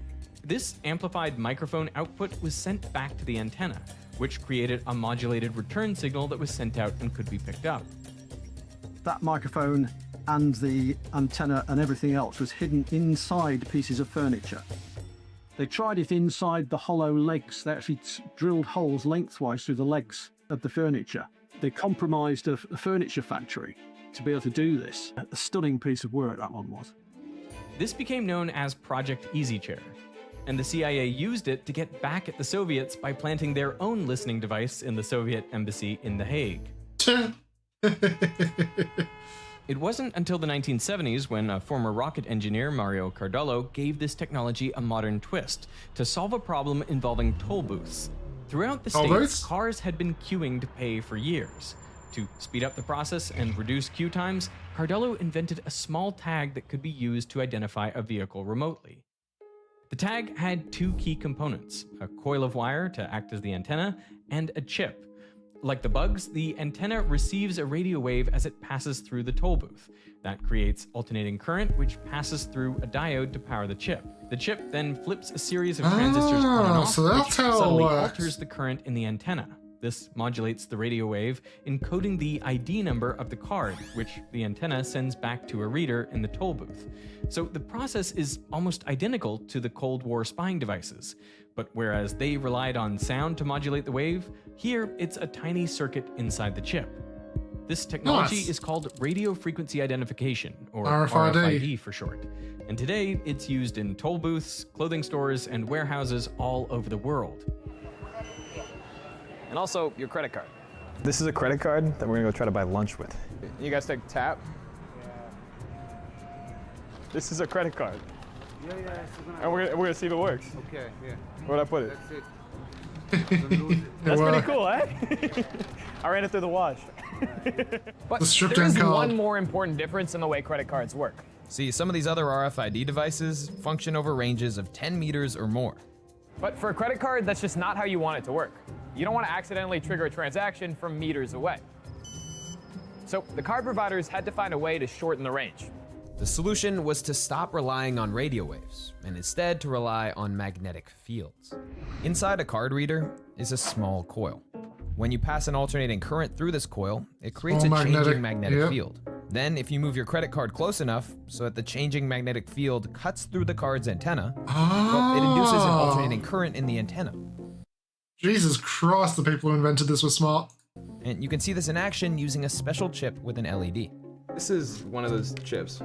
This amplified microphone output was sent back to the antenna, which created a modulated return signal that was sent out and could be picked up. That microphone and the antenna and everything else was hidden inside pieces of furniture. They tried it inside the hollow legs. They actually drilled holes lengthwise through the legs of the furniture. They compromised a furniture factory to be able to do this. A stunning piece of work that one was. This became known as Project Easy Chair, and the CIA used it to get back at the Soviets by planting their own listening device in the Soviet embassy in The Hague. It wasn't until the 1970s when a former rocket engineer, Mario Cardullo, gave this technology a modern twist to solve a problem involving toll booths. Throughout the States, cars had been queuing to pay for years. To speed up the process and reduce queue times, Cardullo invented a small tag that could be used to identify a vehicle remotely. The tag had two key components, a coil of wire to act as the antenna, and a chip. Like the bugs, the antenna receives a radio wave as it passes through the toll booth. That creates alternating current, which passes through a diode to power the chip. The chip then flips a series of transistors on and off, so that's which how it subtly works. alters the current in the antenna. This modulates the radio wave, encoding the ID number of the card, which the antenna sends back to a reader in the toll booth. So the process is almost identical to the Cold War spying devices. But whereas they relied on sound to modulate the wave, here it's a tiny circuit inside the chip. This technology is called radio frequency identification, or RFID for short. And today it's used in toll booths, clothing stores, and warehouses all over the world. And also your credit card. This is a credit card that we're gonna go try to buy lunch with. You guys take tap? This is a credit card. Yeah. And we're gonna see if it works. Okay, yeah. Where'd I put it? That's it. Don't lose it. That's pretty cool, eh? I ran it through the wash. But there is one more important difference in the way credit cards work. See, some of these other RFID devices function over ranges of 10 meters or more. But for a credit card, that's just not how you want it to work. You don't want to accidentally trigger a transaction from meters away. So the card providers had to find a way to shorten the range. The solution was to stop relying on radio waves and instead to rely on magnetic fields. Inside a card reader is a small coil. When you pass an alternating current through this coil, it creates a changing magnetic field. Then, if you move your credit card close enough so that the changing magnetic field cuts through the card's antenna, well, it induces an alternating current in the antenna. Jesus Christ, the people who invented this were smart. And you can see this in action using a special chip with an LED. This is one of those chips.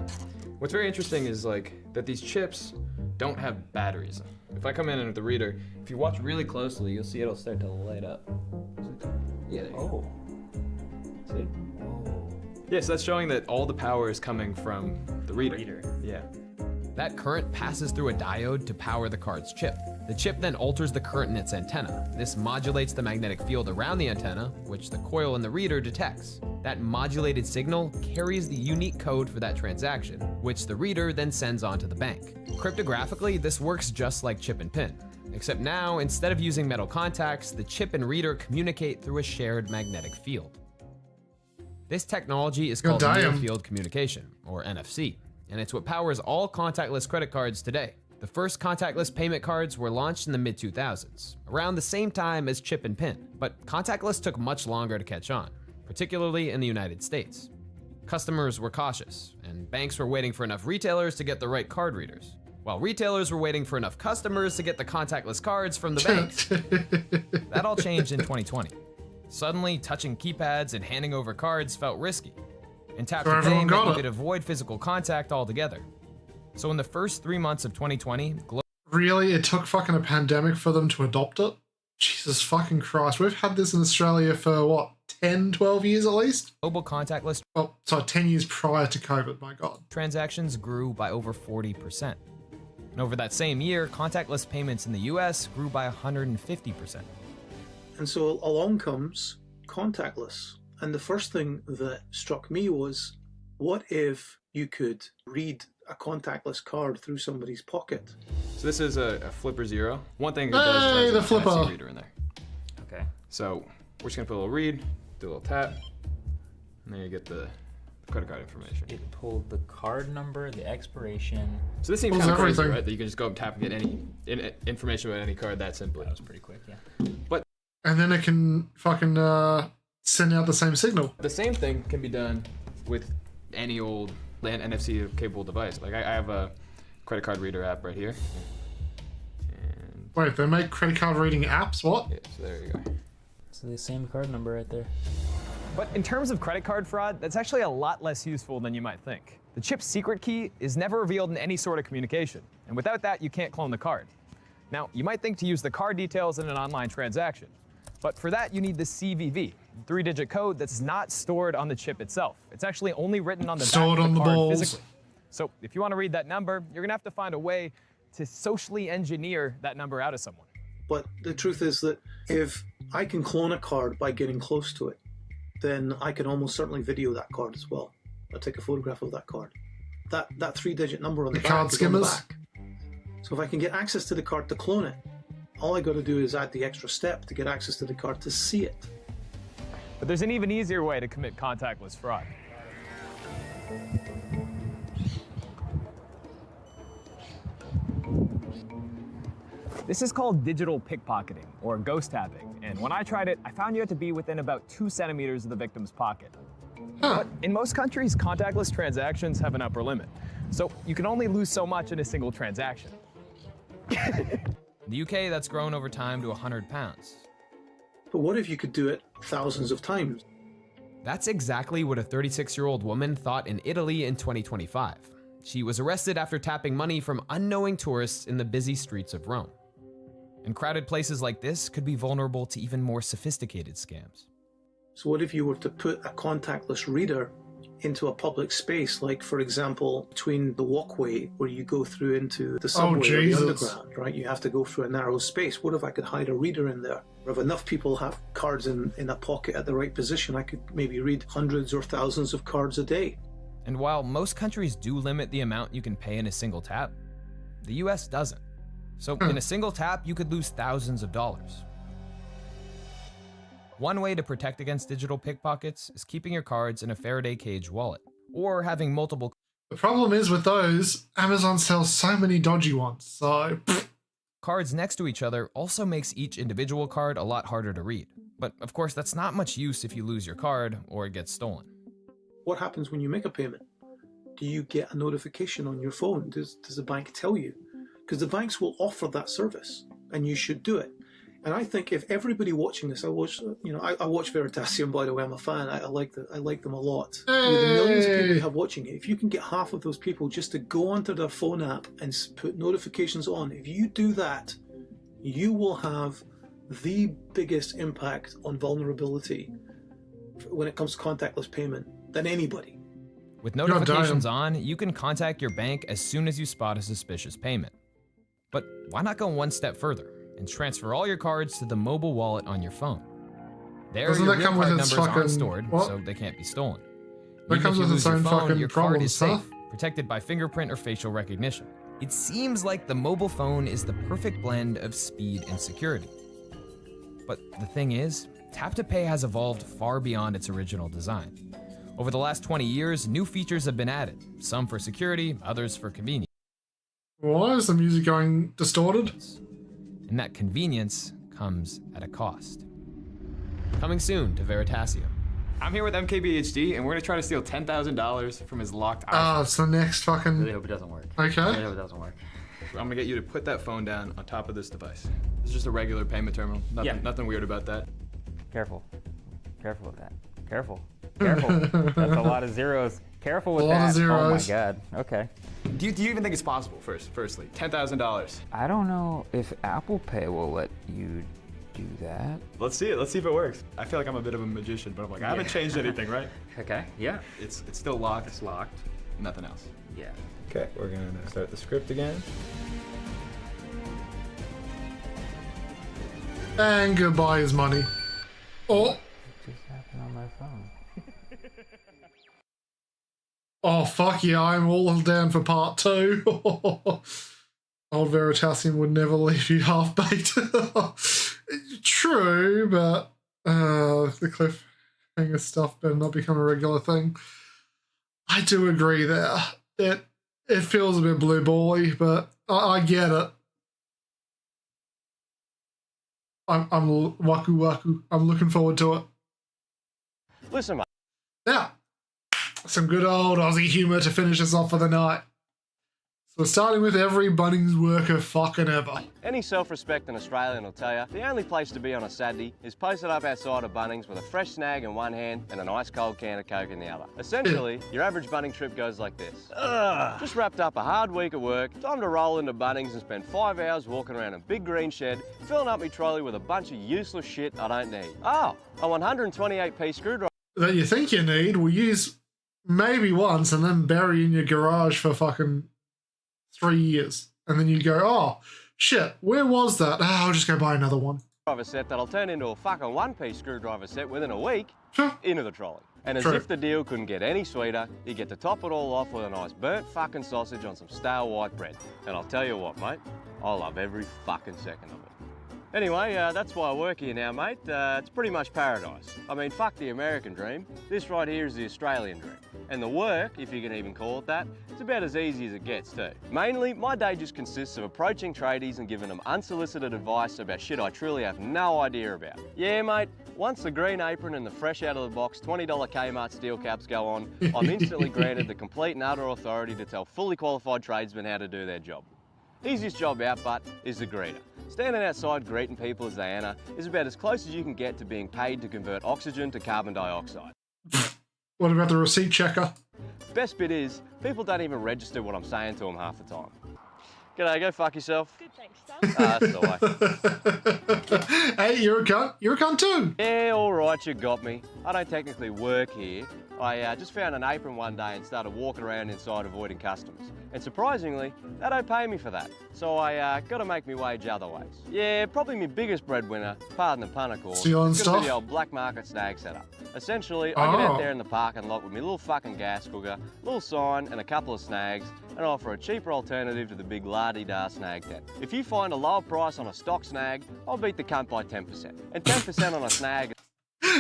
What's very interesting is that these chips don't have batteries. If I come in with the reader, if you watch really closely, you'll see it'll start to light up. Yeah. Oh. See? Oh. Yeah, so that's showing that all the power is coming from the reader. Yeah. That current passes through a diode to power the card's chip. The chip then alters the current in its antenna. This modulates the magnetic field around the antenna, which the coil in the reader detects. That modulated signal carries the unique code for that transaction, which the reader then sends on to the bank. Cryptographically, this works just like chip and pin, except now, instead of using metal contacts, the chip and reader communicate through a shared magnetic field. This technology is called near field communication, or NFC, and it's what powers all contactless credit cards today. The first contactless payment cards were launched in the mid-2000s, around the same time as chip and pin, but contactless took much longer to catch on, particularly in the United States. Customers were cautious, and banks were waiting for enough retailers to get the right card readers, while retailers were waiting for enough customers to get the contactless cards from the banks. That all changed in 2020. Suddenly, touching keypads and handing over cards felt risky, and tap to pay meant you could avoid physical contact altogether. So in the first 3 months of 2020, really, it took fucking a pandemic for them to adopt it? Jesus fucking Christ. We've had this in Australia for, what, 10, 12 years at least? Global contactless... Oh, sorry, 10 years prior to COVID, my God. Transactions grew by over 40%. And over that same year, contactless payments in the US grew by 150%. And so along comes contactless. And the first thing that struck me was, what if you could read a contactless card through somebody's pocket. So this is a Flipper Zero. One thing it Hey, does is the it has an Flipper. NFC reader in there. Okay. So we're just gonna put a little read, do a little tap, and then you get the credit card information. It pulled the card number, the expiration. So this seems Pulls kind of crazy, everything. right? That you can just go up and tap and get any information about any card that simply. That was pretty quick, yeah. But And then it can fucking send out the same signal. the same thing can be done with any old NFC capable device. Like I have a credit card reader app right here. And Wait, they make credit card reading apps? What? yeah, so there you go. So the same card number right there. But in terms of credit card fraud, that's actually a lot less useful than you might think. The chip's secret key is never revealed in any sort of communication, and without that, you can't clone the card. Now, you might think to use the card details in an online transaction, but for that, you need the CVV, 3-digit code that's not stored on the chip itself. It's actually only written on the Stored back of on the the card balls. physically. So if you want to read that number, you're gonna have to find a way to socially engineer that number out of someone. But the truth is that if I can clone a card by getting close to it, then I can almost certainly video that card as well. I'll take a photograph of that card. That 3-digit number on the back card is on the skimmers? back. So if I can get access to the card to clone it, all I got to do is add the extra step to get access to the card to see it. But there's an even easier way to commit contactless fraud. This is called digital pickpocketing, or ghost tapping, and when I tried it, I found you had to be within about 2 centimeters of the victim's pocket. But in most countries, contactless transactions have an upper limit, so you can only lose so much in a single transaction. In the UK, that's grown over time to 100 pounds. But what if you could do it thousands of times? That's exactly what a 36-year-old woman thought in Italy in 2025. She was arrested after tapping money from unknowing tourists in the busy streets of Rome. And crowded places like this could be vulnerable to even more sophisticated scams. So what if you were to put a contactless reader into a public space, like for example, between the walkway where you go through into the subway or the Jesus. underground, right? You have to go through a narrow space. What if I could hide a reader in there? Or if enough people have cards in a pocket at the right position, I could maybe read hundreds or thousands of cards a day. And while most countries do limit the amount you can pay in a single tap, the US doesn't. So in a single tap, you could lose thousands of dollars. One way to protect against digital pickpockets is keeping your cards in a Faraday cage wallet, or having multiple. The problem is with those, Amazon sells so many dodgy ones, so... Cards next to each other also makes each individual card a lot harder to read. But of course, that's not much use if you lose your card or it gets stolen. What happens when you make a payment? Do you get a notification on your phone? Does the bank tell you? Because the banks will offer that service, and you should do it. And I think if everybody watching this, I watch Veritasium, by the way. I'm a fan. I like them a lot. With the millions of people you have watching it, if you can get half of those people just to go onto their phone app and put notifications on, if you do that, you will have the biggest impact on vulnerability when it comes to contactless payment than anybody. With notifications on, you can contact your bank as soon as you spot a suspicious payment. But why not go one step further and transfer all your cards to the mobile wallet on your phone? There, Doesn't your that real come with card its numbers aren't fucking- stored, what? so they can't be stolen. That Even comes if you with its lose your own phone, fucking your card problems, is safe, huh? protected by fingerprint or facial recognition. It seems like the mobile phone is the perfect blend of speed and security. But the thing is, Tap to Pay has evolved far beyond its original design. Over the last 20 years, new features have been added, some for security, others for convenience. Why is the music going distorted? And that convenience comes at a cost. Coming soon to Veritasium. I'm here with MKBHD, and we're gonna try to steal $10,000 from his locked iPhone. Ah, it's the next fucking... Really hope it doesn't work. Okay. Really hope it doesn't work. I'm gonna get you to put that phone down on top of this device. It's just a regular payment terminal. Nothing weird about that. Careful. Careful with that. Careful. Careful. That's a lot of zeros. Careful with A lot that. of zeros. Oh my god. Okay. Do you even think it's possible, firstly? $10,000. I don't know if Apple Pay will let you do that. Let's see it. Let's see if it works. I feel like I'm a bit of a magician, but I'm like, I haven't changed anything, right? Okay. Yeah. It's still locked. It's locked. Nothing else. Yeah. Okay, we're gonna start the script again. And goodbye his money. Oh. What just happened on my phone? Oh, fuck yeah, I'm all down for part 2. Old Veritasium would never leave you half-baked. True, but the cliffhanger stuff better not become a regular thing. I do agree there. It feels a bit blue bally, but I get it. I'm waku. I'm looking forward to it. Listen, mate. Now, some good old Aussie humour to finish us off for the night. So we're starting with every Bunnings worker fucking ever. Any self-respecting Australian will tell you the only place to be on a Saturday is posted up outside of Bunnings with a fresh snag in one hand and an ice cold can of Coke in the other. Essentially, your average Bunnings trip goes like this. Just wrapped up a hard week at work, time to roll into Bunnings and spend 5 hours walking around a big green shed, filling up my trolley with a bunch of useless shit I don't need. Oh, a 128p screwdriver That you think you need, will use maybe once and then bury in your garage for fucking 3 years. And then you go, oh, shit, where was that? I'll just go buy another one. set that'll turn into a fucking one-piece screwdriver set within a week into the trolley. And as if the deal couldn't get any sweeter, you get to top it all off with a nice burnt fucking sausage on some stale white bread. And I'll tell you what, mate, I love every fucking second of it. Anyway, that's why I work here now, mate. It's pretty much paradise. I mean, fuck the American dream. This right here is the Australian dream. And the work, if you can even call it that, it's about as easy as it gets too. Mainly, my day just consists of approaching tradies and giving them unsolicited advice about shit I truly have no idea about. Yeah, mate, once the green apron and the fresh out of the box $20 Kmart steel caps go on, I'm instantly granted the complete and utter authority to tell fully qualified tradesmen how to do their job. Easiest job out, but is the greeter. Standing outside greeting people as they enter is about as close as you can get to being paid to convert oxygen to carbon dioxide. What about the receipt checker? Best bit is, people don't even register what I'm saying to them half the time. G'day, go fuck yourself. Good, thanks, son. That's the way. Hey, you're a cunt. You're a cunt too. Yeah, all right, you got me. I don't technically work here. I just found an apron one day and started walking around inside avoiding customers. And surprisingly, they don't pay me for that. So I got to make me wage other ways. Yeah, probably my biggest breadwinner, pardon the pun of course, stealing is stuff? gonna be the old black market snag setup. Essentially, I get out there in the parking lot with my little fucking gas cooker, little sign and a couple of snags, and offer a cheaper alternative to the big la-di-da snag tent. If you find a lower price on a stock snag, I'll beat the cunt by 10%. And 10% on a snag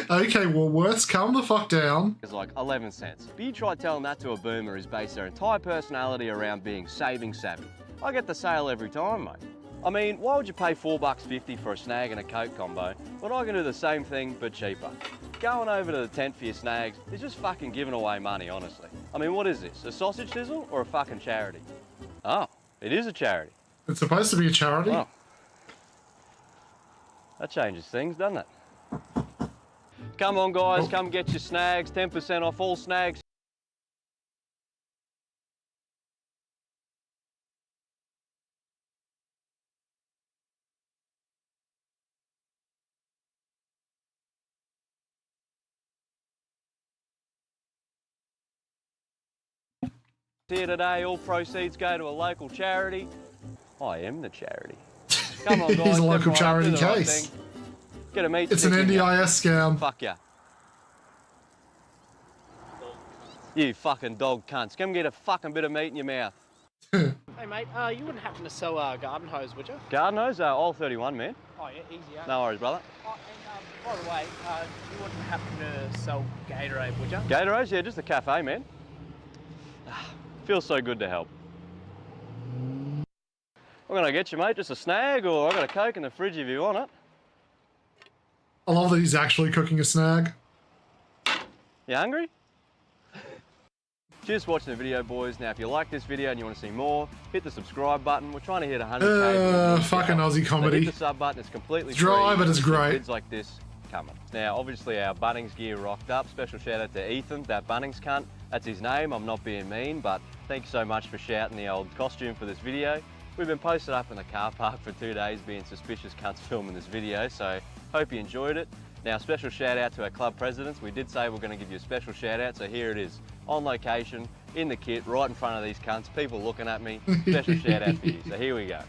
Okay, Woolworths, calm the fuck down. is like 11 cents. But you try telling that to a boomer who's based their entire personality around being saving savvy. I get the sale every time, mate. I mean, why would you pay $4.50 for a snag and a Coke combo when I can do the same thing but cheaper? Going over to the tent for your snags is just fucking giving away money, honestly. I mean, what is this, a sausage sizzle or a fucking charity? Oh, it is a charity. It's supposed to be a charity. Oh. That changes things, doesn't it? Come on, guys, come get your snags. 10% off all snags. Here today, all proceeds go to a local charity. I am the charity. Come on, guys. He's a local step right up, charity do the right case. thing. Get a meat It's an stick in ya. NDIS scam. Fuck ya. You fucking dog cunts. Come get a fucking bit of meat in your mouth. Hey mate, you wouldn't happen to sell garden hose, would you? Garden hose? All 31, man. Oh yeah, easy. No worries, brother. Oh, and by the way, you wouldn't happen to sell Gatorade, would you? Gatorade? Yeah, just a cafe, man. Feels so good to help. What can I get you, mate? Just a snag, or I got a Coke in the fridge if you want it. I love that he's actually cooking a snag. You hungry? Cheers for watching the video, boys. Now, if you like this video and you want to see more, hit the subscribe button. We're trying to hit 100K. Fucking Aussie comedy. So hit the sub button. It's completely Dry, free. but it's great. Vids like this coming. Now, obviously, our Bunnings gear rocked up. Special shout out to Ethan, that Bunnings cunt. That's his name. I'm not being mean, but thank you so much for shouting the old costume for this video. We've been posted up in the car park for 2 days being suspicious cunts filming this video, so hope you enjoyed it. Now, special shout out to our club presidents. We did say we're going to give you a special shout out, so here it is. On location, in the kit, right in front of these cunts, people looking at me. Special shout out for you. So here we go.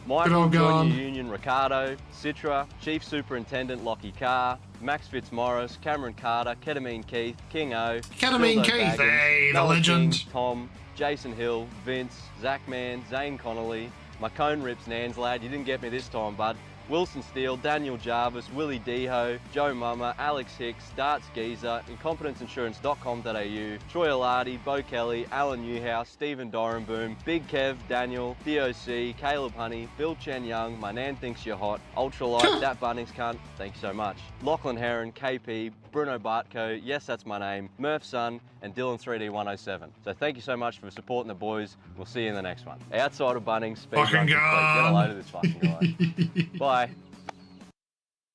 Michael Junior Union Ricardo, Citra, Chief Superintendent Lockie Carr, Max Fitzmaurice, Cameron Carter, Ketamine Keith, King O, Ketamine Keith, hey, the legend. King, Tom, Jason Hill, Vince, Zach Mann, Zane Connolly, my cone rips Nans lad, you didn't get me this time, bud. Wilson Steele, Daniel Jarvis, Willie Deho, Joe Mama, Alex Hicks, Darts Geezer, incompetenceinsurance.com.au, Troy Alardi, Bo Kelly, Alan Newhouse, Stephen Dorenboom, Big Kev, Daniel, DOC, Caleb Honey, Bill Chen Young, my Nan thinks you're hot, Ultralight, that Bunnings cunt, thank you so much. Lachlan Heron, KP, Bruno Bartko, yes that's my name, Murph Son, and Dylan 3D107. So thank you so much for supporting the boys. We'll see you in the next one. Outside of Bunnings, speed run complete. Get a load of this fucking guy. Bye.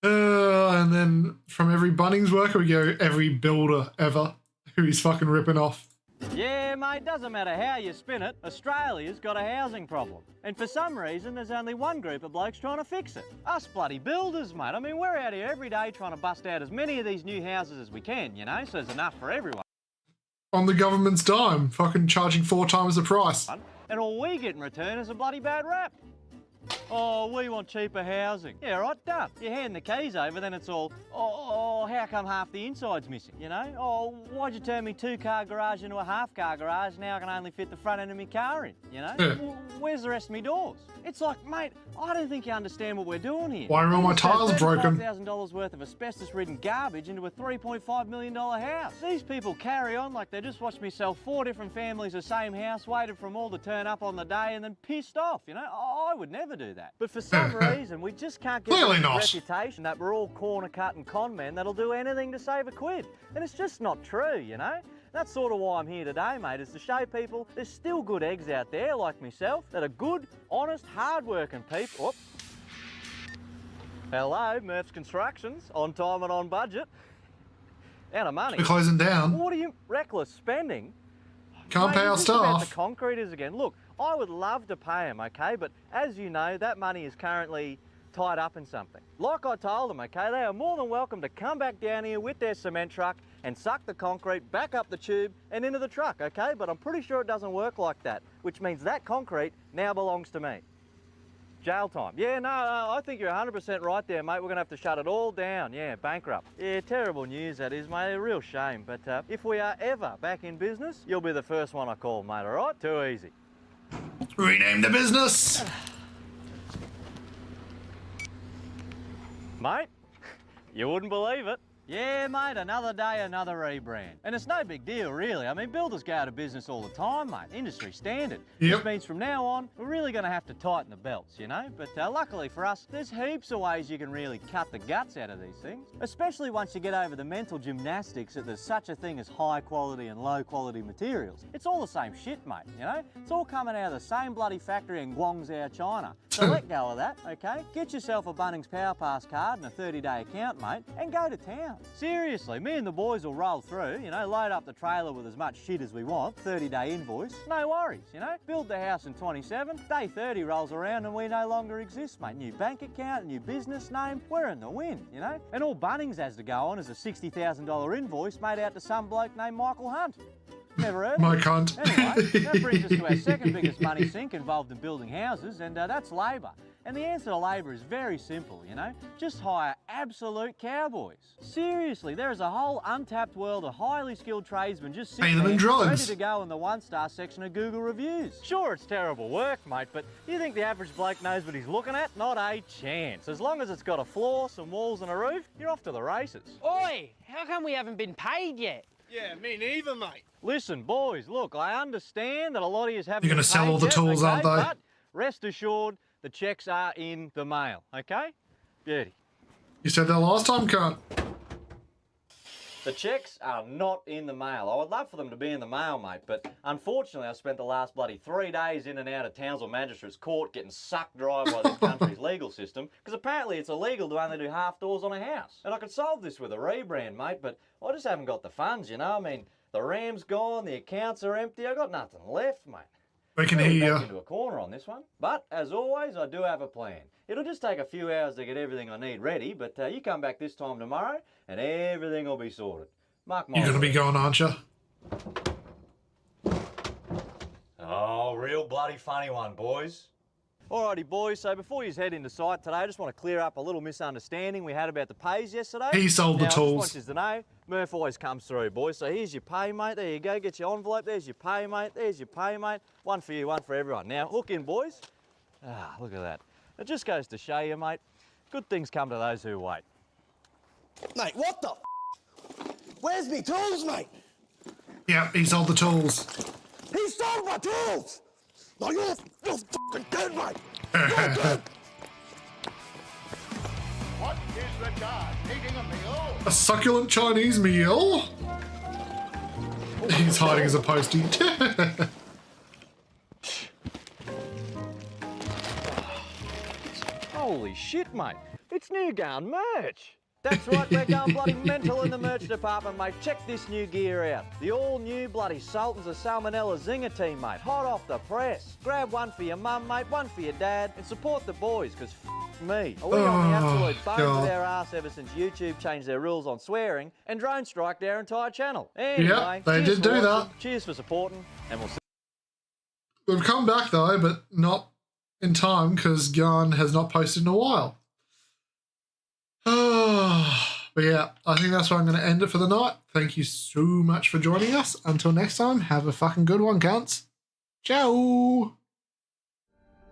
And then from every Bunnings worker, we go every builder ever who he's fucking ripping off. Yeah, mate, doesn't matter how you spin it, Australia's got a housing problem. And for some reason, there's only one group of blokes trying to fix it. Us bloody builders, mate. I mean, we're out here every day trying to bust out as many of these new houses as we can, you know, so there's enough for everyone. On the government's dime, fucking charging 4 times the price. And all we get in return is a bloody bad rap. Oh, we want cheaper housing. Yeah, right, done. You hand the keys over, then it's all, oh, how come half the inside's missing, you know? Oh, why'd you turn me 2-car garage into a half-car garage? Now I can only fit the front end of my car in, you know? Where's the rest of me doors? It's like, mate, I don't think you understand what we're doing here. Why are all my tiles broken? $35,000 worth of asbestos-ridden garbage into a $3.5 million house. These people carry on like they just watched me sell 4 different families the same house, waited for them all to turn up on the day and then pissed off, you know? I would never do that. But for some reason, we just can't get the reputation that we're all corner cut and con men that'll do anything to save a quid. And it's just not true, you know? That's sort of why I'm here today, mate, is to show people there's still good eggs out there like myself that are good, honest, hard-working people. Hello, Murph's Constructions, on time and on budget. Out of money. We're closing down. What are you, reckless spending? Can't pay our staff. The concreters again. Look, I would love to pay them, okay, but as you know, that money is currently tied up in something. Like I told them, okay, they are more than welcome to come back down here with their cement truck and suck the concrete back up the tube and into the truck, okay? But I'm pretty sure it doesn't work like that, which means that concrete now belongs to me. Jail time. Yeah, no, I think you're 100% right there, mate. We're going to have to shut it all down. Yeah, bankrupt. Yeah, terrible news that is, mate. A real shame. But if we are ever back in business, you'll be the first one I call, mate, all right? Too easy. Rename the business. Mate, you wouldn't believe it. Yeah, mate, another day, another rebrand. And it's no big deal, really. I mean, builders go out of business all the time, mate. Industry standard. Which means from now on, we're really going to have to tighten the belts, you know? But luckily for us, there's heaps of ways you can really cut the guts out of these things. Especially once you get over the mental gymnastics that there's such a thing as high quality and low quality materials. It's all the same shit, mate, you know? It's all coming out of the same bloody factory in Guangzhou, China. So let go of that, okay? Get yourself a Bunnings Power Pass card and a 30-day account, mate, and go to town. Seriously, me and the boys will roll through, you know, load up the trailer with as much shit as we want, 30-day invoice, no worries, you know? Build the house in 27, day 30 rolls around and we no longer exist, mate. New bank account, new business name, we're in the win, you know? And all Bunnings has to go on is a $60,000 invoice made out to some bloke named Michael Hunt. Never heard of My cunt. Anyway, that brings us to our second biggest money sink involved in building houses, and that's labour. And the answer to labour is very simple, you know? Just hire absolute cowboys. Seriously, there is a whole untapped world of highly skilled tradesmen just sitting there ready to go in the 1-star section of Google reviews. Sure, it's terrible work, mate, but you think the average bloke knows what he's looking at? Not a chance. As long as it's got a floor, some walls and a roof, you're off to the races. Oi, how come we haven't been paid yet? Yeah, me neither, mate. Listen, boys, look, I understand that a lot of you haven't You're going to sell all the tools, aren't they? But rest assured, the checks are in the mail, okay? Beauty. You said that last time, cunt. The checks are not in the mail. I would love for them to be in the mail, mate, but unfortunately I spent the last bloody 3 days in and out of Townsville Magistrates Court getting sucked dry by this country's legal system, because apparently it's illegal to only do half doors on a house. And I could solve this with a rebrand, mate, but I just haven't got the funds, you know? I mean, the RAM's gone, the accounts are empty, I got nothing left, mate. We can hear you. Into a corner on this one, but as always, I do have a plan. It'll just take a few hours to get everything I need ready, but you come back this time tomorrow, and everything will be sorted. Mark my You're going to be going, aren't you? Oh, real bloody funny one, boys. Alrighty, boys, so before you head into site today, I just want to clear up a little misunderstanding we had about the pays yesterday. He sold the now, tools. I just want you to know, Murph always comes through, boys. So here's your pay, mate. There you go. Get your envelope. There's your pay, mate. There's your pay, mate. One for you, one for everyone. Now, hook in, boys. Ah, look at that. It just goes to show you, mate, good things come to those who wait. Mate, what the Where's me tools, mate? Yeah, he sold the tools. He stole my tools! No, you're fucking dead, mate! You're dead! What is the guard eating a meal? A succulent Chinese meal? He's hiding as a postie. Holy shit, mate. It's new gun merch. That's right, we're going bloody mental in the merch department, mate. Check this new gear out. The all-new bloody Sultans of Salmonella Zinger team, mate. Hot off the press. Grab one for your mum, mate, one for your dad, and support the boys, because me. Are we on the absolute bones of our arse ever since YouTube changed their rules on swearing and drone striked our entire channel? Anyway, yep, they did do that. Cheers for supporting, and we'll see. We've come back, though, but not in time, because Gun has not posted in a while. But yeah, I think that's where I'm going to end it for the night. Thank you so much for joining us. Until next time, have a fucking good one, cunts. Ciao.